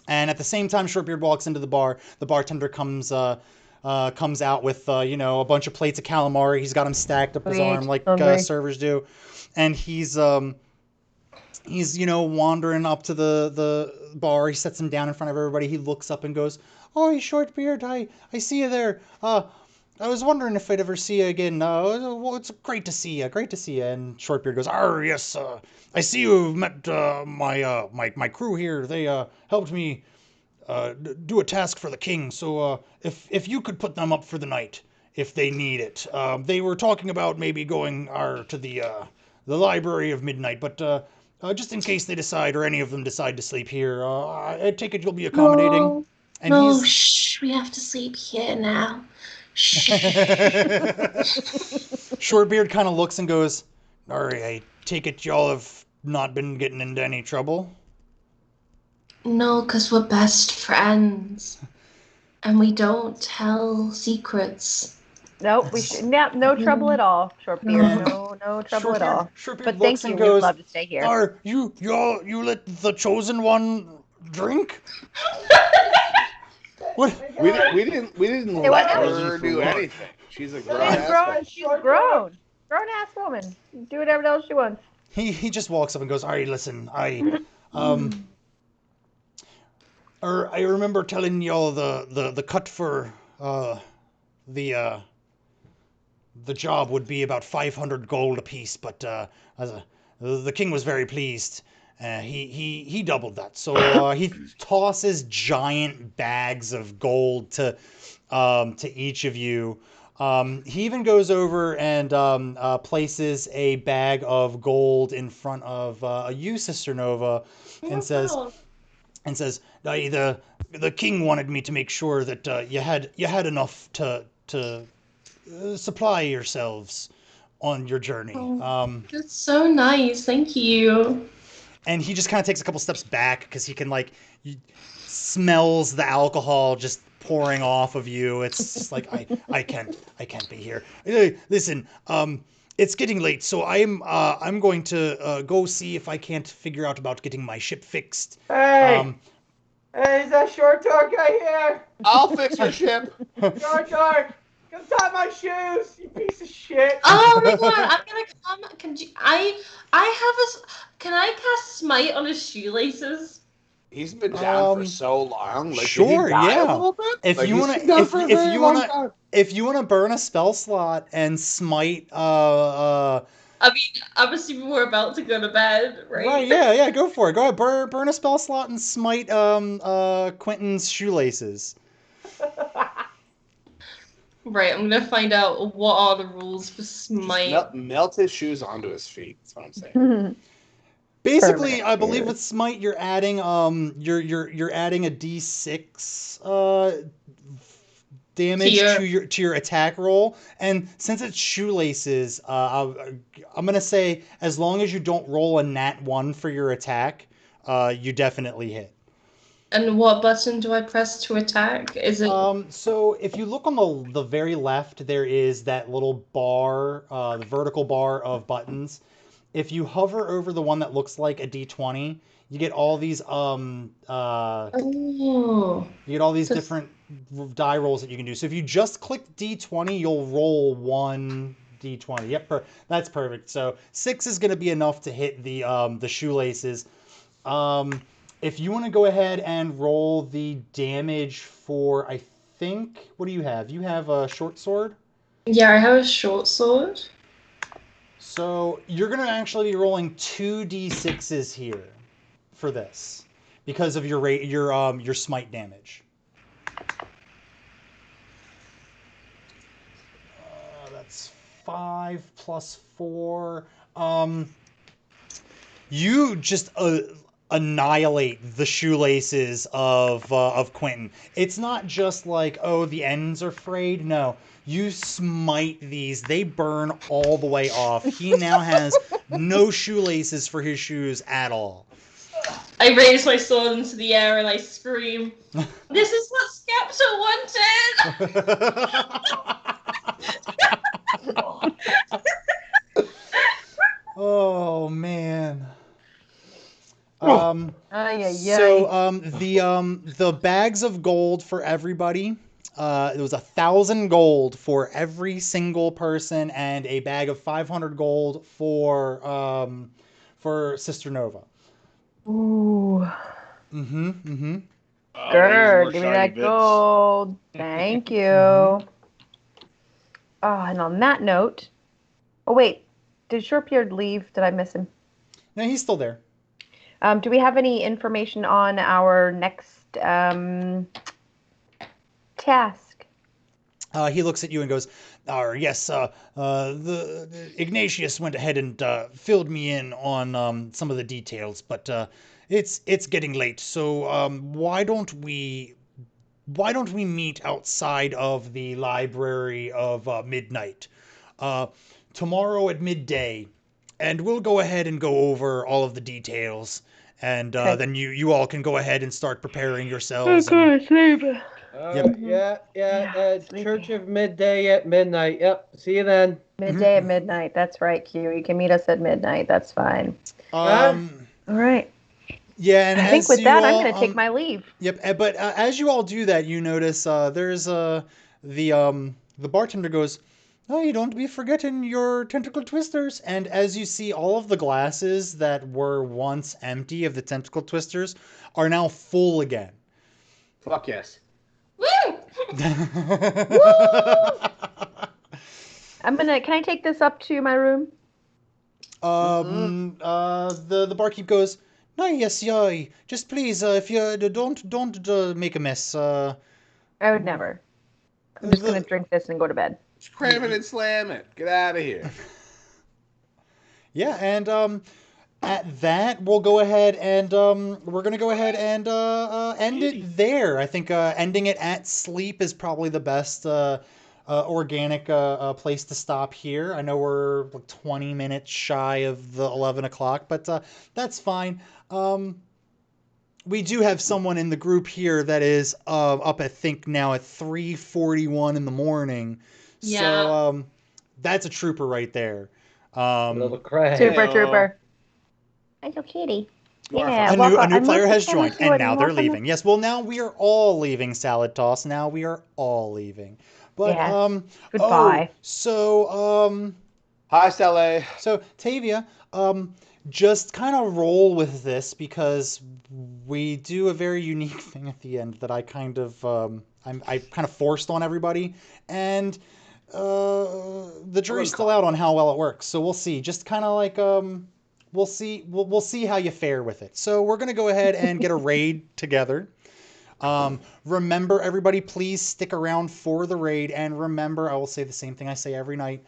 And at the same time Shortbeard walks into the bar, the bartender comes out with a bunch of plates of calamari. He's got them stacked up his Sweet. arm like Hungry. servers do. And he's wandering up to the bar. He sets him down in front of everybody. He looks up and goes, "Oh, Shortbeard, I see you there. I was wondering if I'd ever see you again. Well, it's great to see you. Great to see you." And Shortbeard goes, yes, I see you've met my crew here. They helped me do a task for the king. So if you could put them up for the night, if they need it. They were talking about maybe going to the library of midnight, but just in case they decide, or any of them decide to sleep here, I take it you'll be accommodating." And No, he's shh. We have to sleep here now. Shh. Shortbeard kind of looks and goes, "All right, I take it y'all have not been getting into any trouble?" No, because we're best friends. And we don't tell secrets. Nope, no trouble at all, Shortbeard. No trouble at all. Shortbeard But looks thank you, and we'd goes, love to stay here. "Are you let the chosen one drink?" What? We didn't Hey, what let now? her do anything. She's a grown She's ass. grown. She's grown. Grown ass woman. Do whatever else she wants. He just walks up and goes, "All right, listen, um I remember telling y'all the cut for the uh the job would be about 500 gold apiece, but the king was very pleased. He doubled that. So he tosses giant bags of gold to each of you. He even goes over and places a bag of gold in front of you, Sister Nova, and says, the king wanted me to make sure that you had enough to supply yourselves on your journey. That's so nice. Thank you. And he just kind of takes a couple steps back because he can smells the alcohol just pouring off of you. It's just like I can't be here. Hey, listen, it's getting late, so I'm going to go see if I can't figure out about getting my ship fixed. Hey, hey, is that short talk guy here? I'll fix your ship. Short talk, come tie my shoes, you piece of shit. Oh my god, I'm gonna come. Can I cast smite on his shoelaces? He's been down for so long. Like, Sure, did he die yeah. a little bit? If Like, you he's wanna, been down for a very long time. if you wanna burn a spell slot and smite, I mean, I'm assuming we're about to go to bed, right? right, yeah, go for it. Go ahead, burn a spell slot and smite Quentin's shoelaces. Right, I'm gonna find out what are the rules for smite. Melt his shoes onto his feet. That's what I'm saying. Basically, Permanent I believe shoes. with smite you're adding you're adding a d6 damage to your attack roll, and since it's shoelaces, I'm gonna say as long as you don't roll a nat 1 for your attack, you definitely hit. And what button do I press to attack? Is it So if you look on the very left, there is that little bar, the vertical bar of buttons. If you hover over the one that looks like a d20, you get all these oh, you get all these So- different die rolls that you can do. So if you just click d20, you'll roll one d20. Yep, that's perfect. So 6 is going to be enough to hit the shoelaces. If you want to go ahead and roll the damage for, I think, what do you have? You have a short sword? yeah, I have a short sword. So you're going to actually be rolling 2d6s here for this because of your smite damage. That's 5 plus 4. You just annihilate the shoelaces of Quentin. It's not just like, oh, the ends are frayed. No, you smite these. They burn all the way off. He now has no shoelaces for his shoes at all. I raise my sword into the air and I scream, "This is what Skepta wanted!" Oh man. Ay. The bags of gold for everybody. It was 1,000 gold for every single person, and a bag of 500 gold for Sister Nova. Ooh. Mm-hmm. Oh, these Grr, were give me shiny that bits. gold. Thank you. Oh, and on that note, oh wait, did Shortbeard leave? Did I miss him? No, he's still there. Do we have any information on our next task? He looks at you and goes, yes, the Ignatius went ahead and filled me in on some of the details, but it's getting late, so why don't we meet outside of the library of midnight tomorrow at midday, and we'll go ahead and go over all of the details, and Okay. then you all can go ahead and start preparing yourselves. Sleep. Yeah, Church of Midday at midnight. Yep, see you then. Midday at midnight. That's right, Q. You can meet us at midnight. That's fine. Um, All right. Yeah, and I think as with you that, I'm all, going to take my leave. Yep, but as you all do that, you notice there's the bartender goes, "Hey, don't be forgetting your tentacle twisters." And as you see, all of the glasses that were once empty of the tentacle twisters are now full again. Fuck yes. Woo! Can I take this up to my room? The barkeep goes, "No, yes, yeah, just please, if you don't make a mess. I would never. I'm just going The to drink this and go to bed. Just cram it and slam it. Get out of here. yeah, and at that, we'll go ahead and we're gonna go ahead and end it there. I think ending it at sleep is probably the best organic place to stop here. I know we're like 20 minutes shy of the 11 o'clock, but that's fine. We do have someone in the group here that is up, I think, now at 3:41 in the morning. Yeah. So that's a trooper right there. Little Craig. Super Hey-o. trooper. Hello, kitty. You are Yeah, fine. A new player has welcome joined, to and it, now they're welcome to- leaving. Yes, well, now we are all leaving Salad Toss. Now we are all leaving. But Yes. Goodbye. Hi, Sally. So Tavia, just kind of roll with this because we do a very unique thing at the end that I kind of I kind of forced on everybody, and the jury's still out on how well it works. So we'll see. Just kind of like we'll see we'll see how you fare with it. So we're gonna go ahead and get a raid together. Remember, everybody, please stick around for the raid, and remember, I will say the same thing I say every night.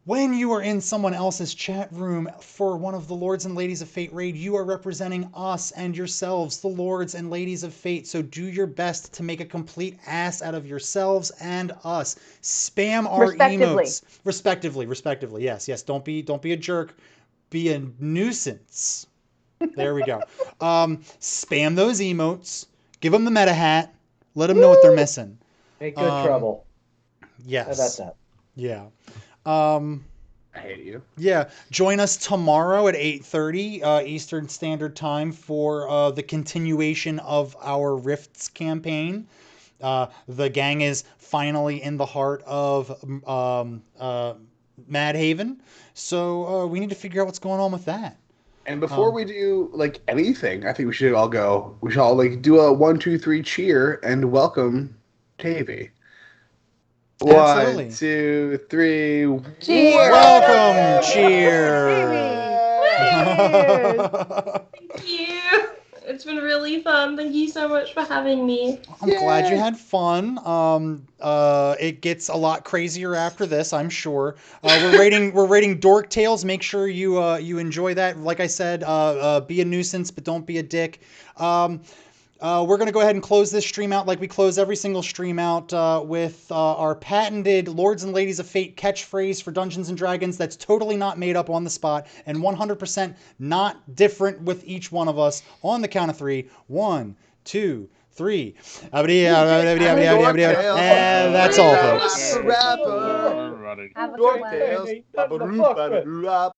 When you are in someone else's chat room for one of the Lords and Ladies of Fate raid, you are representing us and yourselves, the Lords and Ladies of Fate. So do your best to make a complete ass out of yourselves and us. Spam our Respectively. emotes. Respectively. Yes. Don't be a jerk. Be a nuisance. There we go. Spam those emotes. Give them the meta hat. Let them know what they're missing. Make good trouble. Yes. How about that? Yeah. I hate you. Yeah, join us tomorrow at 8:30 Eastern Standard Time for the continuation of our Rifts campaign. The gang is finally in the heart of Madhaven, so we need to figure out what's going on with that. And before we do like anything, I think we should all go. We should all like do a 1, 2, 3 cheer and welcome Tavy. Absolutely. 1, 2, 3. Cheers! Welcome, cheer! Thank you. It's been really fun. Thank you so much for having me. I'm glad you had fun. It gets a lot crazier after this, I'm sure. We're rating Dork Tales. Make sure you enjoy that. Like I said, be a nuisance, but don't be a dick. We're gonna go ahead and close this stream out like we close every single stream out with our patented Lords and Ladies of Fate catchphrase for Dungeons and Dragons. That's totally not made up on the spot and 100% not different with each one of us. On the count of 3, 1, 2, 3. And that's all, folks. Have a good one.